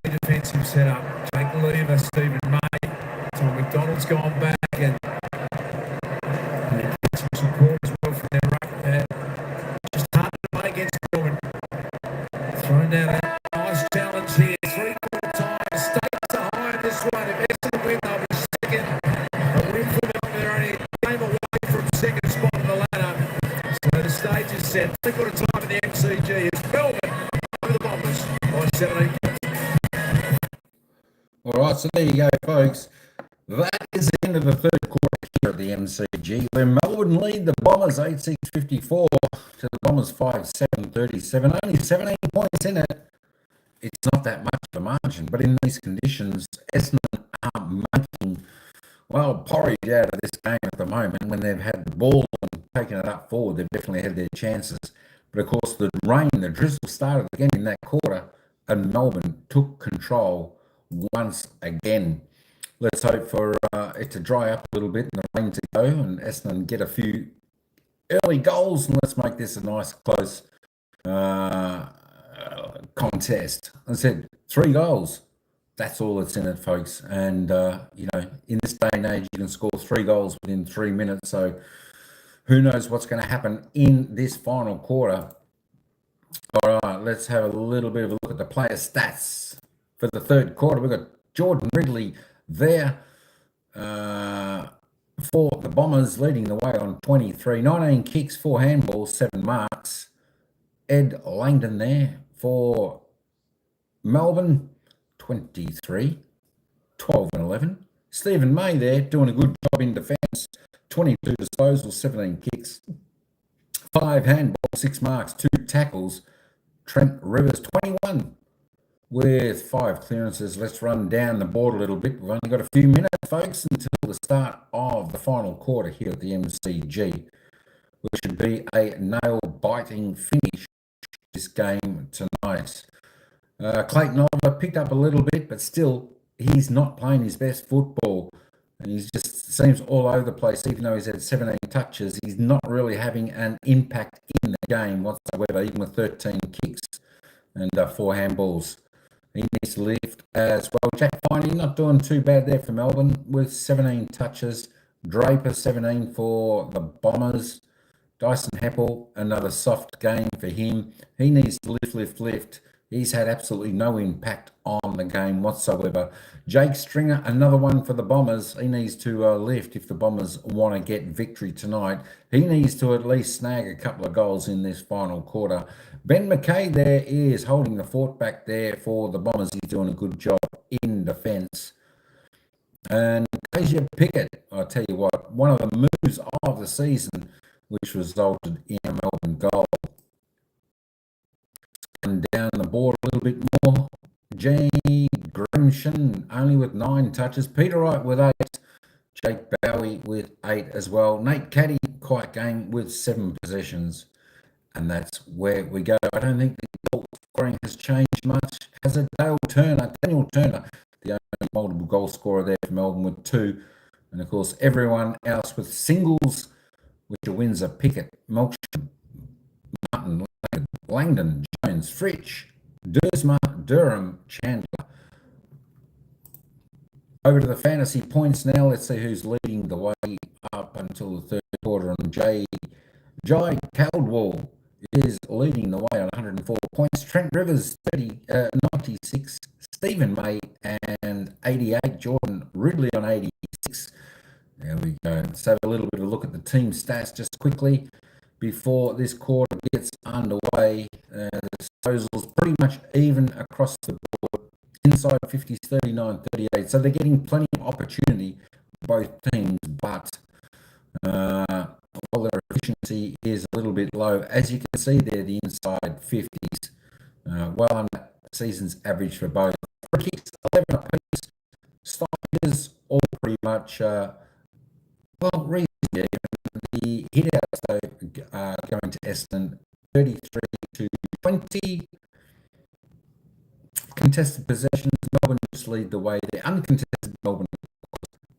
key defensive setup. Jake Lever, Stephen May. Tom McDonald's gone back and they get some support as well from their ruck there. Just hard to play against Melbourne. Thrown down that nice challenge here. 3/4 time. Stakes are high in this one. If Essendon win, they'll be second. A win for Melbourne, they're only a game away from second spot on the ladder. So the stage is set. 3/4 time in the MCG. It's Melbourne over the Bombers by 17 points. All right, so there you go, folks. That is the end of the third quarter here at the MCG, where Melbourne lead the Bombers 8-6-54 to the Bombers 5-7-37. Only 17 points in it. It's not that much of a margin, but in these conditions, Essendon are making, well, porridge out of this game at the moment. When they've had the ball and taken it up forward, they've definitely had their chances. But of course, the rain, the drizzle started again in that quarter, and Melbourne took control once again. Let's hope for it to dry up a little bit and the rain to go and Essendon get a few early goals, and let's make this a nice close contest. I said 3 goals. That's all that's in it, folks. And, in this day and age, you can score 3 goals within 3 minutes. So who knows what's going to happen in this final quarter. All right, let's have a little bit of a look at the player stats for the third quarter. We've got Jordan Ridley there for the Bombers, leading the way on 23. 19 kicks, 4 handballs, 7 marks. Ed Langdon there for Melbourne, 23, 12 and 11. Stephen May there doing a good job in defence, 22 disposals, 17 kicks, 5 handballs, 6 marks, 2 tackles. Trent Rivers, 21 with 5 clearances. Let's run down the board a little bit. We've only got a few minutes, folks, until the start of the final quarter here at the MCG, which should be a nail-biting finish this game tonight. Clayton Oliver picked up a little bit, but still, he's not playing his best football. And he just seems all over the place, even though he's had 17 touches. He's not really having an impact in the game whatsoever, even with 13 kicks and 4 handballs. He needs to lift as well. Jack Finey not doing too bad there for Melbourne with 17 touches. Draper 17 for the Bombers. Dyson Heppel, another soft game for him. He needs to lift. He's had absolutely no impact on the game whatsoever. Jake Stringer, another one for the Bombers. He needs to lift if the Bombers want to get victory tonight. He needs to at least snag a couple of goals in this final quarter. Ben McKay there is holding the fort back there for the Bombers. He's doing a good job in defence. And Asia Pickett, I tell you what, one of the moves of the season, which resulted in a Melbourne goal. Come down the board a little bit more. Jamie Grimshin only with 9 touches. Peter Wright with 8. Jake Bowie with 8 as well. Nate Caddy, quiet game with 7 possessions. And that's where we go. I don't think the goal scoring has changed much. Has it? Daniel Turner, the only multiple goal scorer there for Melbourne with 2. And of course, everyone else with singles, which are Windsor, Pickett, Melksham, Martin, Langdon, Jones, Fritsch, Dersma, Durham, Chandler. Over to the fantasy points now. Let's see who's leading the way up until the third quarter. And Jai Caldwell is leading the way on 104 points. Trent Rivers, 96. Stephen May and 88. Jordan Ridley on 86. There we go. Let's have a little bit of a look at the team stats just quickly before this quarter gets underway. The disposals pretty much even across the board. Inside 50s, 39-38. So they're getting plenty of opportunity, both teams, but while their efficiency is a little bit low, as you can see there, the inside 50s, well under season's average for both. Free kicks, 11 apiece. Stoppers, all pretty much, well, reasonably even. The hit-outs, though, going to Essendon, 33-20. Contested possessions, Melbourne just lead the way. They're uncontested, Melbourne,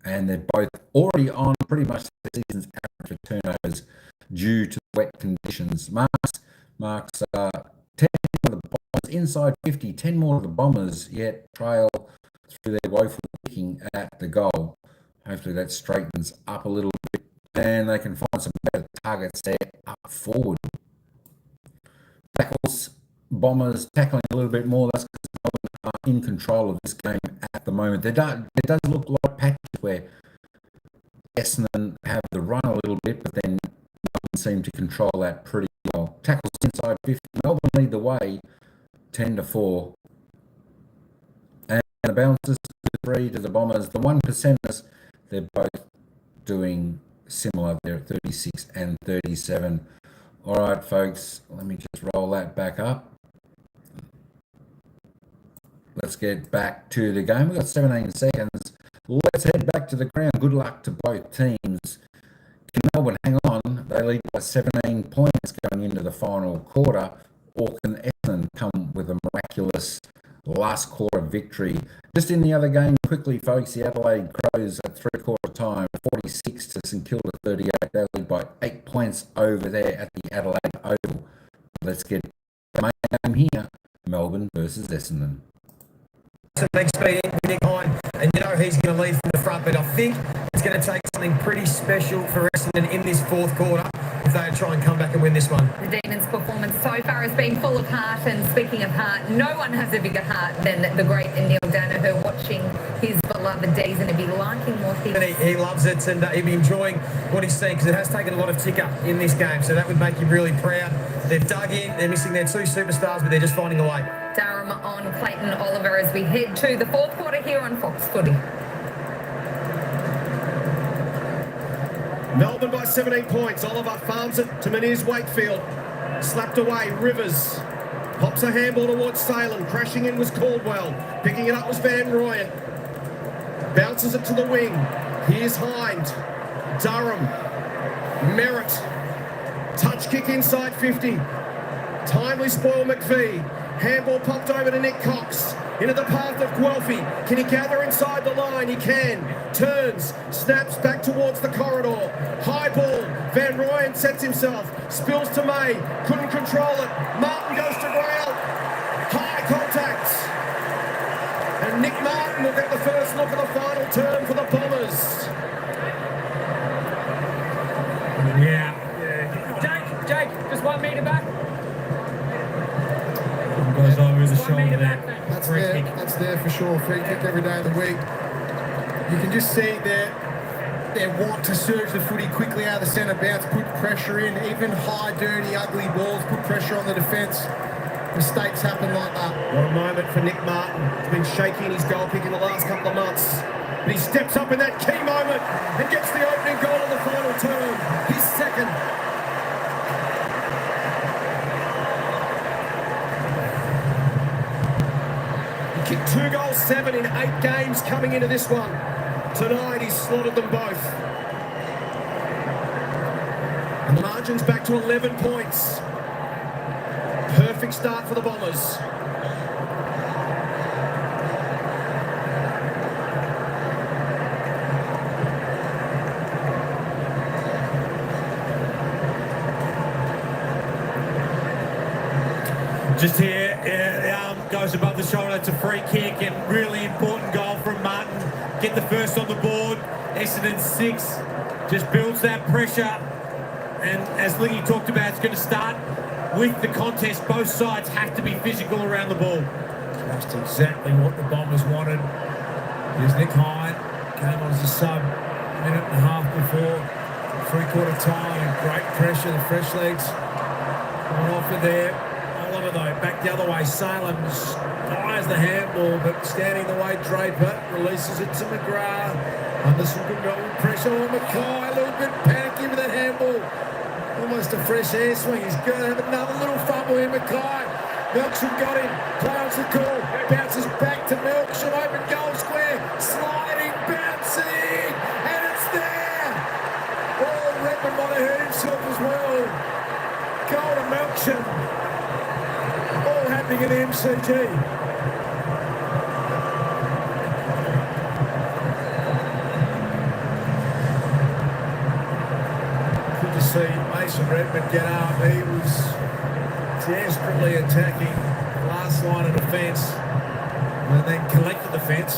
and they're both already on pretty much the season's average of turnovers due to wet conditions. Marks 10 for the Bombers, inside 50, 10 more of the Bombers, yet trail through their woeful kicking at the goal. Hopefully that straightens up a little bit and they can find some better targets there up forward. Tackles, Bombers tackling a little bit more. That's because Melbourne are in control of this game at the moment. There does look like patches where Essendon have the run a little bit, but then Melbourne seem to control that pretty well. Tackles inside 50. Melbourne lead the way 10-4. And the bounces 3 to the Bombers. The 1%ers, they're both doing similar. They're 36 and 37. All right, folks, let me just roll that back up. Let's get back to the game. We've got 17 seconds. Let's head back to the ground. Good luck to both teams. Can Melbourne hang on? They lead by 17 points going into the final quarter. Or can Essendon come with a miraculous last quarter victory? Just in the other game, quickly, folks, the Adelaide Crows at three-quarter time, 46 to St Kilda 38. They lead by 8 points over there at the Adelaide Oval. Let's get the main game here. Melbourne versus Essendon. Some big speed in Nick Hine, and you know he's going to lead from the front, but I think it's going to take something pretty special for Essendon in this fourth quarter if they try and come back and win this one. The Demons' performance so far has been full of heart, and speaking of heart, no one has a bigger heart than the great Neil Danaher watching his beloved D's, and he'll be liking what he loves it, and he'll be enjoying what he's seen because it has taken a lot of ticker in this game, so that would make him really proud. They've dug in, they're missing their 2 superstars, but they're just finding a way. Durham on Clayton Oliver as we head to the fourth quarter here on Fox Footy. Melbourne by 17 points. Oliver farms it to Menzies Wakefield. Slapped away, Rivers. Pops a handball towards Salem. Crashing in was Caldwell. Picking it up was Van Rooyen. Bounces it to the wing. Here's Hind. Durham. Merritt. Touch kick inside 50. Timely spoil McVie. Handball popped over to Nick Cox. into the path of Guelphy. Can he gather inside the line? He can. Turns, snaps back towards the corridor. High ball. Van Rooyen sets himself. Spills to May. Couldn't control it. Martin goes to ground. High contact. And Nick Martin will get the first look at the final turn for the Bombers. Yeah. Jake, just 1 metre back. Goes over the shoulder there. That's there for sure. Free kick every day of the week. You can just see their want to surge the footy quickly out of the centre bounce, put pressure in, even high, dirty, ugly balls, put pressure on the defence. Mistakes happen like that. What a moment for Nick Martin. He's been shaky in his goal kick in the last couple of months. But he steps up in that key moment and gets the opening goal of the final term. His second. He kicked 2 goals, 7 in 8 games coming into this one. Tonight he's slotted them both. And the margin's back to 11 points. Perfect start for the Bombers. Just here, the arm goes above the shoulder. It's a free kick and really important goal from Martin. Get the first on the board. Essendon 6 just builds that pressure. And as Lingy talked about, it's going to start with the contest. Both sides have to be physical around the ball. Just exactly what the Bombers wanted. Here's Nick Hyde. Came on as a sub a minute and a half before three-quarter time. And great pressure. The fresh legs went off of there. Oliver, though, back the other way. Salem fires the handball, but standing the way, Draper releases it to McGrath. Under some good goal pressure on Mackay. A little bit panicky with that handball. Almost a fresh air swing. He's going to have another little fumble here, Mackay. Melksham got him. Play on the call. Bounces back to Melksham. Open goal square. Sliding, bouncing. And it's there. Oh, Redmond might have hurt himself as well. Goal to Melksham. All happening at MCG. See Mason Redmond get up. He was desperately attacking the last line of defence and then collected the fence.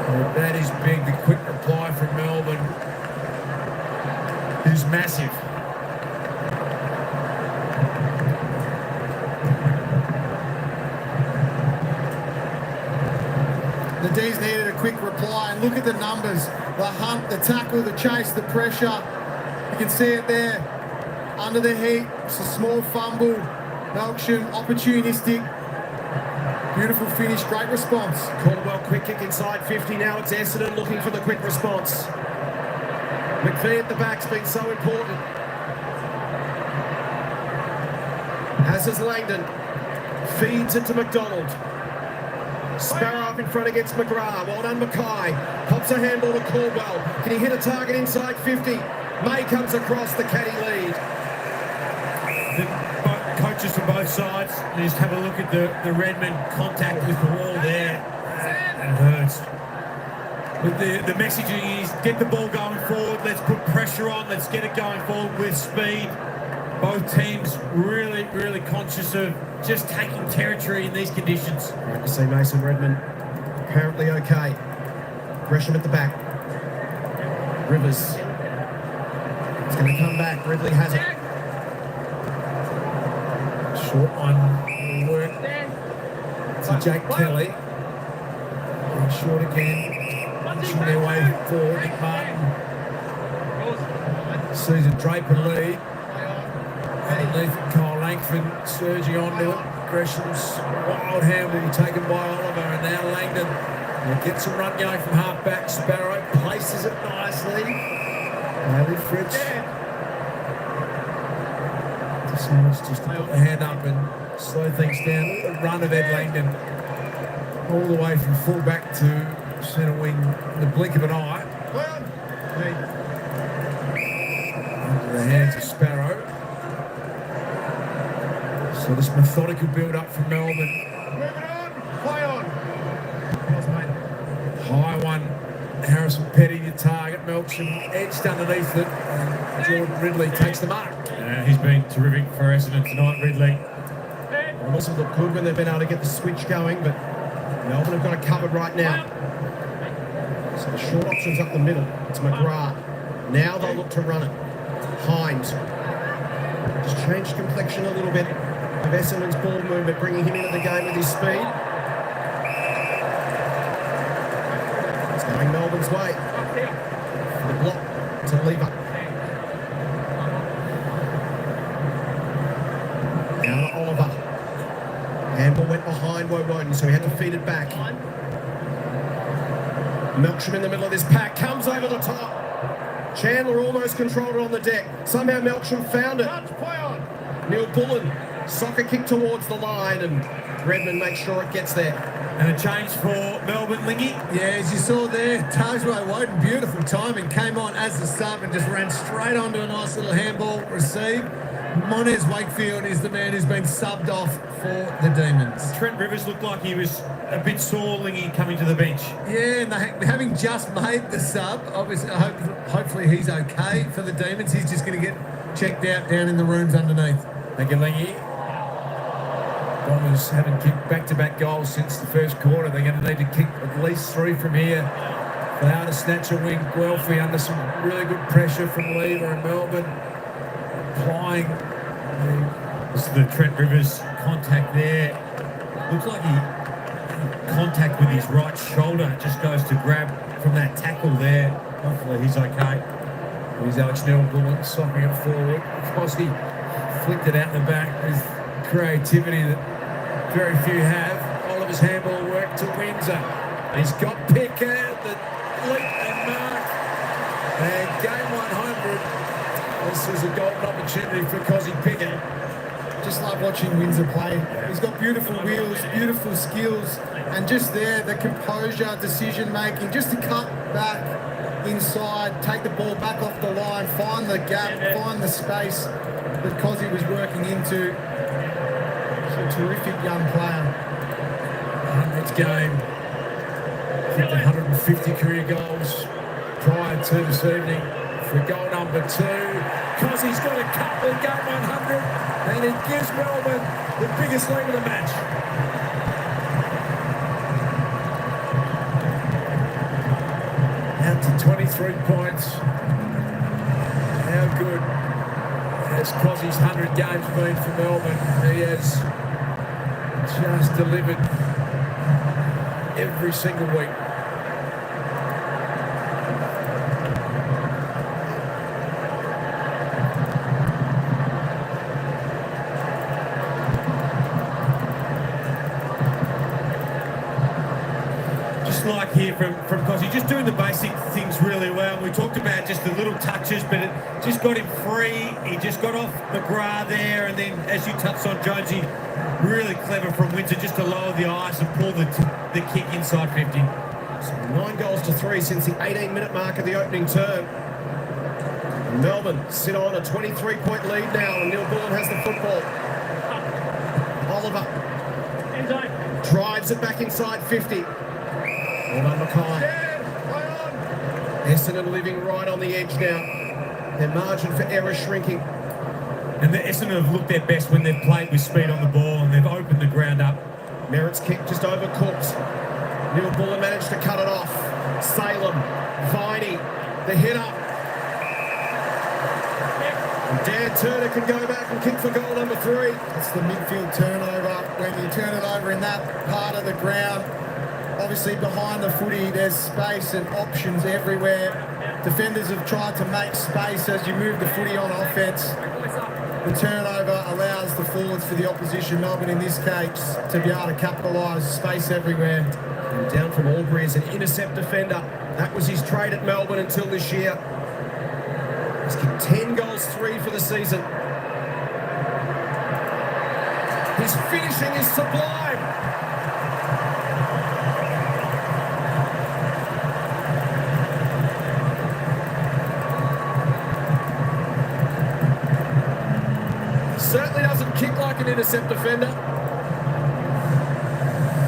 Well, that is big. The quick reply from Melbourne is massive. The D's needed a quick reply, and look at the numbers. The hunt, the tackle, the chase, the pressure. You can see it there. Under the heat, it's a small fumble. Melksham, opportunistic. Beautiful finish, great response. Caldwell, quick kick inside 50 now. It's Essendon looking for the quick response. McPhee at the back's been so important. As is Langdon. Feeds it to McDonald. Sparrow up in front against McGrath. Well done, Mackay. Pops a handball to Caldwell. Can he hit a target inside 50? May comes across the caddy lead. The coaches from both sides just have a look at the Redmond contact with the wall there. It hurts. But the messaging is get the ball going forward. Let's put pressure on. Let's get it going forward with speed. Both teams really, really conscious of just taking territory in these conditions. Great to see Mason Redmond apparently okay. Gresham at the back. Rivers. It's going to come back. Ridley has it. Short one will work to Jake Kelly. And short again. Pushing their way forward. Nick Martin sees a Draper lead. Underneath it, Kyle Langford surging onto it. Gresham's wild handball taken by Oliver, and now Langdon will get some run going from half-back. Sparrow places it nicely. David Fritz decides just to put the hand up and slow things down. The run of Ed Langdon all the way from full-back to centre wing in the blink of an eye. Into the hands of Sparrow. So this methodical build-up from Melbourne. Moving on. Play on. High one. Harrison Petty to target. Melksham edged underneath it. And Jordan Ridley takes the mark. He's been terrific for Essendon tonight, Ridley. It doesn't look good when they've been able to get the switch going, but Melbourne have got it covered right now. So the short option's up the middle. It's McGrath. Now they'll look to run it. Hines. Just changed complexion a little bit of Essendon's ball movement, bringing him into the game with his speed. It's going Melbourne's way. For the block to Lever. Now to Oliver. Handball went behind Woden, so he had to feed it back. Melksham in the middle of this pack, comes over the top. Chandler almost controlled it on the deck. Somehow Melksham found it. Neil Bullen, soccer kick towards the line, and Redmond makes sure it gets there. And a change for Melbourne, Lingy. Yeah, as you saw there, Tajway Woden, beautiful timing, came on as the sub and just ran straight onto a nice little handball receive. Monez Wakefield is the man who's been subbed off for the Demons. Trent Rivers looked like he was a bit sore, Lingy, coming to the bench. Yeah, and having just made the sub, obviously, hopefully he's okay for the Demons. He's just going to get checked out down in the rooms underneath. Thank you, Lingy. Bombers haven't kicked back-to-back goals since the first quarter. They're going to need to kick at least 3 from here. They are to snatch a wing. Guelphy under some really good pressure from Lever and Melbourne. Applying the Trent Rivers contact there. Looks like he contact with his right shoulder. Just goes to grab from that tackle there. Hopefully he's okay. Here's Alex Neal-Bullen socking it forward. Crosby flicked it out the back with creativity that very few have. Oliver's handball work to Windsor. He's got Pickett, the leap and mark. And game 100. This is a golden opportunity for Cozzy Pickett. Just love watching Windsor play. He's got beautiful wheels, beautiful skills, and just there, the composure, decision making, just to cut back inside, take the ball back off the line, find the gap, find the space that Cozzy was working into. He's a terrific young player. 100th game. 150 career goals prior to this evening. For goal number 2, Cozzy's got a couple in game 100, and it gives Melbourne the biggest lead of the match. Out to 23 points. How good has Cozzy's 100 games been for Melbourne? He has just delivered every single week. Like here from Cozzy, just doing the basic things really well. We talked about just the little touches, but it just got him free. He just got off McGrath there, and then as you touched on, Jonesy, really clever from Windsor just to lower the ice and pull the kick inside 50. So 9 goals to 3 since the 18-minute mark of the opening term. Melbourne sit on a 23-point lead now, and Neil Bullen has the football. Oliver drives it back inside 50. Well done, Mackay. Essendon living right on the edge now. Their margin for error shrinking. And the Essendon have looked their best when they've played with speed on the ball and they've opened the ground up. Merritt's kick just overcooked. Neil Bullen managed to cut it off. Salem, Viney, the hit up. And Dan Turner can go back and kick for goal number 3. It's the midfield turnover. When you turn it over in that part of the ground, obviously behind the footy, there's space and options everywhere. Defenders have tried to make space as you move the footy on offense. The turnover allows the forwards for the opposition, Melbourne in this case, to be able to capitalise space everywhere. And down from Albury as an intercept defender. That was his trade at Melbourne until this year. He's kicked 10 goals, 3 for the season. His finishing is sublime. Certainly doesn't kick like like an intercept defender.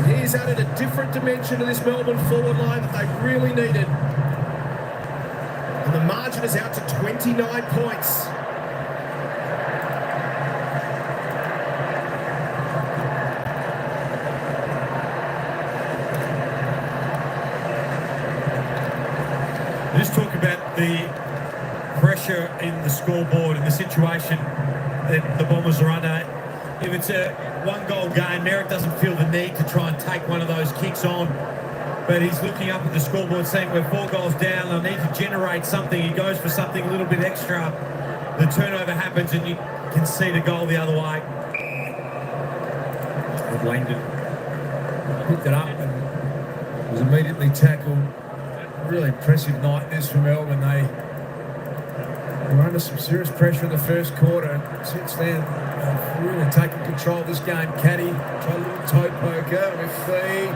He's added a different dimension to this Melbourne forward line that they really needed. And the margin is out to 29 points. Just talk about the pressure in the scoreboard and the situation that the Bombers are under. If it's a one-goal game, Merrick doesn't feel the need to try and take one of those kicks on. But he's looking up at the scoreboard saying we're 4 goals down, I need to generate something. He goes for something a little bit extra. The turnover happens and you can see the goal the other way. Langdon picked it up and was immediately tackled. Really impressive night this for Melbourne. They were under some serious pressure in the first quarter. Since then, they've really taken control of this game. Caddy tried a little toe poker with the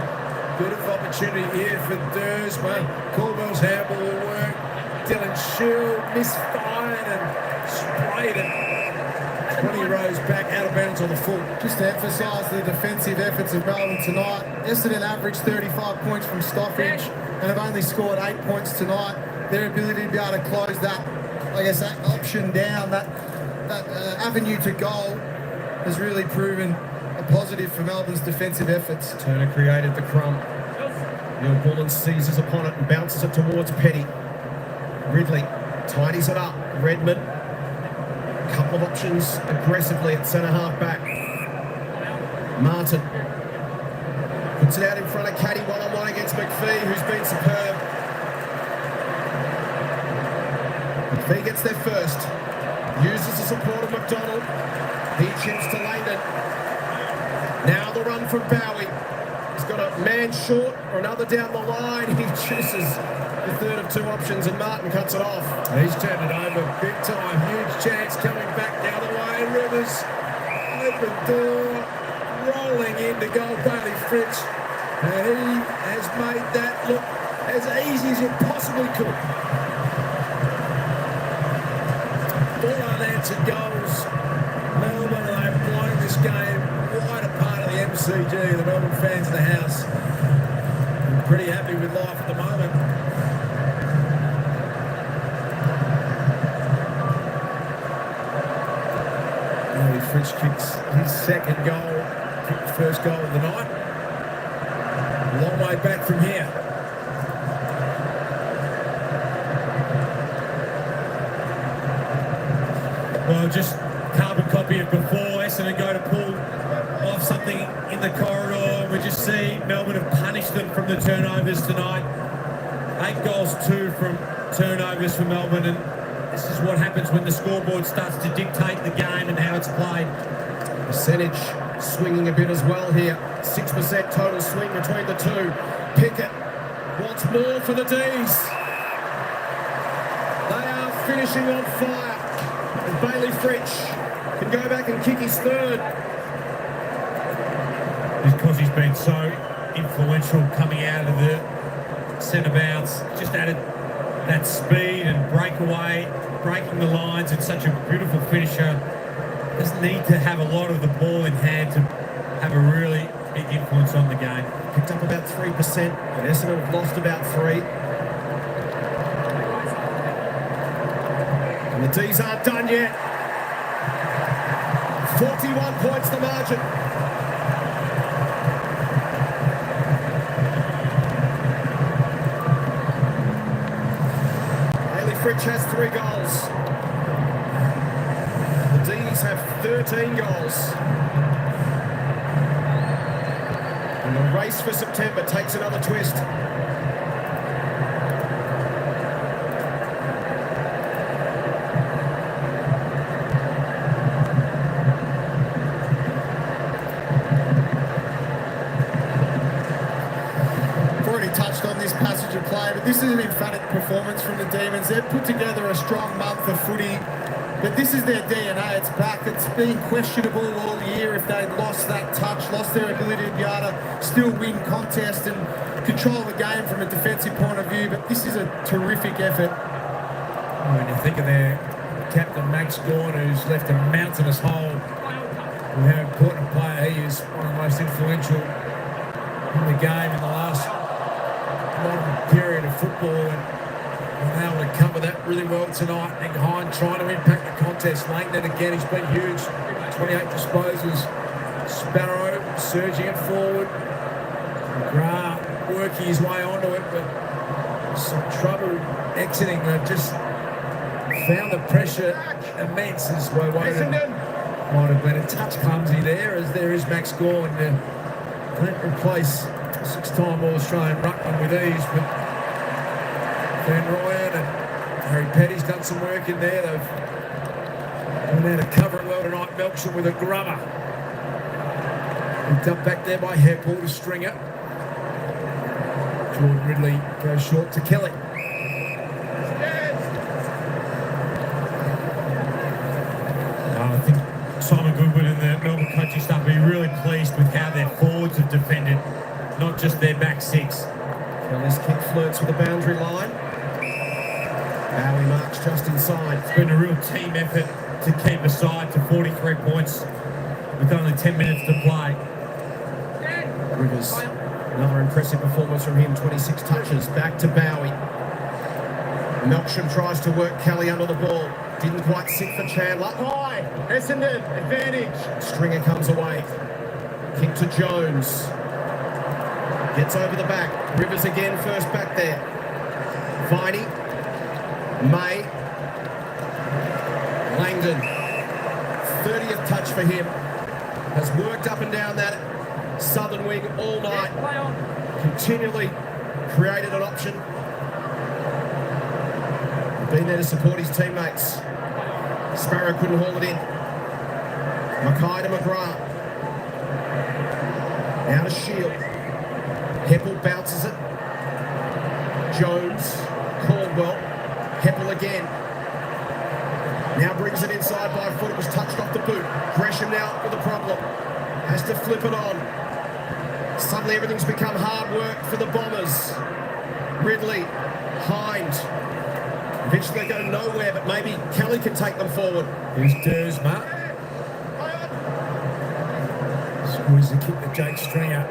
bit of opportunity here for Dersma. Corbell's handball will work. Dylan Shield misfired and sprayed it. 20 rows back out of bounds on the full. Just to emphasise the defensive efforts of Melbourne tonight. Essendon averaged 35 points from stoppage and have only scored 8 points tonight. Their ability to be able to close that, I guess, that option down, that avenue to goal has really proven a positive for Melbourne's defensive efforts. Turner created the crump. Neil Bullen seizes upon it and bounces it towards Petty. Ridley tidies it up. Redmond. Couple of options aggressively at centre half back. Martin puts it out in front of Caddy one-on-one against McPhee, who's been superb. McPhee gets there first. Uses the support of McDonald. He chips to Langdon. Now the run from Bowie. He's got a man short or another down the line. He chooses the third of 2 options and Martin cuts it off. He's turned it over big time. Huge chance coming back the other way. Rivers, open door, rolling into goal. Bailey Fritz. And he has made that look as easy as it possibly could. 4 unanswered goals. Melbourne, they've blown this game right apart of the MCG. The Melbourne fans in the house are pretty happy with life at the moment. Fritz kicks his second goal, kicked the first goal of the night. A long way back from here. Well, just carbon copy of before. Essendon go to pull off something in the corridor. We just see Melbourne have punished them from the turnovers tonight. 8 goals, 2 from turnovers for Melbourne, and this is what happens when the scoreboard starts to dictate the game and how it's played. Percentage swinging a bit as well here. 6% total swing between the two. Pickett wants more for the D's. They are finishing on fire. And Bailey Fritsch can go back and kick his third. Because he's been so influential coming out of the centre bounce. Just added that speed and breakaway, breaking the lines, and such a beautiful finisher. Doesn't need to have a lot of the ball in hand to have a really big influence on the game. Picked up about 3%, and Essendon have lost about 3. And the D's aren't done yet. 41 points the margin. Fritsch has 3 goals. The D's have 13 goals. And the race for September takes another twist. But this is an emphatic performance from the Demons. They've put together a strong month of footy, but this is their DNA. It's back. It's been questionable all year if they'd lost that touch, lost their ability to be able to still win contests and control the game from a defensive point of view, but this is a terrific effort. When you think of their captain, Max Gawn, who's left a mountainous hole with how important a player he is, one of the most influential in the game in the last modern period of football, and able to cover that really well tonight. Nick Hine trying to impact the contest. Langdon again, he's been huge. 28 disposals. Sparrow surging it forward. McGrath working his way onto it, but some trouble exiting. They've just found the pressure immense as Woden might have been a touch clumsy there, as there is Max Gawn. Don't replace six-time All-Australian ruckman with ease, but Van Rooyen and Harry Petty's done some work in there. They've been able to cover it well tonight. Melksham with a grubber. Picked up back there by Heppel to string it. Jordan Ridley goes short to Kelly. I think Simon Goodwin and the Melbourne coaching staff will be really pleased with how their forwards have defended, not just their back six. Kelly's kick flirts with the boundary line. Bowie marks just inside. It's been a real team effort to keep a side to 43 points with only 10 minutes to play. Rivers, another impressive performance from him, 26 touches, back to Bowie. Melksham tries to work Kelly under the ball. Didn't quite sit for Chandler. High, Essendon, advantage. Stringer comes away. Kick to Jones. Gets over the back. Rivers again, first back there. Viney. May. Langdon. 30th touch for him. Has worked up and down that southern wing all night. Continually created an option. Been there to support his teammates. Sparrow couldn't haul it in. Mackay to McGrath. Now to Shield. Heppel bounces it. Jones. Caldwell. Heppel again. Now brings it inside by foot. It was touched off the boot. Gresham now with a problem. Has to flip it on. Suddenly everything's become hard work for the Bombers. Ridley. Hind. Eventually they go nowhere, but maybe Kelly can take them forward. Here's Dersma. Squeeze the kick to Jake Stringer.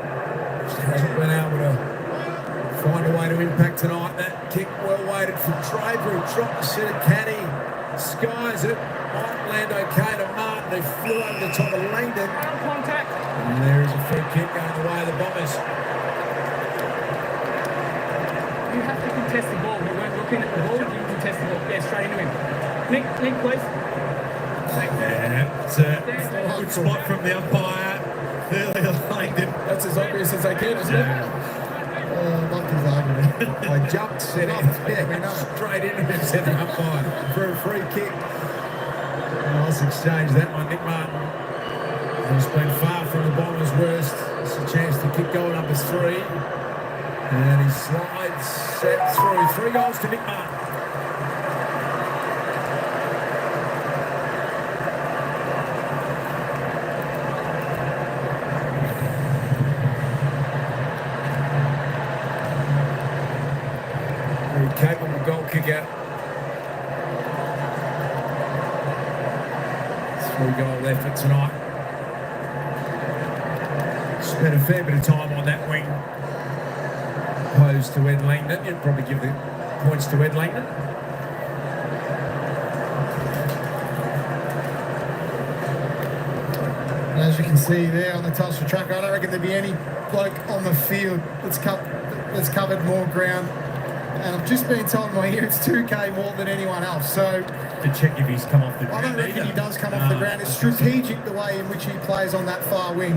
Just hasn't been able to find a way to impact tonight. That kick well weighted for Draper, who dropped the set of Caddy. Skies it. Might land okay to Martin. They flew over the top of Langdon. Contact. And there is a free kick going the way of the Bombers. You have to contest the ball. We weren't looking at the ball. You contest the ball. Yeah, straight into him. Nick, please. Yeah, it's a good spot from the umpire. Clearly Langdon. That's as obvious as I can, isn't it? Loved his argument. I jumped, set it straight into him, set the umpire for a free kick. Nice exchange that one, Nick Martin. He's been far from the Bombers' worst. It's a chance to kick goal number 3. And he slides, set through. 3 goals to Nick Martin. Very capable goal kicker. 3-goal effort tonight. Spent a fair bit of time on that wing. Opposed to Ed Langdon. You'd probably give the points to Ed Langdon. And as you can see there on the Telstra tracker, I don't reckon there'd be any bloke on the field that's covered more ground. And I've just been told in my ear it's 2K more than anyone else. So To check if he's come off the ground. I don't reckon he does come off the ground. It's strategic the way in which he plays on that far wing.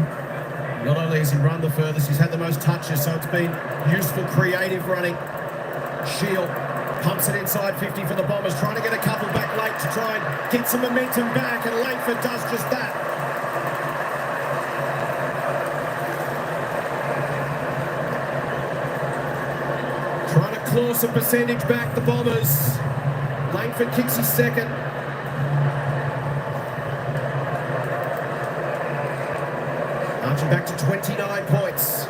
Not only has he run the furthest, he's had the most touches, so it's been useful, creative running. Shield pumps it inside 50 for the Bombers, trying to get a couple back late to try and get some momentum back, and Langford does just that. Trying to claw some percentage back, the Bombers. Langford kicks his second. Marching back to 29 points.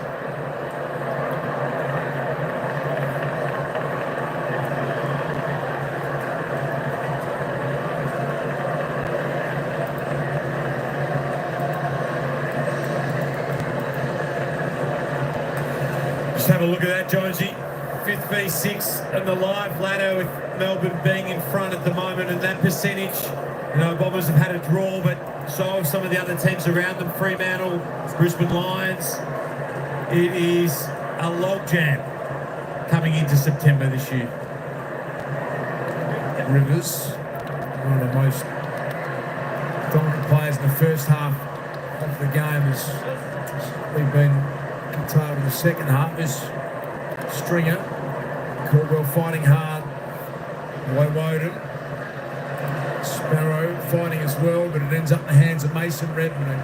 Just have a look at that, Jonesy. 5th v6 and the live ladder with Melbourne being in front at the moment, and that percentage, you know, Bombers have had a draw, but so have some of the other teams around them. Fremantle, Brisbane Lions. It is a logjam coming into September this year. Rivers, one of the most dominant players in the first half of the game, has been contained in the second half. Is Stringer, Caldwell fighting hard, Woden, Sparrow fighting as well, but it ends up in the hands of Mason Redmond.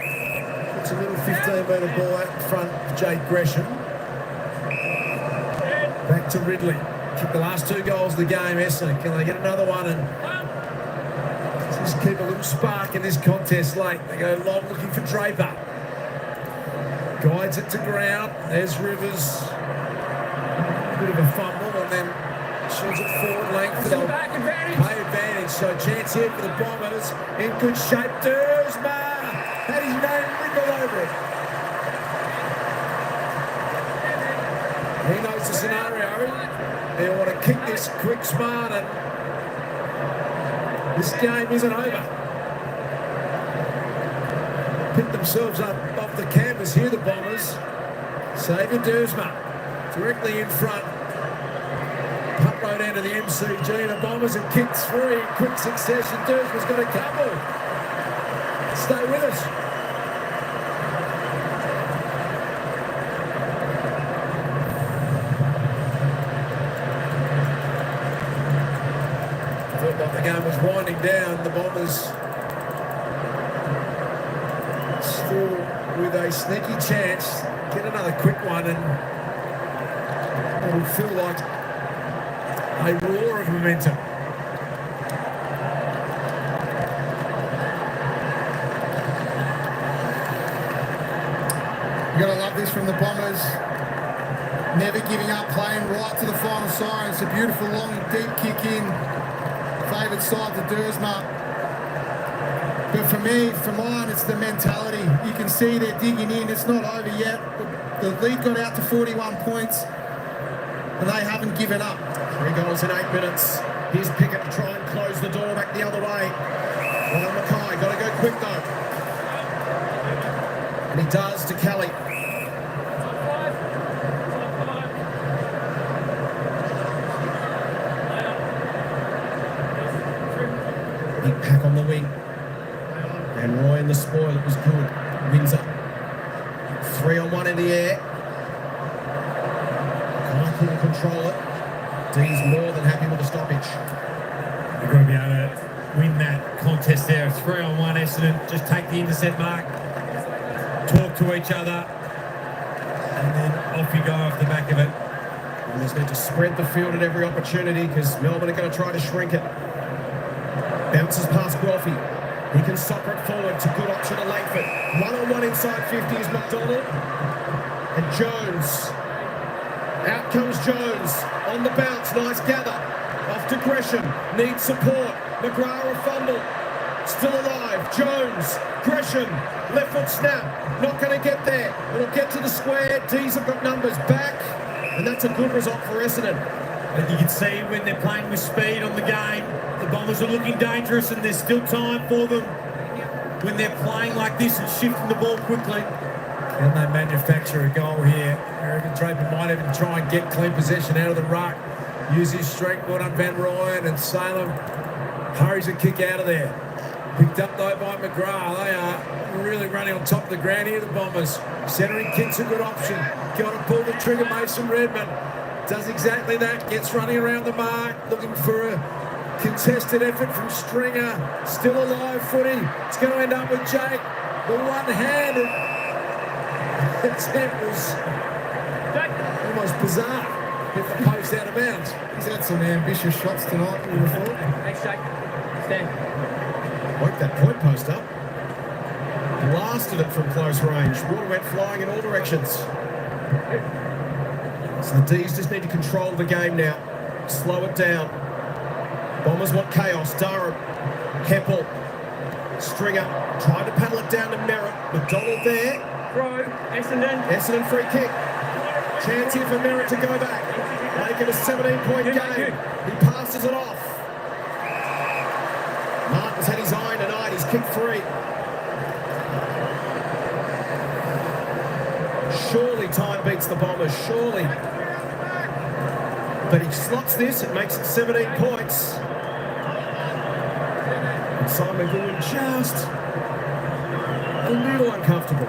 It's a little 15-metre ball out in front of Jake Gresham. Back to Ridley. Kicked the last 2 goals of the game, Essendon. Can they get another one and just keep a little spark in this contest late? They go long looking for Draper. Guides it to ground. There's Rivers. Bit of a fumble and then shoots it forward length. They'll play advantage. So chance here for the Bombers. In good shape. Dersma had his name written all over it. He knows the scenario. They want to kick this quick, smart, and this game isn't over. Pick themselves up off the canvas here, the Bombers. Xavier Dersma directly in front. Punt right into the MCG. The Bombers have kicked 3 in quick succession. Dersma's got a couple. Stay with us. Felt like the game was winding down. The Bombers still with a sneaky chance. Get another quick one and it'll feel like a roar of momentum. You've got to love this from the Bombers. Never giving up, playing right to the final siren. It's a beautiful long deep kick in. Favoured side to Dersma. But for me, for mine, it's the mentality. You can see they're digging in. It's not over yet. The lead got out to 41 points, and they haven't given up. 3 goals in 8 minutes. Here's Pickett to try and close the door back the other way. Well, Mackay, got to go quick though. And he does to Kelly. Big pack on the wing. And Roy in the spoil, it was good. Windsor. 3-on-1 in the air. Can't couldn't control it. D's more than happy with the stoppage. You've got to be able to win that contest there. It's 3-on-1 Essendon. Just take the intercept mark. Talk to each other. And then off you go off the back of it. And just need to spread the field at every opportunity because Melbourne are going to try to shrink it. Bounces past Guelphy. He can soccer it forward. It's a good option to Langford. 1-on-1 inside 50 is McDonald. And Jones. Out comes Jones. On the bounce. Nice gather. Off to Gresham. Needs support. McGrath a fumble. Still alive. Jones. Gresham. Left foot snap. Not going to get there. It'll get to the square. D's have got numbers back. And that's a good result for Essendon. And you can see when they're playing with speed on the game, the Bombers are looking dangerous and there's still time for them when they're playing like this and shifting the ball quickly. Can they manufacture a goal here? I reckon Draper might even try and get clean possession out of the ruck. Use his strength, well done Van Ryan, and Salem hurries a kick out of there. Picked up though by McGrath. They are really running on top of the ground here, the Bombers. Centering kick's a good option. Got to pull the trigger, Mason Redmond. Does exactly that, gets running around the mark, looking for a contested effort from Stringer. Still alive footy. It's going to end up with Jake. The one-handed attempt was almost bizarre. Hit the post out of bounds. He's had some ambitious shots tonight, we would have thought. Thanks, Jake. Stand. Woke that point post up. Blasted it from close range. Water went flying in all directions. So the D's just need to control the game now. Slow it down. Bombers want chaos. Durham. Heppel. Stringer. Trying to paddle it down to Merritt. McDonald there. Throw. Essendon. Essendon free kick. Chance here for Merritt to go back. Make it a 17-point game. He passes it off. Martin's had his eye tonight. He's kicked 3. Surely time beats the Bombers. Surely. But he slots this. It makes it 17 points. And Simon Goodwin just a little uncomfortable.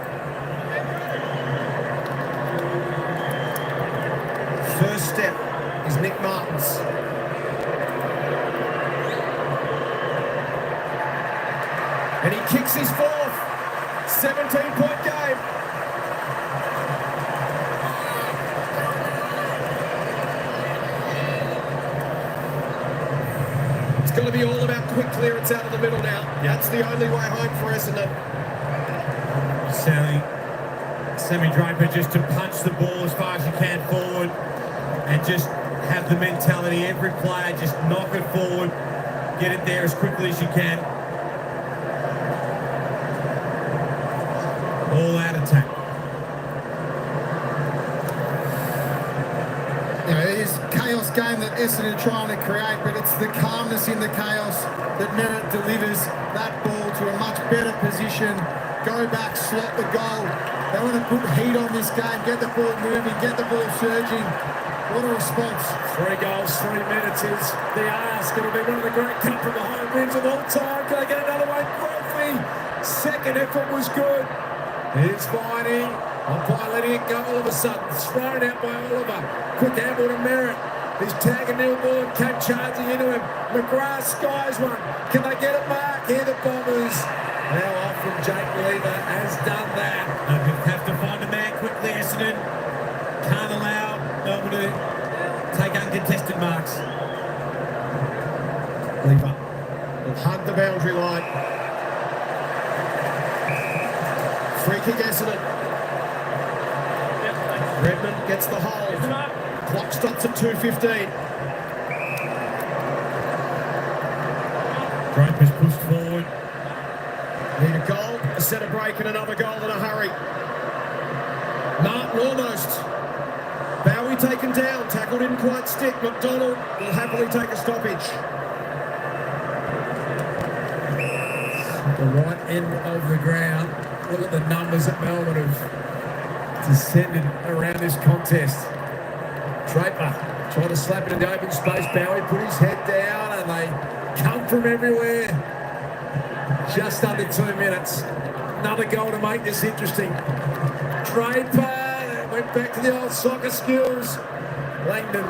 First step is Nick Martin's. And he kicks his 4th. 17-point game. It's going to be all about quick clearance out of the middle now. That's the only way home for Essendon. Sammy Draper just to punch the ball as far as you can forward and just have the mentality, every player just knock it forward, get it there as quickly as you can. All out attack. You know, it is a chaos game that Essendon are trying to create, but it's the calmness in the chaos that Merritt delivers that ball to a much better position. Go back, slot the goal. They want to put heat on this game, get the ball moving, get the ball surging. What a response. 3 goals, 3 minutes is the ask. It'll be one of the great come from behind wins of all time. Can they get another one? Grothy. Second effort was good. Here's Viney. Umpire letting it go all of a sudden. Thrown out by Oliver. Quick handball to Merritt. He's tagging Neil Bourne. Came charging into him. McGrath skies one. Can they get it, Mark? Here the Bombers. Now off from Jake Lever has done that. And we have to find a man quickly, Essendon. Can't allow Melbourne to take uncontested marks. Lever will hug the boundary line. Free kick Essendon. Redmond gets the hold. Clock stops at 2:15. Draper's pushed forward. Need a goal, a set a break and another goal in a hurry. Martin almost. Bowie taken down. Tackle didn't quite stick. McDonald will happily take a stoppage. The right end of the ground. Look at the numbers that Melbourne have descended around this contest. Draper trying to slap it into open space. Bowie put his head down and they come from everywhere. Just under 2 minutes. Another goal to make this interesting. Draper went back to the old soccer skills. Langdon,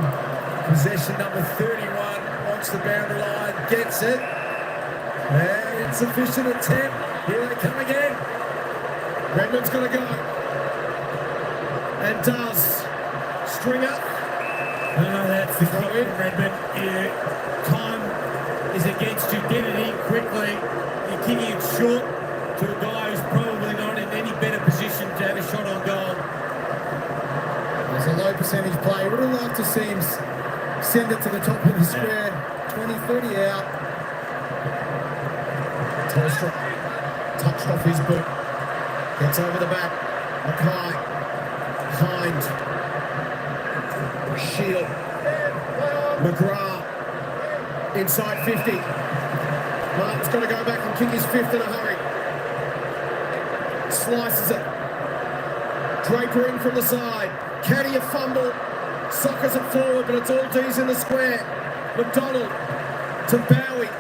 possession number 31, wants the boundary line, gets it. And insufficient attempt. Here they come again. Redmond's going to go. And does. Stringer. No, that's the problem, Redmond. Time is against you. Get it in quickly. You're kicking it short to a guy who's probably not in any better position to have a shot on goal. There's a low percentage play. Would have liked to see him send it to the top of the square. 20-30 out. Telstra touched off his boot. Gets over the back. Mackay. Hind. Shield. McGrath. Inside 50. Martin's got to go back and kick his 5th in a hurry. Slices it. Draper in from the side. Caddy a fumble. Sockers it forward, but it's all D's in the square. McDonald to Bowie.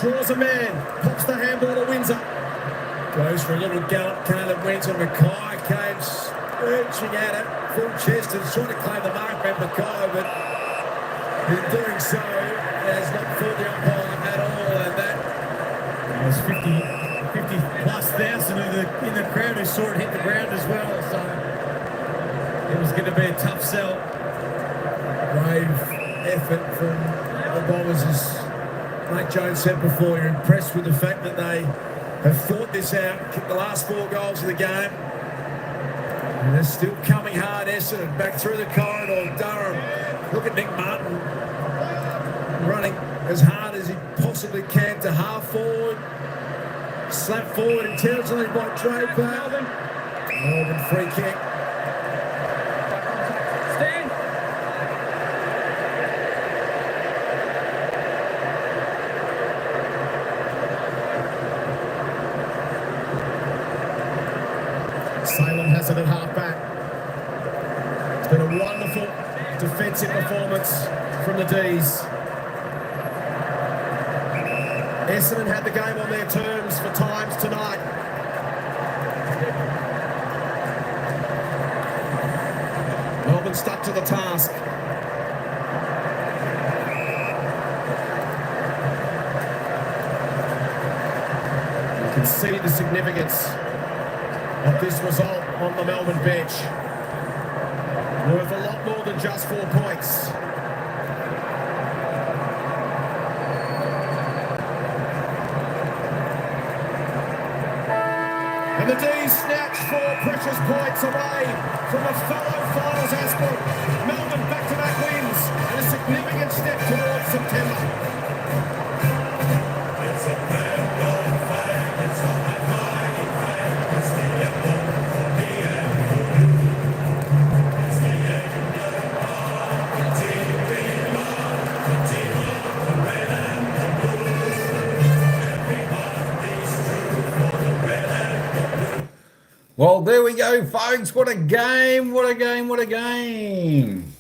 Draws a man. Pops the handball to Windsor. Goes for a little gallop. Caleb Windsor. Mackay came urging at it. Full chest and trying to claim the mark by Mackay, but in doing so, has not fooled the umpire at all. And that There's 50 plus thousand in the crowd who saw it hit the ground as well. So it was going to be a tough sell. brave effort from the Bombers, as Mike Jones said before. You're impressed with the fact that they have fought this out, kicked the last 4 goals of the game. And they're still coming hard, Essendon, back through the corridor. Durham, look at Nick Martin running as hard as he possibly can to half forward. Slap forward intelligently by Draper. Melbourne free kick. Salem has it at half-back. It's been a wonderful defensive performance from the D's. Essendon had the game on their terms for times tonight. Melbourne stuck to the task. You can see the significance of this result on the Melbourne bench. Worth a lot more than just 4 points. And the D's snatch 4 precious points away from a fellow finals aspirant. Melbourne back-to-back wins and a significant step towards September. Well, there we go, folks. What a game, what a game, what a game.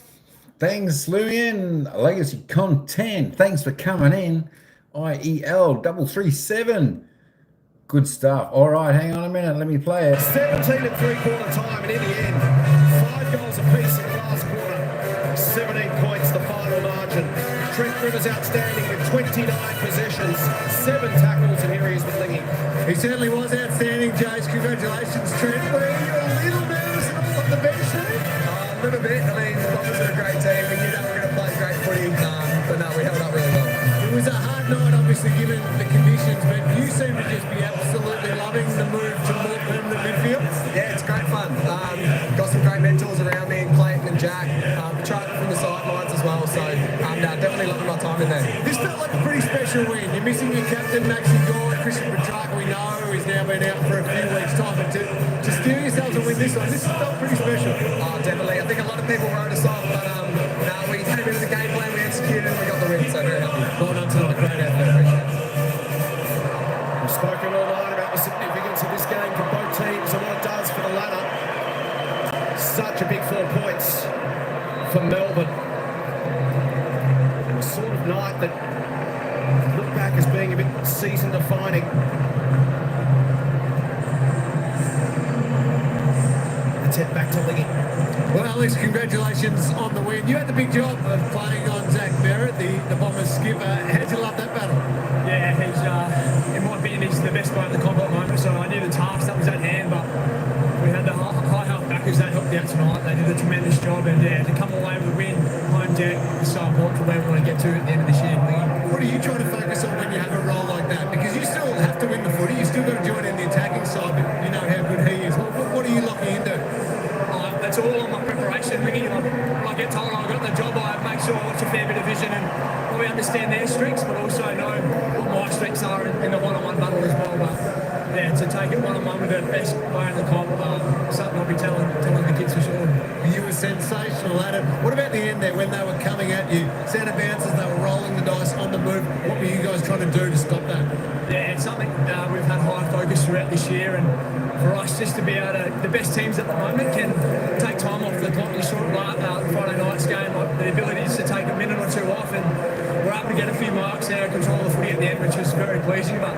Thanks, Lumian. Legacy content. Thanks for coming in. IEL337. Good stuff. All right, hang on a minute. Let me play it. 17 at three-quarter time, and in the end, 5 goals apiece in the last quarter. 17 points, the final margin. Trent Rivers outstanding with 29 possessions, 7 tackles, and here he is with Lingy. He certainly was outstanding, Jace. Congratulations, Trent. Were you a little nervous at all on the bench today? A little bit. I mean, the Bombers are a great team. We knew that we were going to play great footy, but no, we held up really well. It was a hard night, obviously, given the conditions, but you seem to just be absolutely loving the move to more permanent midfield. Yeah, it's great fun. Got some great mentors around me, Clayton and Jack. Tried from the sidelines as well, so definitely loving my time in there. This felt like a pretty special win. You're missing your captain, Maxi Gore, Christian Petrarca, we know he's now been out for a few weeks' time, but to steal yourselves and win this one, this felt pretty special. Oh, definitely. I think a lot of people wrote us off, but we came in with the game plan, we executed, and we got the win, so very happy. Well done tonight, great effort. We've spoken all night about the significance of this game for both teams and what it does for the ladder. Such a big 4 points for Melbourne. And a sort of night that look back as being a bit season defining. Let's head back to Lingy. Well, Alex, congratulations on the win. You had the big job of playing on Zach Merritt, the Bombers skipper. How'd you love that battle? Yeah, he's, in my opinion, he's the best player in the comp at the moment, so I knew the task that was at hand, but we had the high half backers that helped out tonight. They did a tremendous job, and yeah, to come away with a win, home deck, is so important for where we want to get to at the end of this year. What are you trying to focus on when you have a role like that? Because you still have to win the footy, you still got to join in the attacking side, but you know how good he is. What are you looking into? That's all on my preparation. When I get told I've got the job, I make sure I watch a fair bit of vision and probably understand their strengths, but also know what my strengths are in the one-on-one battle as well. But yeah, to take it one-on-one with the best player in the comp, something I'll be telling the kids for sure. You were sensational at it. What about the end there when they were coming at you? Centre bounces, they were rolling the dice on the move. What were you guys trying to do to stop that? Yeah, it's something we've had high focus throughout this year, and for us just to be able to, the best teams at the moment can take time off the clock. You saw it Friday night's game, like the ability is to take a minute or two off, and we're able to get a few marks there, control the footy at the end, which was very pleasing. But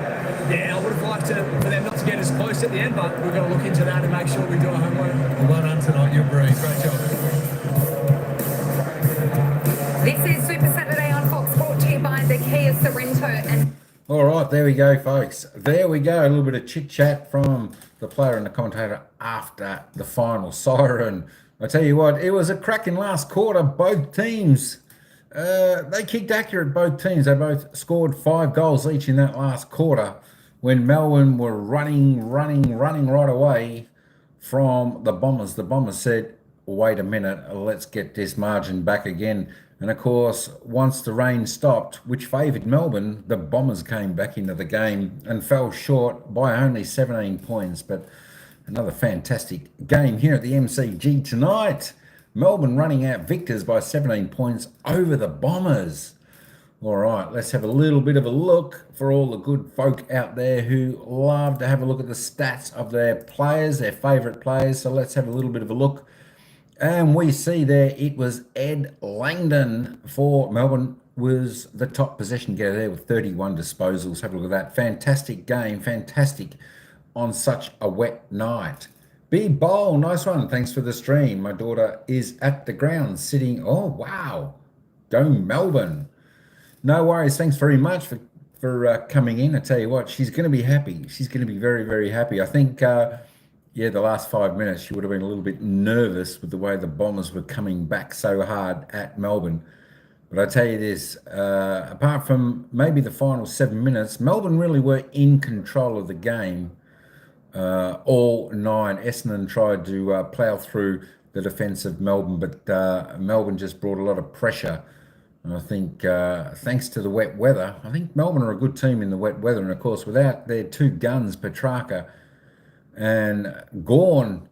yeah, I would have liked for them not to get as close at the end, but we've got to look into that and make sure we do our homework. Well done tonight, you're brilliant. Great job. This is Super Saturday on Fox, brought to you by the Kia Sorrento and... All right, there we go, folks. There we go. A little bit of chit-chat from the player and the commentator after the final siren. I tell you what, it was a cracking last quarter. Both teams, they kicked accurate, both teams. They both scored 5 goals each in that last quarter when Melbourne were running right away from the Bombers. The Bombers said, wait a minute, let's get this margin back again. And of course, once the rain stopped, which favoured Melbourne, the Bombers came back into the game and fell short by only 17 points. But another fantastic game here at the MCG tonight. Melbourne running out victors by 17 points over the Bombers. All right, let's have a little bit of a look for all the good folk out there who love to have a look at the stats of their players, their favourite players. So let's have a little bit of a look. And we see there it was Ed Langdon for Melbourne was the top possession getter there with 31 disposals. Have a look at that. Fantastic game. Fantastic on such a wet night. Big bowl. Nice one. Thanks for the stream. My daughter is at the ground sitting. Oh, wow. Go Melbourne. No worries. Thanks very much for coming in. I tell you what, she's going to be happy. She's going to be very, very happy. I think, yeah, the last 5 minutes, she would have been a little bit nervous with the way the Bombers were coming back so hard at Melbourne. But I tell you this, apart from maybe the final 7 minutes, Melbourne really were in control of the game all nine. Essendon tried to plough through the defence of Melbourne, but Melbourne just brought a lot of pressure. And I think thanks to the wet weather, I think Melbourne are a good team in the wet weather. And of course, without their two guns, Petrarca and Gawn,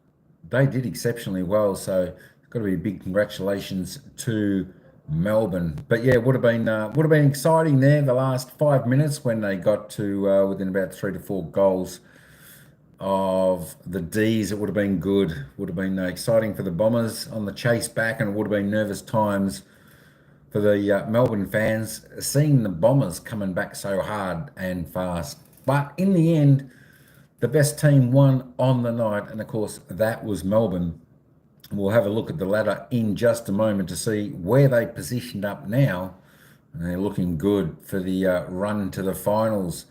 they did exceptionally well. So got to be a big congratulations to Melbourne. But yeah, would have been exciting there the last 5 minutes when they got to within about 3 to 4 goals of the D's. It would have been good. Would have been exciting for the Bombers on the chase back, and it would have been nervous times for the Melbourne fans seeing the Bombers coming back so hard and fast. But in the end, the best team won on the night, and of course that was Melbourne. We'll have a look at the ladder in just a moment to see where they positioned up now. And they're looking good for the run to the finals.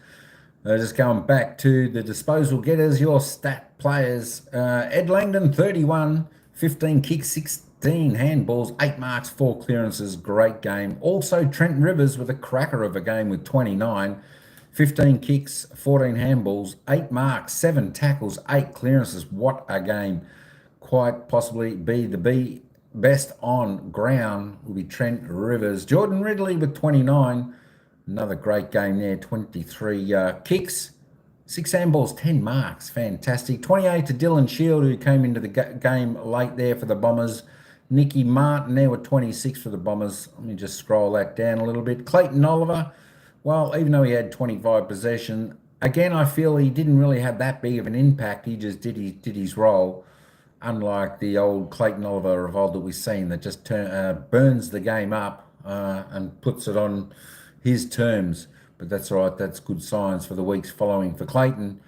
Just going back to the disposal getters, your stat players. Ed Langdon, 31, 15 kicks, 16 handballs, 8 marks, 4 clearances. Great game. Also, Trent Rivers with a cracker of a game with 29, 15 kicks, 14 handballs, 8 marks, 7 tackles, 8 clearances. What a game. Quite possibly be the best on ground will be Trent Rivers. Jordan Ridley with 29. Another great game there. 23 kicks, 6 handballs, 10 marks. Fantastic. 28 to Dylan Shield, who came into the game late there for the Bombers. Nicky Martin there with 26 for the Bombers. Let me just scroll that down a little bit. Clayton Oliver, well, even though he had 25 possession, again, I feel he didn't really have that big of an impact. He just did his role. Unlike the old Clayton Oliver of old that we've seen that just burns the game up and puts it on his terms. But that's all right. That's good signs for the weeks following for Clayton.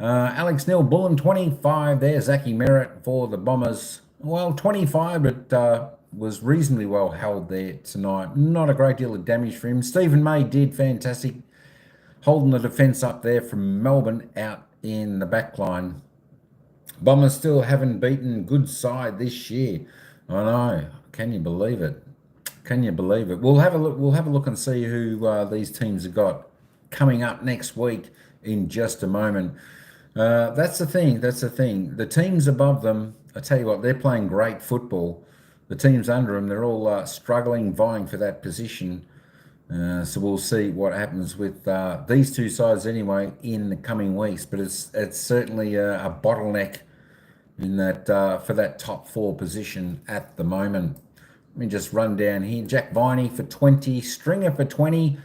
Alex Neil Bullen, 25 there. Zachy Merritt for the Bombers. Well, 25, but was reasonably well held there tonight. Not a great deal of damage for him. Stephen May did fantastic, holding the defence up there from Melbourne out in the back line. Bombers still haven't beaten good side this year. I know. Can you believe it? Can you believe it? We'll have a look. We'll have a look and see who these teams have got coming up next week in just a moment. That's the thing. That's the thing. The teams above them, I tell you what, they're playing great football. The teams under them, they're all struggling, vying for that position. So we'll see what happens with these two sides anyway in the coming weeks. But it's certainly a bottleneck in that for that top 4 position at the moment. Let me just run down here. Jack Viney for 20, Stringer for 20.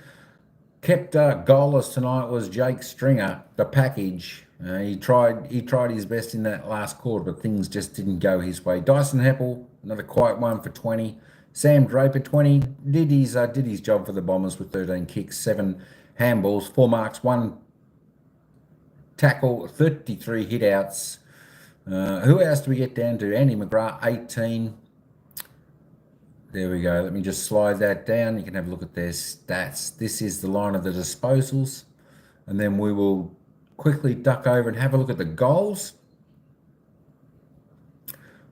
Kept goalless tonight was Jake Stringer, the package. He tried his best in that last quarter, but things just didn't go his way. Dyson Heppel, another quiet one for 20. Sam Draper, 20, did his job for the Bombers with 13 kicks, 7 handballs, 4 marks, 1 tackle, 33 hit-outs. Who else do we get down to? Andy McGrath, 18. There we go. Let me just slide that down. You can have a look at their stats. This is the line of the disposals. And then we will quickly duck over and have a look at the goals.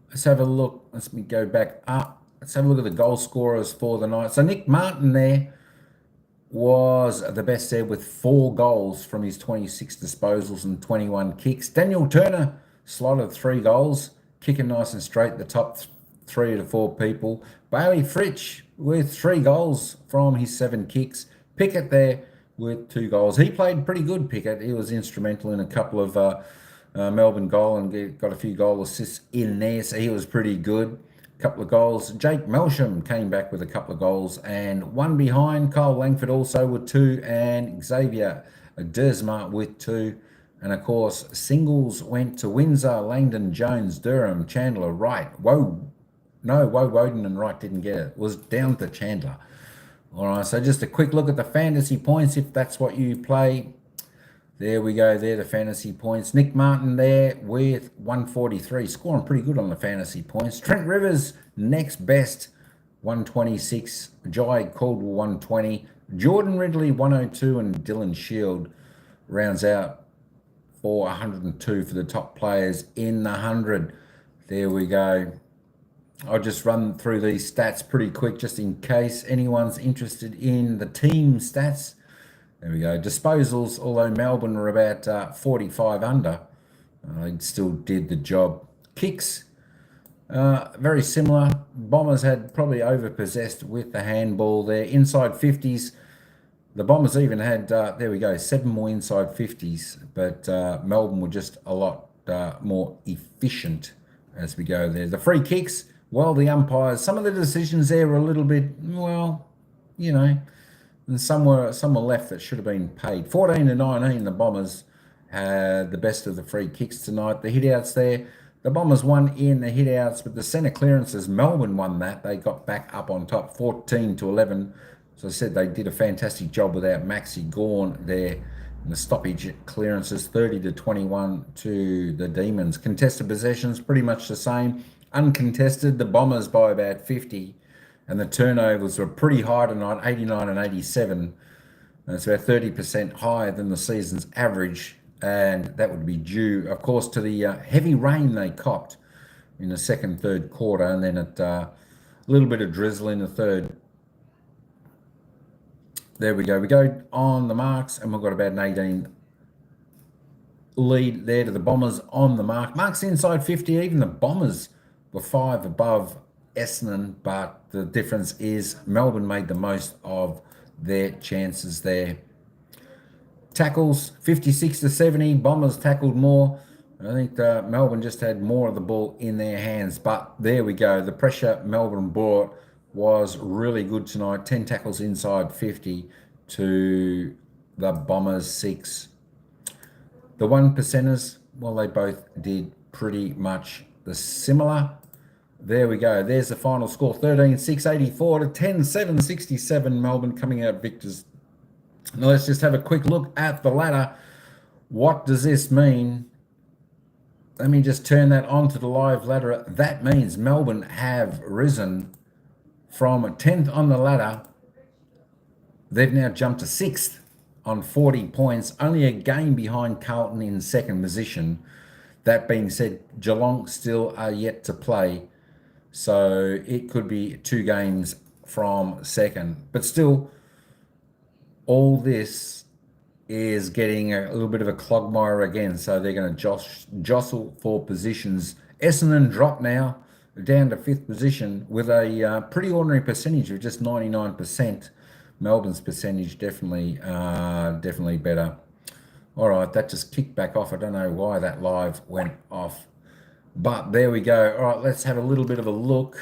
Let's have a look. Let me go back up. Let's have a look at the goal scorers for the night. So Nick Martin there was the best there with 4 goals from his 26 disposals and 21 kicks. Daniel Turner slotted 3 goals, kicking nice and straight, the top 3 to 4 people. Bailey Fritsch with 3 goals from his 7 kicks. Pickett there with 2 goals. He played pretty good, Pickett. He was instrumental in a couple of Melbourne goal and got a few goal assists in there, so he was pretty good. couple of goals. Jake Melsham came back with a couple of goals, and one behind. Kyle Langford also with 2, and Xavier Dersma with 2. And of course, singles went to Windsor, Langdon, Jones, Durham, Chandler, Wright. Woden and Wright didn't get it. It was down to Chandler. All right, so just a quick look at the fantasy points, if that's what you play. There we go, there the fantasy points. Nick Martin there with 143, scoring pretty good on the fantasy points. Trent Rivers, next best, 126. Jai Caldwell, 120. Jordan Ridley, 102, and Dylan Shield rounds out for 102 for the top players in the 100. There we go. I'll just run through these stats pretty quick just in case anyone's interested in the team stats. There we go. Disposals, although Melbourne were about 45 under, they still did the job. Kicks, very similar. Bombers had probably overpossessed with the handball there. Inside 50s, the Bombers even had, there we go, 7 more inside 50s, but Melbourne were just a lot more efficient as we go there. The free kicks, well, the umpires, some of the decisions there were a little bit, well, you know, and some were left that should have been paid. 14-19, the Bombers had the best of the free kicks tonight. The hit-outs there, the Bombers won in the hit-outs, but the centre clearances, Melbourne won that. They got back up on top, 14-11. As I said, they did a fantastic job without Maxi Gawn there. And the stoppage clearances, 30-21 to the Demons. Contested possessions, pretty much the same. Uncontested, the Bombers by about 50. And the turnovers were pretty high tonight, 89 and 87. That's about 30% higher than the season's average. And that would be due, of course, to the heavy rain they copped in the second, third quarter. And then a little bit of drizzle in the third. There we go. We go on the marks, and we've got about an 18 lead there to the Bombers on the mark. Marks inside 50, even the Bombers were 5 above Essendon, but the difference is Melbourne made the most of their chances there. Tackles, 56-70, Bombers tackled more. I think Melbourne just had more of the ball in their hands, but there we go. The pressure Melbourne brought was really good tonight. 10 tackles inside 50 to the Bombers 6. The 1%ers, well, they both did pretty much the similar. There we go. There's the final score, 13-6, 84 to 10-7, 67. Melbourne coming out victors. Now let's just have a quick look at the ladder. What does this mean? Let me just turn that onto the live ladder. That means Melbourne have risen from 10th on the ladder. They've now jumped to 6th on 40 points, only a game behind Carlton in second position. That being said, Geelong still are yet to play, so it could be 2 games from second. But still, all this is getting a little bit of a quagmire again, so they're going to jostle for positions. Essendon drop now down to 5th position with a pretty ordinary percentage of just 99%. Melbourne's percentage definitely better. All right, that just kicked back off. I don't know why that live went off, but there we go. All right, let's have a little bit of a look.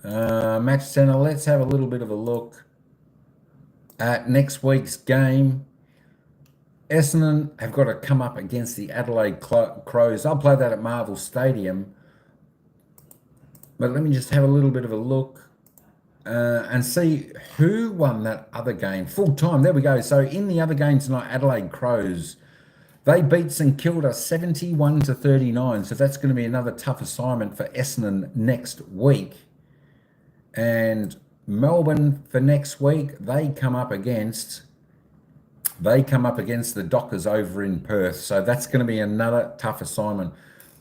Match Centre, let's have a little bit of a look at next week's game. Essendon have got to come up against the Adelaide Crows. I'll play that at Marvel Stadium. But let me just have a little bit of a look and see who won that other game. Full time, there we go. So in the other game tonight, Adelaide Crows, they beat St Kilda 71-39. So that's going to be another tough assignment for Essendon next week. And Melbourne for next week, they come up against the Dockers over in Perth. So that's going to be another tough assignment.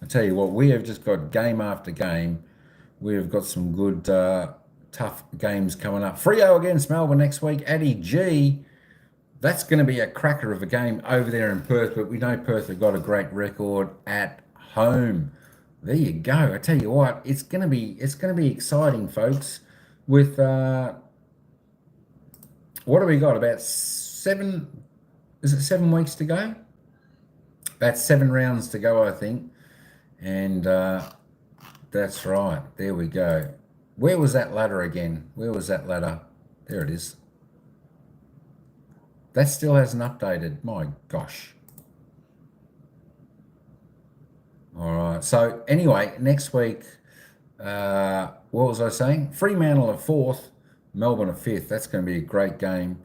I tell you what, we have just got game after game. We've got some good, tough games coming up. Freo against Melbourne next week. Addy G, that's going to be a cracker of a game over there in Perth, but we know Perth have got a great record at home. There you go. I tell you what, it's going to be exciting, folks. With what do we got? About 7 weeks to go? About 7 rounds to go, I think. And That's right. There we go. Where was that ladder again? Where was that ladder? There it is. That still hasn't updated. My gosh. All right. So anyway, next week, what was I saying? Fremantle are 4th, Melbourne are 5th. That's going to be a great game.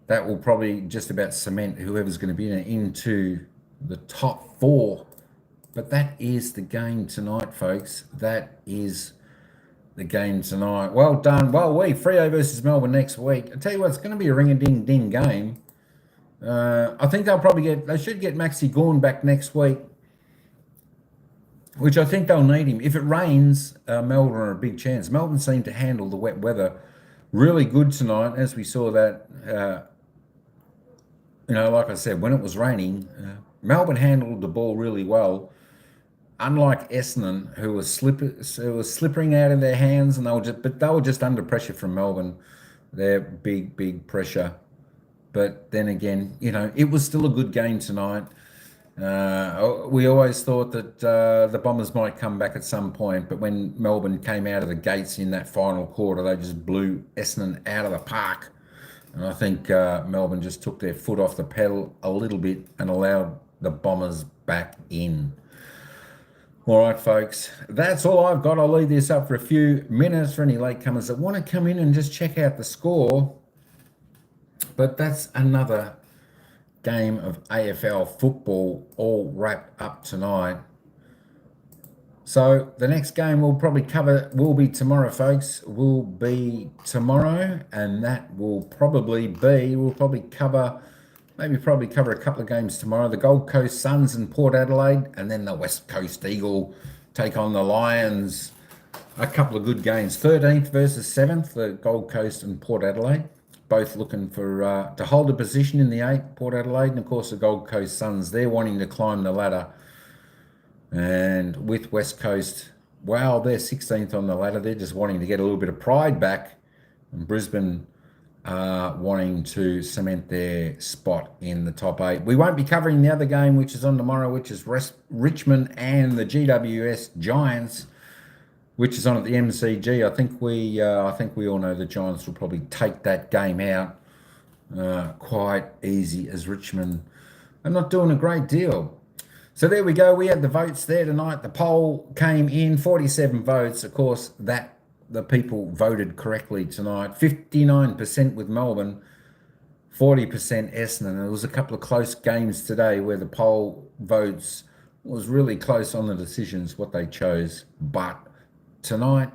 That will probably just about cement whoever's going to be into the top 4. But that is the game tonight, folks. That is the game tonight. Well done. Well, Freo versus Melbourne next week. I tell you what, it's going to be a ring-a-ding-ding game. I think they should get Maxi Gawn back next week, which I think they'll need him. If it rains, Melbourne are a big chance. Melbourne seem to handle the wet weather really good tonight, as we saw that, like I said, when it was raining, Melbourne handled the ball really well. Unlike Essendon, who was slippering out of their hands, and they were just under pressure from Melbourne. They're big pressure. But then again, it was still a good game tonight. We always thought that the Bombers might come back at some point, but when Melbourne came out of the gates in that final quarter, they just blew Essendon out of the park. And I think Melbourne just took their foot off the pedal a little bit and allowed the Bombers back in. All right, folks, that's all I've got. I'll leave this up for a few minutes for any latecomers that want to come in and just check out the score. But that's another game of AFL football all wrapped up tonight. So the next game we'll probably cover will be tomorrow, folks. Will be tomorrow, and that will probably be, we'll probably cover a couple of games tomorrow. The Gold Coast Suns and Port Adelaide, and then the West Coast Eagle take on the Lions. A couple of good games. 13th versus 7th, the Gold Coast and Port Adelaide. Both looking for to hold a position in the 8, Port Adelaide, and of course the Gold Coast Suns. They're wanting to climb the ladder. And with West Coast, wow, they're 16th on the ladder. They're just wanting to get a little bit of pride back. And Brisbane wanting to cement their spot in the top 8. We won't be covering the other game, which is on tomorrow, which is Richmond and the GWS Giants, which is on at the MCG. I think we all know the Giants will probably take that game out quite easy, as Richmond are not doing a great deal. So there we go. We had the votes there tonight. The poll came in 47 votes. Of course, that the people voted correctly tonight. 59% with Melbourne, 40% Essendon. There was a couple of close games today where the poll votes was really close on the decisions, what they chose. But tonight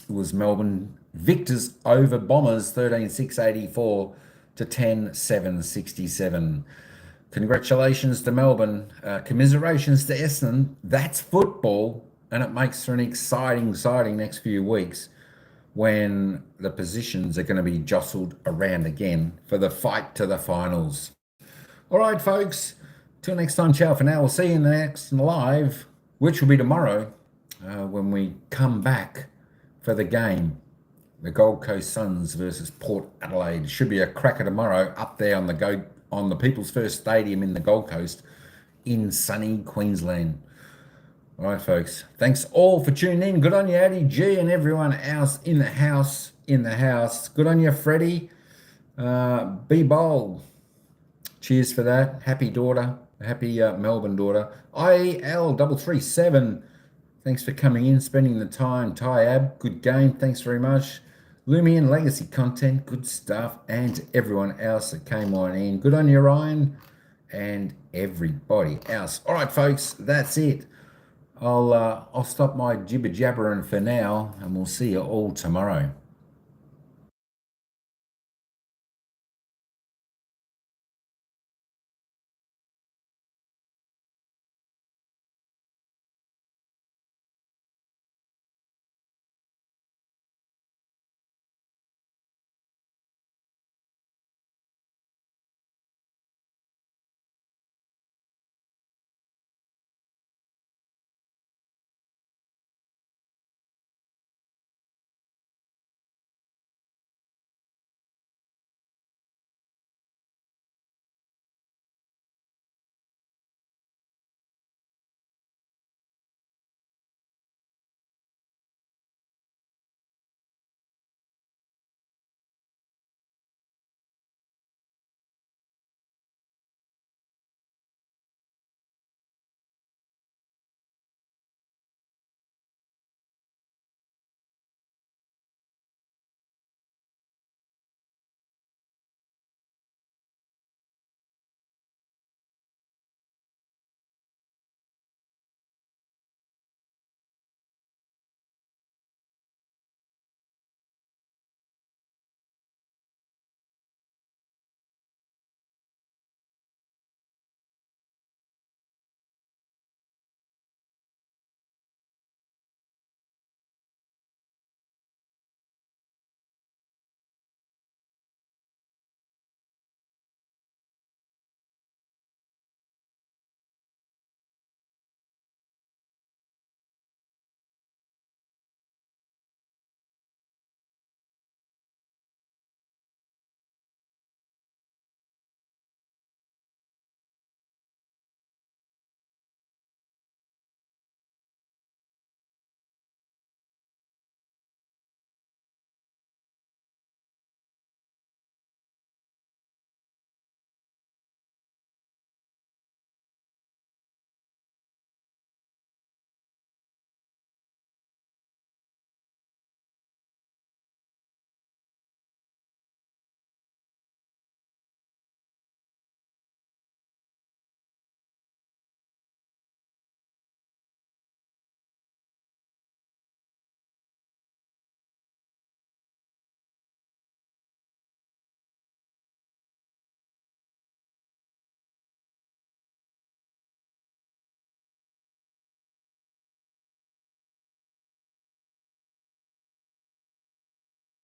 it was Melbourne victors over Bombers, 13-6-84 to 10-7-67. Congratulations to Melbourne. Commiserations to Essendon. That's football, and it makes for an exciting next few weeks when the positions are going to be jostled around again for the fight to the finals. All right, folks. Till next time, ciao for now. We'll see you in the next live, which will be tomorrow when we come back for the game. The Gold Coast Suns versus Port Adelaide. Should be a cracker tomorrow up there on the People's First Stadium in the Gold Coast in sunny Queensland. All right, folks. Thanks all for tuning in. Good on you, Addy G, and everyone else in the house. Good on you, Freddie. Be bold. Cheers for that. Happy daughter. Happy Melbourne daughter. IL337. Thanks for coming in, spending the time. Tyab, good game. Thanks very much. Lumion Legacy Content, good stuff. And to everyone else that came on in. Good on you, Ryan, and everybody else. All right, folks, that's it. I'll stop my jibber jabbering for now, and we'll see you all tomorrow.